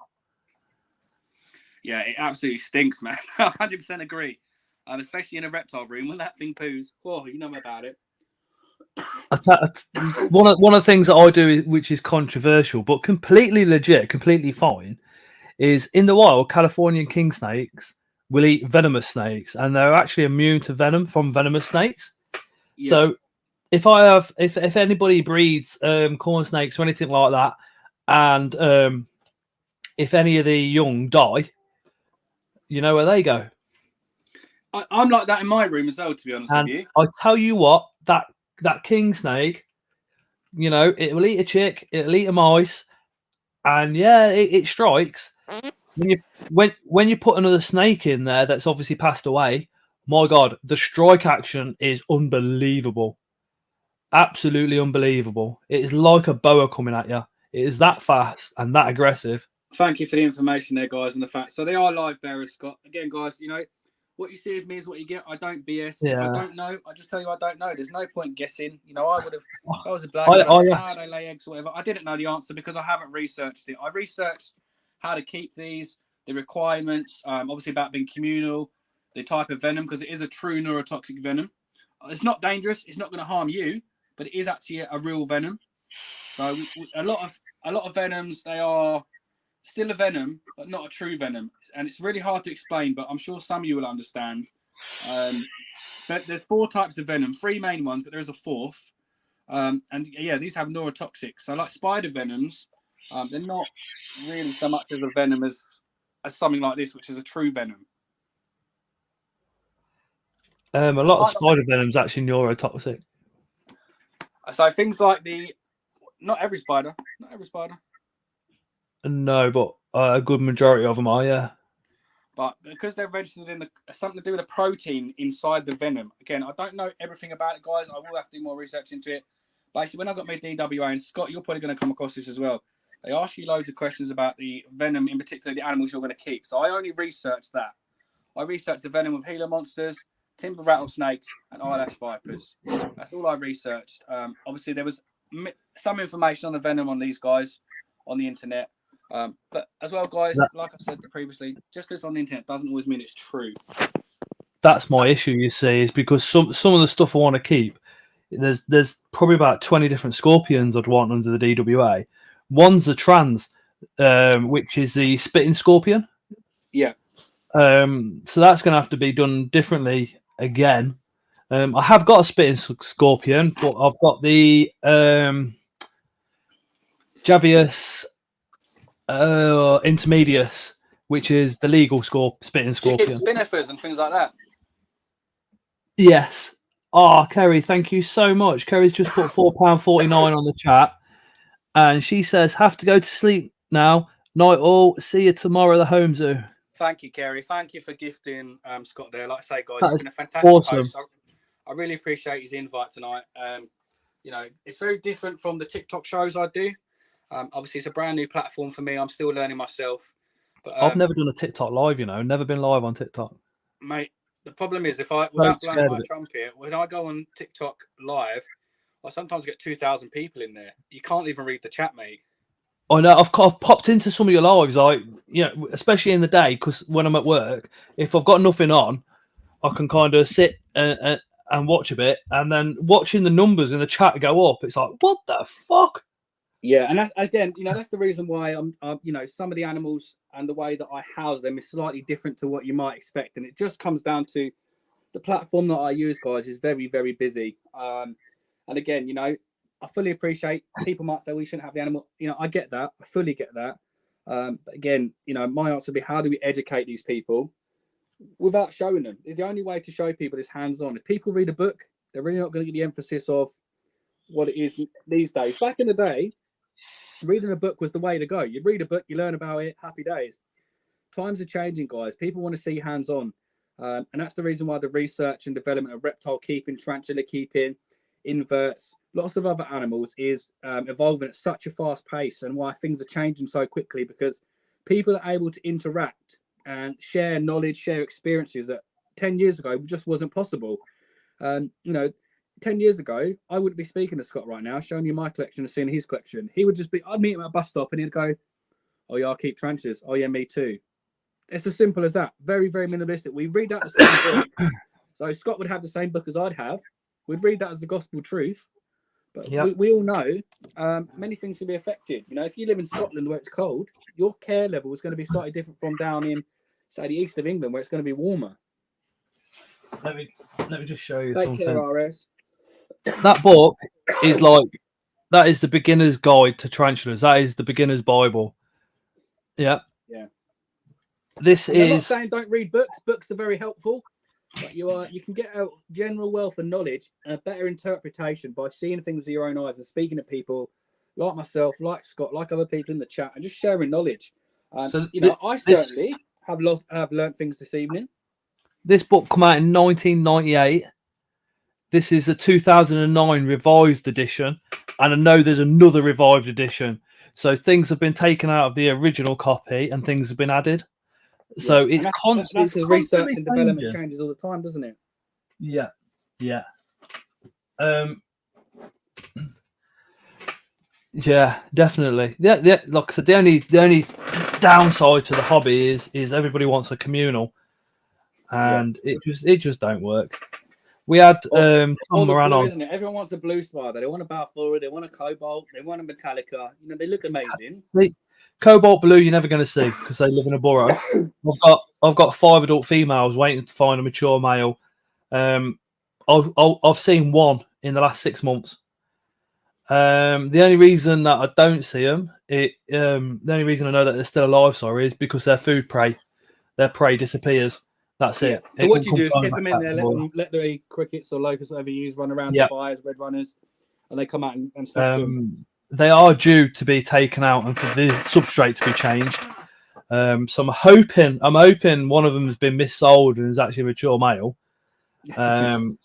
Yeah, it absolutely stinks, man. 100% agree. Especially in a reptile room when that thing poos. Oh, you know about it. One of the things that I do, which is controversial but completely legit, completely fine, is in the wild, Californian king snakes will eat venomous snakes, and they're actually immune to venom from venomous snakes. Yeah. So if anybody breeds corn snakes or anything like that, and if any of the young die, you know where they go. I'm like that in my room as well, to be honest with you. I tell you what, that king snake, you know, it will eat a chick, it'll eat a mice, and yeah, it strikes. When you put another snake in there that's obviously passed away, my God, the strike action is unbelievable. Absolutely unbelievable. It is like a boa coming at you. It is that fast and that aggressive. Thank you for the information there, guys, and the fact. So they are live bearers, Scott. Again, guys, you know, what you see of me is what you get. I don't BS. Yeah. If I don't know, I just tell you I don't know. There's no point guessing. You know, I would have, if I was a black, how they lay eggs or whatever. I didn't know the answer because I haven't researched it. I researched how to keep these, the requirements, obviously about being communal, the type of venom, because it is a true neurotoxic venom. It's not dangerous. It's not going to harm you, but it is actually a real venom. So a lot of venoms, they are still a venom, but not a true venom. And it's really hard to explain, but I'm sure some of you will understand. But there's 4 types of venom, 3 main ones, but there is a 4th. And yeah, these have neurotoxics. So like spider venoms, they're not really so much as a venom as something like this, which is a true venom. A lot of spider venom is actually neurotoxic. So things like not every spider. No, but a good majority of them are, yeah. But because they're registered in something to do with a protein inside the venom. Again, I don't know everything about it, guys. I will have to do more research into it. Basically, when I got my DWA, and Scott, you're probably going to come across this as well. They ask you loads of questions about the venom, in particular the animals you're going to keep. So I only researched that. I researched the venom of Gila monsters, timber rattlesnakes, and eyelash vipers. That's all I researched. Obviously, there was some information on the venom on these guys on the internet. But as well, guys, like I said previously, just because it's on the internet doesn't always mean it's true. That's my issue, you see, is because some of the stuff I want to keep, there's probably about 20 different scorpions I'd want under the DWA. One's a trans. which is the spitting scorpion. Yeah. So that's going to have to be done differently again. I have got a spitting scorpion, but I've got the Javius intermedius, which is the legal spitting Do you keep scorpion. spinifers and things like that? Yes. Oh, Kerry, thank you so much. Kerry's just put £4.49 on the chat, and she says, "Have to go to sleep now. Night all. See you tomorrow at the home zoo." Thank you, Kerry. Thank you for gifting Scott there. Like I say, guys, That he's is been a fantastic awesome. host. I really appreciate his invite tonight. You know, it's very different from the TikTok shows I do. Obviously, it's a brand new platform for me. I'm still learning myself. But I've never done a TikTok live, never been live on TikTok. mate, the problem is without blowing my it. trumpet, when I go on TikTok live, I sometimes get 2,000 people in there. You can't even read the chat, mate. I know. I've popped into some of your lives, especially in the day, because when I'm at work, if I've got nothing on, I can kind of sit and watch a bit, and then watching the numbers in the chat go up, it's like, what the fuck? Yeah, and that's, again, that's the reason why I'm some of the animals and the way that I house them is slightly different to what you might expect, and it just comes down to the platform that I use, guys, is very, very busy. And again, I fully appreciate people might say we shouldn't have the animal. I get that. I fully get that. But again, my answer would be, how do we educate these people without showing them? The only way to show people is hands-on. If people read a book, they're really not going to get the emphasis of what it is these days. Back in the day, reading a book was the way to go. You'd read a book, you learn about it, happy days. Times are changing, guys. People want to see hands-on. And that's the reason why the research and development of reptile keeping, tarantula keeping, inverts, lots of other animals is evolving at such a fast pace, and why things are changing so quickly, because people are able to interact and share knowledge, share experiences that 10 years ago just wasn't possible. 10 years ago, I wouldn't be speaking to Scott right now, showing you my collection and seeing his collection. He would just be, I'd meet him at a bus stop and he'd go, "Oh yeah, I keep tarantulas. Oh yeah, me too." It's as simple as that. Very, very minimalistic. We read out the same book. So Scott would have the same book as I'd have. We'd read that as the gospel truth. But we all know many things can be affected. If you live in Scotland where it's cold, your care level is going to be slightly different from down in, say, the east of England where it's going to be warmer. Let me just show you Take something. care, RS. That book is that is the beginner's guide to tarantulas. That is the beginner's Bible. Yeah. Yeah. This I'm not is. saying don't read books. Books are very helpful, but you can get a general wealth of knowledge and a better interpretation by seeing things with your own eyes and speaking to people like myself, like Scott, like other people in the chat, and just sharing knowledge. I certainly have learned things this evening. This book came out in 1998. This is a 2009 revised edition, and I know there's another revived edition. So things have been taken out of the original copy and things have been added. So it's constantly. That's because research and development changes all the time, doesn't it? Yeah. Yeah, definitely. Yeah. Like I said, the only downside to the hobby is everybody wants a communal, and it just don't work. We had Tom Moran on. Isn't it? Everyone wants a blue spider. They want a Balfour. They want a Cobalt. They want a Metallica. They look amazing. Cobalt blue, you're never going to see because they live in a burrow. I've got 5 adult females waiting to find a mature male. I've seen one in the last 6 months. The only reason that I don't see them, the only reason I know that they're still alive, is because their their prey disappears. That's it. So what you do is tip them in there, let the crickets or locusts, whatever you use, run around the buyers, red runners, and they come out and snatch them. They are due to be taken out and for the substrate to be changed. So I'm hoping one of them has been missold and is actually a mature male.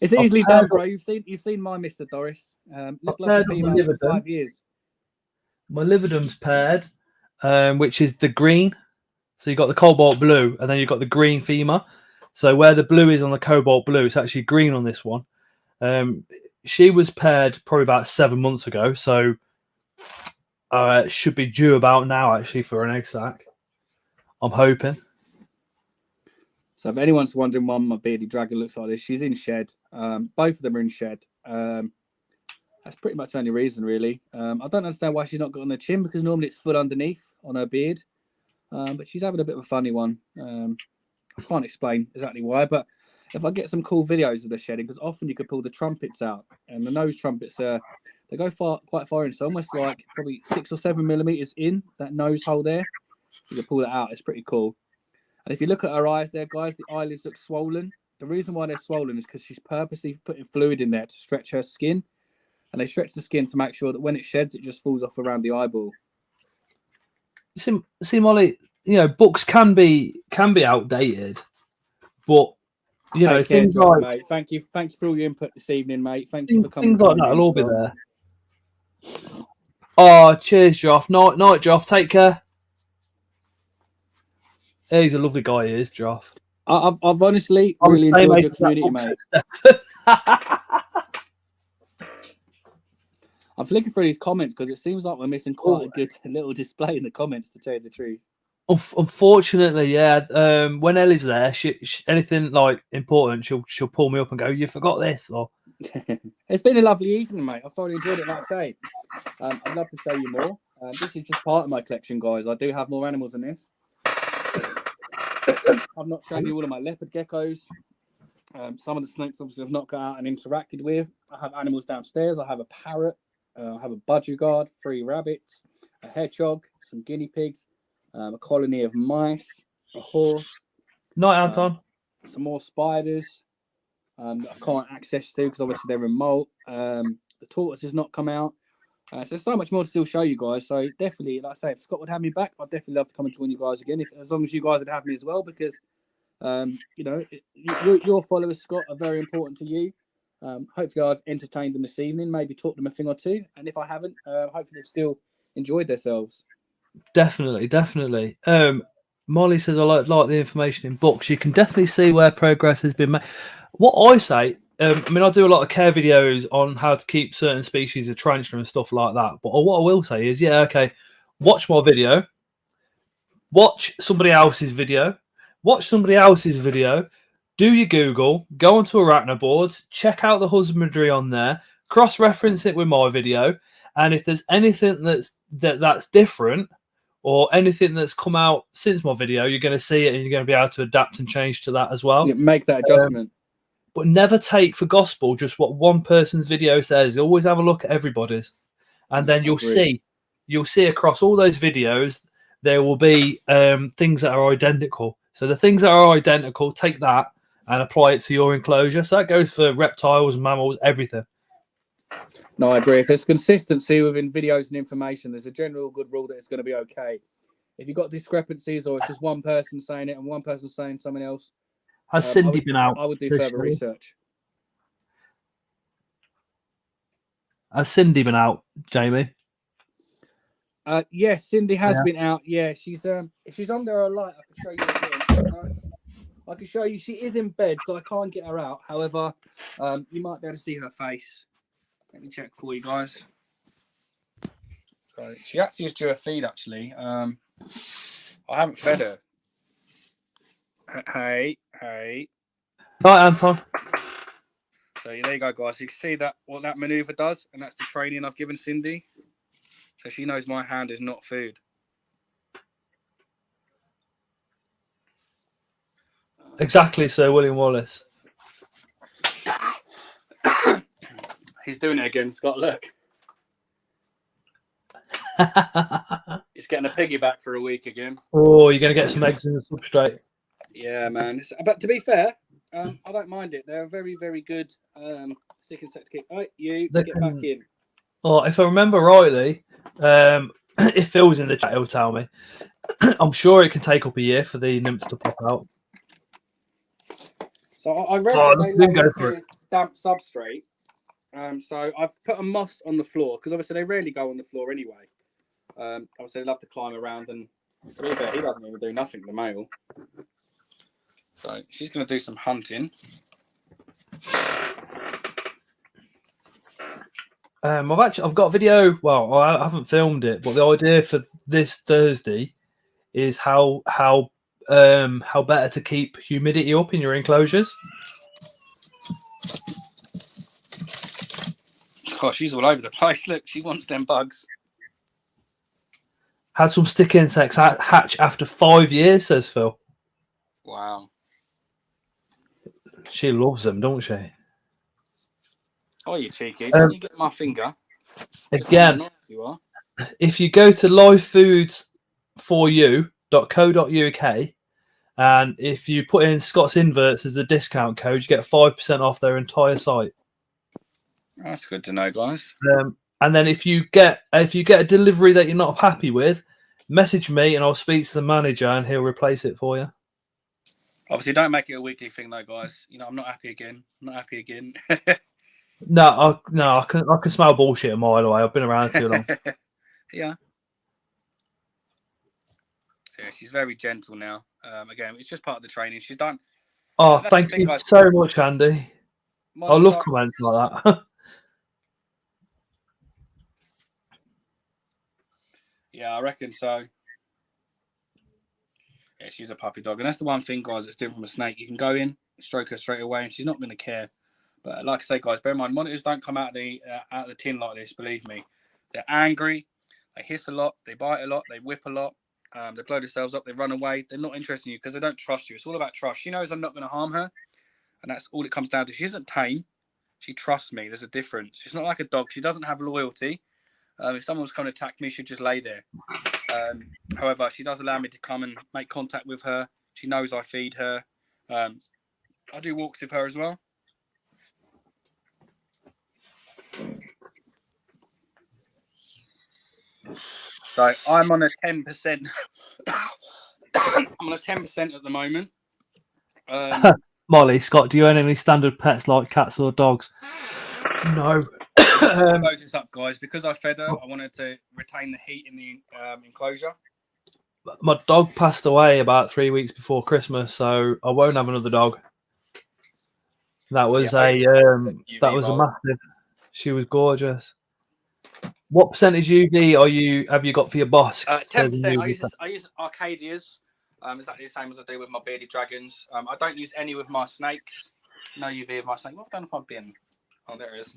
It's easily done, bro. You've seen my Mr. Doris. Lived like a female for 5 years. My Lividum's paired, which is the green. So you've got the cobalt blue, and then you've got the green femur. So where the blue is on the cobalt blue, it's actually green on this one. She was paired probably about 7 months ago, so should be due about now actually for an egg sac. I'm hoping. So if anyone's wondering why my bearded dragon looks like this, she's in shed. Both of them are in shed. That's pretty much the only reason, really. I don't understand why she's not got on the chin, because normally it's full underneath on her beard. But she's having a bit of a funny one. I can't explain exactly why, but if I get some cool videos of the shedding, because often you could pull the trumpets out, and the nose trumpets, they go quite far in, so almost like probably 6 or 7 millimeters in that nose hole there. You can pull that out. It's pretty cool. And if you look at her eyes there, guys, the eyelids look swollen. The reason why they're swollen is because she's purposely putting fluid in there to stretch her skin, and they stretch the skin to make sure that when it sheds, it just falls off around the eyeball. See, Molly, you know, books can be outdated, but you know, Take care, things Josh, like mate. Thank you for all your input this evening, mate. Thank you for coming. things like that will all be there. Oh, cheers, Joff. Night, Joff. Take care. Yeah, he's a lovely guy, he is, Joff. I've honestly really enjoyed your community, mate. I'm flicking through these comments because it seems like we're missing quite a good little display in the comments, to tell you the truth. Unfortunately, yeah. When Ellie's there, she anything like important, she'll pull me up and go, "You forgot this." Or it's been a lovely evening, mate. I thoroughly enjoyed it. Like I say, I'd love to show you more. This is just part of my collection, guys. I do have more animals than this. I've not shown you all of my leopard geckos. Some of the snakes, obviously, I've not got out and interacted with. I have animals downstairs. I have a parrot. I have a budgerguard, 3 rabbits, a hedgehog, some guinea pigs, a colony of mice, a horse. Night, Anton. Some more spiders that I can't access to because obviously they're remote. The tortoise has not come out. So there's so much more to still show you guys. So definitely, like I say, if Scott would have me back, I'd definitely love to come and join you guys again. As long as you guys would have me as well, because you know, your followers, Scott, are very important to you. Hopefully I've entertained them this evening, maybe taught them a thing or two. And if I haven't, hopefully they've still enjoyed themselves. Definitely. Molly says, I like the information in books. You can definitely see where progress has been made. What I say, I mean, I do a lot of care videos on how to keep certain species of tarantula and stuff like that. But what I will say is, yeah, okay, watch my video, watch somebody else's video, do your Google, go onto Arachnoboards, check out the husbandry on there, cross-reference it with my video, and if there's anything that's different or anything that's come out since my video, you're going to see it and you're going to be able to adapt and change to that as well. Yeah, make that adjustment. But never take for gospel just what one person's video says. You always have a look at everybody's, and then you'll see across all those videos there will be things that are identical. So the things that are identical, take that and apply it to your enclosure. So that goes for reptiles, mammals, everything. No, I agree. If there's consistency within videos and information, there's a general good rule that it's going to be okay. If you've got discrepancies or it's just one person saying it and one person saying something else, has Cindy been out? I would do further research. Has Cindy been out, Jamie? Yes, Cindy has been out. Yeah, she's if she's under a light, I can show you again. I can show you she is in bed, so I can't get her out. However, you might be able to see her face. Let me check for you guys. So she actually is due a feed. Actually, I haven't fed her. Hey. Right, Anton. So there you go, guys. You can see that what that maneuver does, and that's the training I've given Cindy. So she knows my hand is not food. Exactly, Sir William Wallace. He's doing it again, Scott. Look. He's getting a piggyback for a week again. Oh, you're going to get some eggs in the substrate. Yeah, man. But to be fair, I don't mind it. They're very, very good stick and set to kick. All right, get back in. Oh, if I remember rightly, if Phil's in the chat, he'll tell me. I'm sure it can take up a year for the nymphs to pop out. So I read that they go for damp substrate. So I've put a moss on the floor because obviously they rarely go on the floor anyway. Obviously they love to climb around, and to be fair, he doesn't even do nothing, the male. So she's going to do some hunting. I've got a video. Well, I haven't filmed it, but the idea for this Thursday is how better to keep humidity up in your enclosures. Oh, she's all over the place. Look, she wants them bugs. Had some stick insects hatch after 5 years, says Phil. Wow. She loves them, don't she? Oh, you cheeky. Don't you get my finger? Again, You are. if you go to livefoods4you.co.uk and if you put in Scott's Inverts as a discount code, you get 5% off their entire site. That's good to know, guys. And then if you get a delivery that you're not happy with, message me and I'll speak to the manager and he'll replace it for you. Obviously, don't make it a weekly thing, though, guys. You know, I'm not happy again. No, I can smell bullshit a mile away. I've been around too long. Yeah. So yeah, she's very gentle now. Again, it's just part of the training. She's done. Oh, thank you so much, Andy. I love comments like that. Yeah, I reckon so. Yeah, she's a puppy dog. And that's the one thing, guys, that's different from a snake. You can go in, stroke her straight away, and she's not going to care. But like I say, guys, bear in mind, monitors don't come out of the tin like this, believe me. They're angry. They hiss a lot. They bite a lot. They whip a lot. They blow themselves up. They run away. They're not interested in you because they don't trust you. It's all about trust. She knows I'm not going to harm her. And that's all it comes down to. She isn't tame. She trusts me. There's a difference. She's not like a dog. She doesn't have loyalty. If someone's coming to attack me, she'd just lay there. However, she does allow me to come and make contact with her. She knows I feed her. I do walks with her as well. So I'm on a 10%. I'm on a 10% at the moment. Molly, Scott, do you own any standard pets like cats or dogs? No. Close this up, guys. Because I fed her, I wanted to retain the heat in the enclosure. My dog passed away about 3 weeks before Christmas, so I won't have another dog. That was a massive. She was gorgeous. What percentage UV have you got for your boss? 10%. I use Arcadias. Exactly the same as I do with my bearded dragons. I don't use any with my snakes. No UV with my snake. What have I done with my bin? Oh, there it is.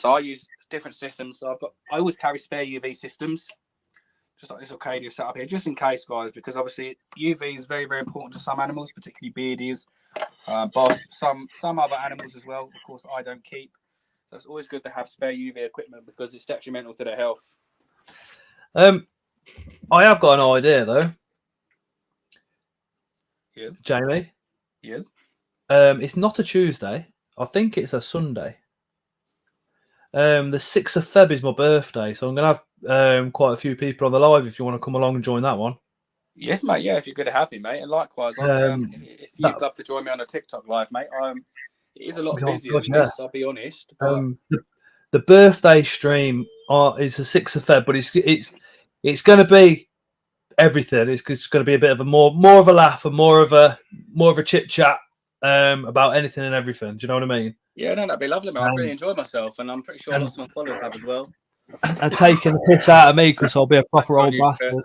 So I use different systems. So I always carry spare UV systems, just like this Arcadia setup here, just in case, guys, because obviously UV is very, very important to some animals, particularly beardies, boss, some other animals as well, of course, that I don't keep. So it's always good to have spare UV equipment because it's detrimental to their health. I have got an idea though. Yes. Jamie. Yes. It's not a Tuesday. I think it's a Sunday. The 6th of Feb is my birthday, so I'm going to have quite a few people on the live if you want to come along and join that one. Yes, mate. Yeah, if you're good to have me, mate. And likewise, if you'd love to join me on a TikTok live, mate, it is a lot busier than this, I'll be honest. But... the birthday stream is the 6th of Feb, but it's going to be everything. It's going to be a bit of a more of a laugh and more of a chit chat about anything and everything. Do you know what I mean? Yeah, no, that'd be lovely, mate. I really enjoyed myself, and I'm pretty sure lots of my followers have as well. And taking the piss out of me because I'll be a proper old bastard.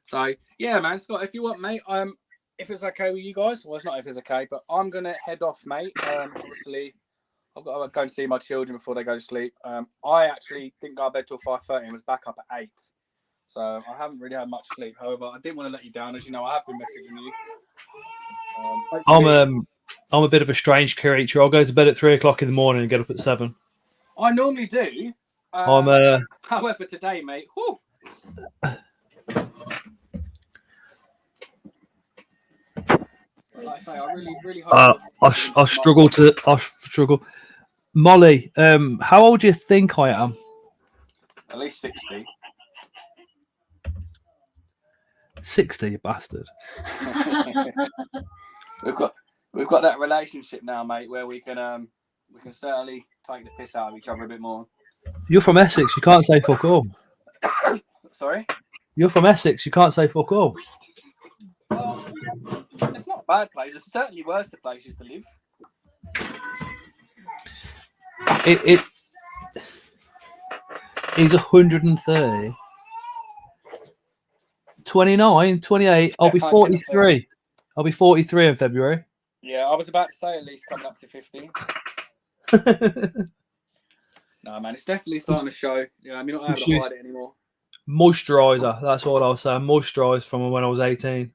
So yeah, man, Scott, if you want, mate, if it's okay with you guys, well, it's not if it's okay, but I'm gonna head off, mate. Obviously, I've got to go and see my children before they go to sleep. I actually didn't go to bed till 5:30 and was back up at 8. So I haven't really had much sleep. However, I didn't want to let you down. As you know, I have been messaging you. I'm a bit of a strange creature. I'll go to bed at 3 o'clock in the morning and get up at 7. I normally do. However, today, mate, whew. Like I say, I really hope I struggle. Molly, how old do you think I am? At least 60. 60, you bastard. We've got that relationship now, mate, where we can certainly take the piss out of each other a bit more. You're from Essex. You can't say fuck all. Sorry? You're from Essex. You can't say fuck all. Well, it's not a bad place. It's certainly worse places to live. He's 130. 29, 28. I'll be 43. I'll be 43 in February. Yeah, I was about to say at least coming up to 50. No, man, it's definitely starting to show. Yeah, I'm not able to hide it anymore. Moisturiser, that's all I'll say. Moisturised from when I was 18.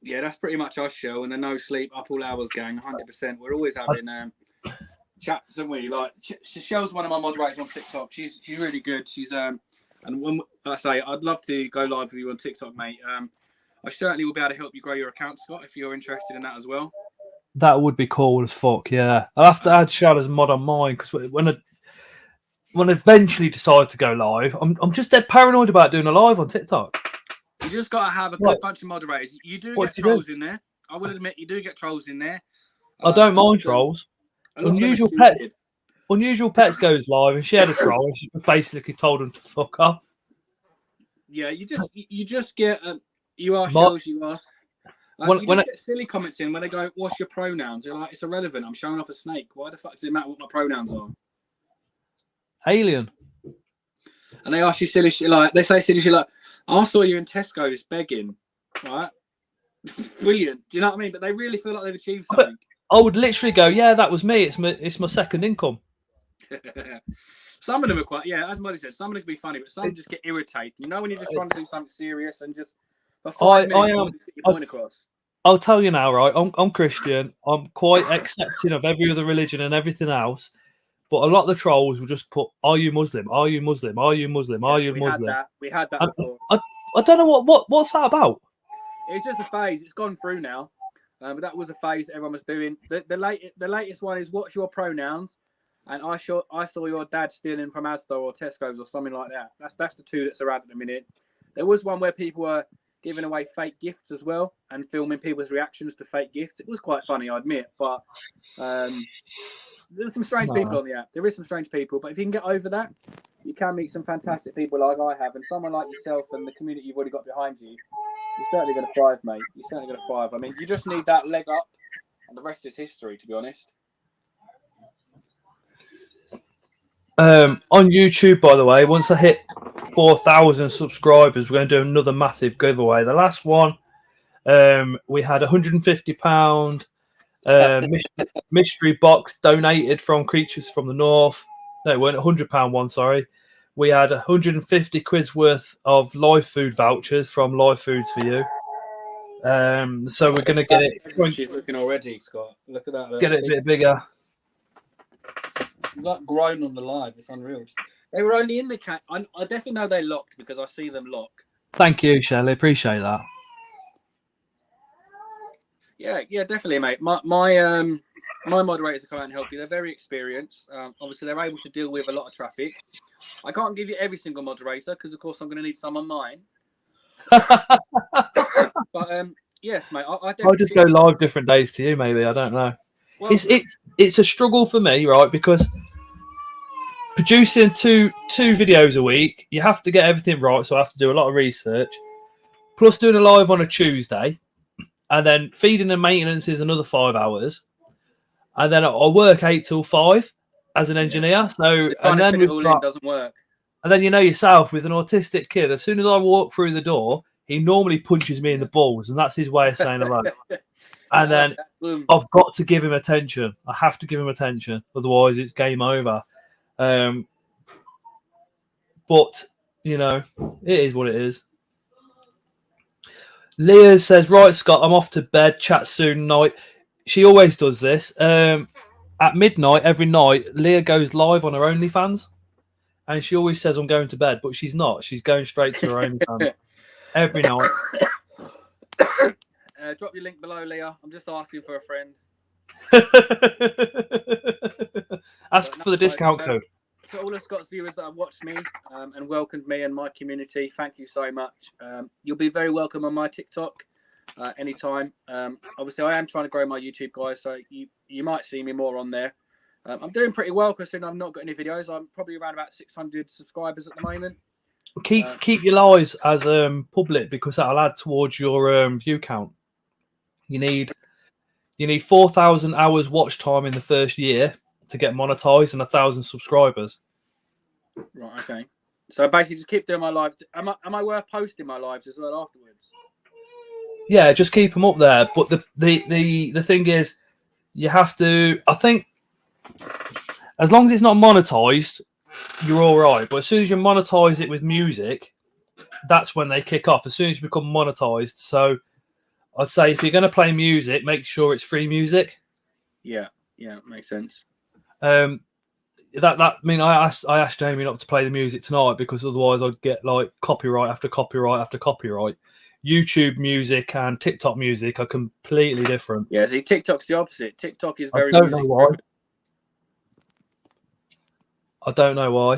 Yeah, that's pretty much us, show, and the no sleep up all hours gang, 100%. We're always having chats, aren't we? Like, Shell's one of my moderators on TikTok. She's really good. She's and when I say I'd love to go live with you on TikTok, mate. I certainly will be able to help you grow your account, Scott, if you're interested in that as well. That would be cool as fuck. Yeah, I'll have to add Shell's mod on mine because when I eventually decide to go live, I'm just dead paranoid about doing a live on TikTok. You just got to have a good bunch of moderators. You do get trolls in there. I will admit, you do get trolls in there. I don't mind trolls. Unusual Pets goes live, and she had a troll, and she basically told him to fuck off. Yeah, you just get you are shows you are. You just get silly comments in when they go, "What's your pronouns?" You're like, "It's irrelevant. I'm showing off a snake. Why the fuck does it matter what my pronouns are?" Alien. And they ask you silly shit like they say silly shit like, "I saw you in Tesco's begging," right? Brilliant. Do you know what I mean? But they really feel like they've achieved something. I would literally go, "Yeah, that was me. It's my second income." Some of them are quite, as Muddy said, some of them can be funny, but some just get irritated. You know, when you're just trying to do something serious and just for 5 minutes, get your point across. I'll tell you now, right? I'm Christian. I'm quite accepting of every other religion and everything else. But a lot of the trolls will just put, "Are you Muslim? Are you Muslim? Are you Muslim? Are you Muslim?" We had that before. I don't know what's that about. It's just a phase. It's gone through now. But that was a phase that everyone was doing. The latest one is, "What's your pronouns?" And I saw your dad stealing from Asda or Tesco's or something like that. That's the two that's around at the minute. There was one where people were giving away fake gifts as well and filming people's reactions to fake gifts. It was quite funny, I admit. But there's some strange people on the app. There is some strange people. But if you can get over that, you can meet some fantastic people like I have. And someone like yourself and the community you've already got behind you, you're certainly going to thrive, mate. You're certainly going to thrive. I mean, you just need that leg up, and the rest is history, to be honest. On YouTube, by the way, once I hit 4,000 subscribers, we're going to do another massive giveaway. The last one, we had £150 mystery box donated from Creatures from the North. No, it weren't £100 one, sorry. We had 150 quid's worth of live food vouchers from Live Foods for You. So we're going to get it. She's looking already, Scott. Look at that. Get it a bit bigger. Like grown on the live, it's unreal. They were only in the cat. I definitely know they're locked because I see them lock. Thank you, Shelley. Appreciate that. Yeah, definitely, mate. My moderators come out and help you. They're very experienced. Obviously, they're able to deal with a lot of traffic. I can't give you every single moderator because, of course, I'm going to need some on mine. But yes, mate. I'll just go live different days to you, maybe. I don't know. Well, it's a struggle for me, right? Because producing two videos a week, you have to get everything right. So I have to do a lot of research. Plus doing a live on a Tuesday, and then feeding and maintenance is another 5 hours, and then I work 8 till 5 as an engineer. So and then it doesn't work. And then you know yourself, with an autistic kid, as soon as I walk through the door, he normally punches me in the balls, and that's his way of saying hello. And then I've got to give him attention. I have to give him attention. Otherwise, it's game over. But, you know, it is what it is. Leah says, "Right, Scott, I'm off to bed. Chat soon night." She always does this. At midnight, every night, Leah goes live on her OnlyFans. And she always says, "I'm going to bed." But she's not. She's going straight to her OnlyFans. Every night. Drop your link below, Leah. I'm just asking for a friend. Ask for the discount code. To all of Scott's viewers that have watched me and welcomed me and my community, thank you so much. You'll be very welcome on my TikTok anytime. Obviously, I am trying to grow my YouTube, guys, so you might see me more on there. I'm doing pretty well considering I've not got any videos. I'm probably around about 600 subscribers at the moment. Keep your lives as public because that'll add towards your view count. You need 4,000 hours watch time in the first year to get monetized and 1,000 subscribers. Right. Okay. So basically, just keep doing my lives. Am I worth posting my lives as well afterwards? Yeah, just keep them up there. But the thing is, you have to. I think as long as it's not monetized, you're all right. But as soon as you monetize it with music, that's when they kick off. As soon as you become monetized, so I'd say if you're going to play music, make sure it's free music. Yeah, makes sense. I mean, I asked Jamie not to play the music tonight because otherwise I'd get like copyright after copyright after copyright. YouTube music and TikTok music are completely different. Yeah, see, TikTok's the opposite. TikTok is very I don't know music why. driven. I don't know why.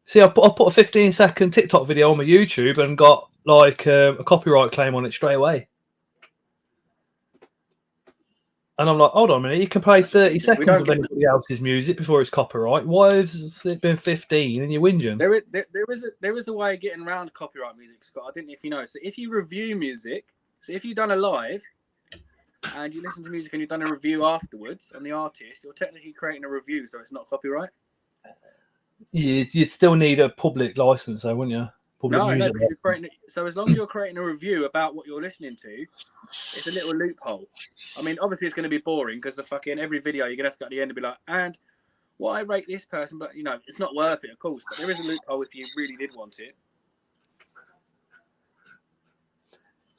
See, I put a 15-second TikTok video on my YouTube and got like a copyright claim on it straight away. And I'm like, hold on a minute, you can play 30 seconds of anybody else's music before it's copyright. Why has it been 15 and you're whinging? There is a way of getting around copyright music, Scott. I don't know if you know. So if you review music, so if you've done a live and you listen to music and you've done a review afterwards on the artist, you're technically creating a review, so it's not copyright. You'd still need a public license, though, wouldn't you? No, because you're creating. So as long as you're creating a review about what you're listening to, it's a little loophole. I mean, obviously it's going to be boring because the fucking every video you're going to have to go at the end and be like, and I rate this person, but you know, it's not worth it, of course. But there is a loophole if you really did want it.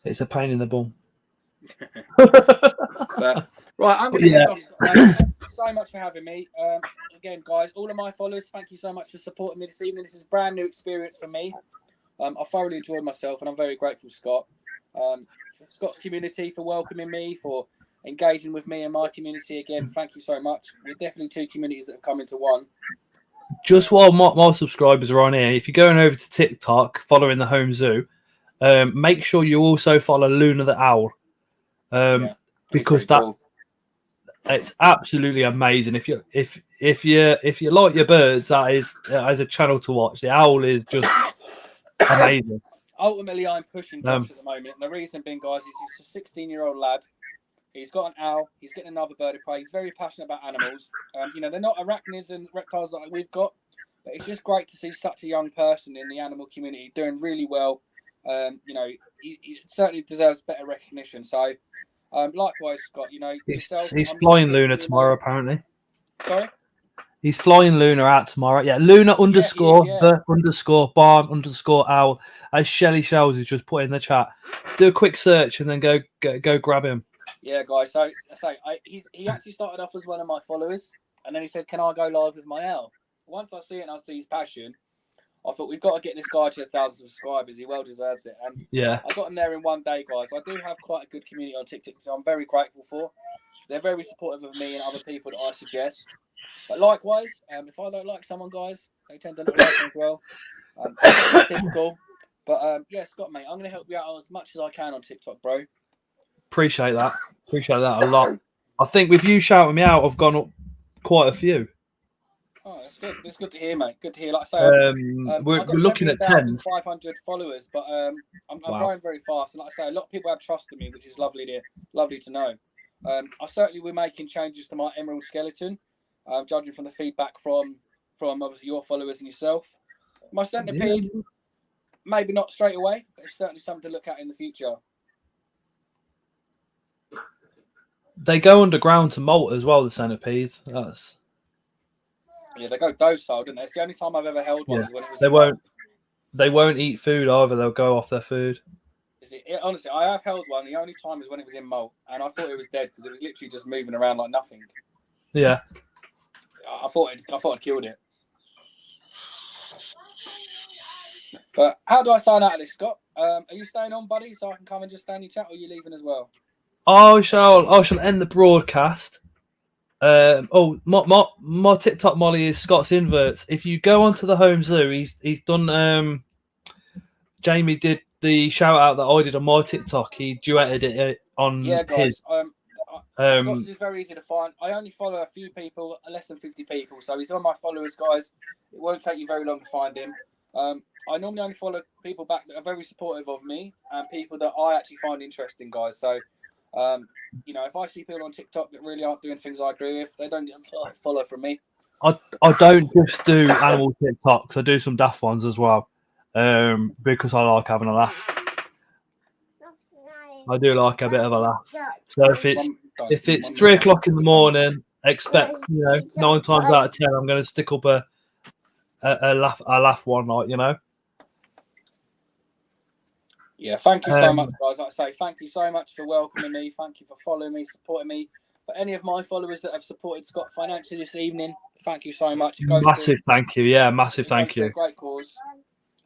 It's a pain in the bum. But right, I'm going to get off. Thank you so much for having me. Again, guys, all of my followers, thank you so much for supporting me this evening. This is a brand new experience for me. I thoroughly enjoyed myself, and I'm very grateful, Scott. For Scott's community for welcoming me, for engaging with me and my community again. Thank you so much. We're definitely two communities that have come into one. Just while my subscribers are on here, if you're going over to TikTok following the Home Zoo, make sure you also follow Luna the Owl. Because cool. It's absolutely amazing. If you like your birds, that is a channel to watch. The owl is just amazing. Ultimately, I'm pushing Josh at the moment. And the reason being, guys, is he's a 16-year-old lad. He's got an owl. He's getting another bird of prey. He's very passionate about animals. You know, they're not arachnids and reptiles like we've got, but it's just great to see such a young person in the animal community doing really well. You know, he certainly deserves better recognition. So, likewise, Scott, you know, he's flying Luna tomorrow, apparently. Sorry? He's flying Luna out tomorrow. Yeah, Luna _the_ barn _owl, as Shelly Shells has just put in the chat. Do a quick search and then go grab him. Yeah, guys. So he actually started off as one of my followers, and then he said, "Can I go live with my owl?" Once I see it and I see his passion, I thought we've got to get this guy to 1,000 subscribers. He well deserves it. And yeah, I got him there in one day, guys. I do have quite a good community on TikTok, which I'm very grateful for. They're very supportive of me and other people that I suggest. But likewise, if I don't like someone, guys, they tend to not like me as well. It's typical. But yeah, Scott, mate, I'm going to help you out as much as I can on TikTok, bro. Appreciate that a lot. I think with you shouting me out, I've gone up quite a few. Oh, that's good. That's good to hear, mate. Good to hear. Like I say, we're looking at 10,500 followers, but I'm growing very fast. And like I say, a lot of people have trusted me, which is lovely to know. I certainly will making changes to my emerald skeleton, judging from the feedback from obviously your followers and yourself. My centipede, maybe not straight away, but it's certainly something to look at in the future. They go underground to molt as well, the centipedes. Yeah, they go docile, don't they? It's the only time I've ever held one. When it was they won't eat food either. They'll go off their food. Honestly, I have held one. The only time is when it was in molt, and I thought it was dead because it was literally just moving around like nothing. Yeah, I thought I'd killed it. But how do I sign out of this, Scott? Are you staying on, buddy, so I can come and just stand in chat, or are you leaving as well? I shall end the broadcast. My TikTok Molly is Scott's Inverts. If you go onto the Home Zoo, he's done. Jamie did the shout out that I did on my TikTok. He duetted it on. Yeah, guys. His. Scott's is very easy to find. I only follow a few people, less than 50 people, so he's on my followers, guys. It won't take you very long to find him. I normally only follow people back that are very supportive of me and people that I actually find interesting, guys. So. You know, if I see people on TikTok that really aren't doing things I agree with, they don't follow from me. I don't just do animal TikToks. I do some daft ones as well, because I like having a laugh. I do like a bit of a laugh. So if it's Done. 3 o'clock in the morning, expect 9 times out of 10 I'm going to stick up a laugh one night. Yeah, thank you so much, guys. Like I say, thank you so much for welcoming me. Thank you for following me, supporting me. For any of my followers that have supported Scott financially this evening, thank you so much. Massive thank you. Yeah, massive thank you. Great cause.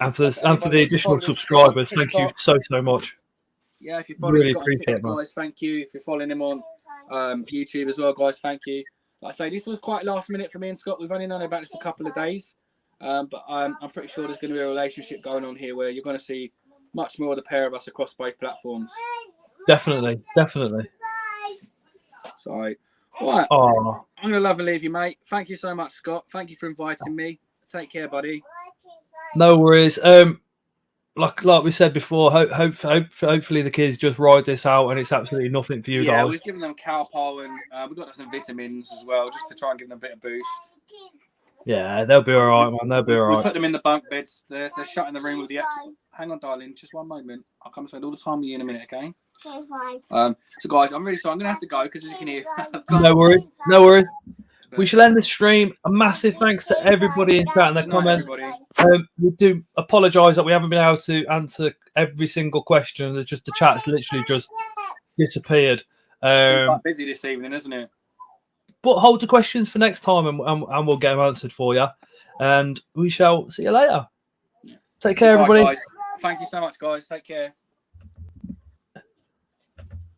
And for the additional subscribers, thank you so much. Yeah, if you're following Scott on TikTok, guys, thank you. If you're following him on YouTube as well, guys, thank you. Like I say, this was quite last minute for me and Scott. We've only known about this a couple of days, but I'm pretty sure there's going to be a relationship going on here where you're going to see much more of the pair of us across both platforms. Definitely. So, all right. Oh. I'm going to love and leave you, mate. Thank you so much, Scott. Thank you for inviting me. Take care, buddy. No worries. Like we said before, hopefully the kids just ride this out and it's absolutely nothing for you guys. Yeah, we've given them Calpol and we've got some vitamins as well, just to try and give them a bit of boost. Yeah, they'll be all right, man. They'll be all right. We put them in the bunk beds. They're shut in the room with the Hang on, darling. Just one moment. I'll come spend all the time with you in a minute, okay? Okay, fine. So, guys, I'm really sorry. I'm going to have to go because as you can hear... No worries. We shall end the stream. A massive thanks to everybody in chat and their comments. We do apologise that we haven't been able to answer every single question. There's just the chat's literally just disappeared. Quite busy this evening, isn't it? But hold the questions for next time and we'll get them answered for you. And we shall see you later. Take care, everybody. Guys. Thank you so much, guys. Take care.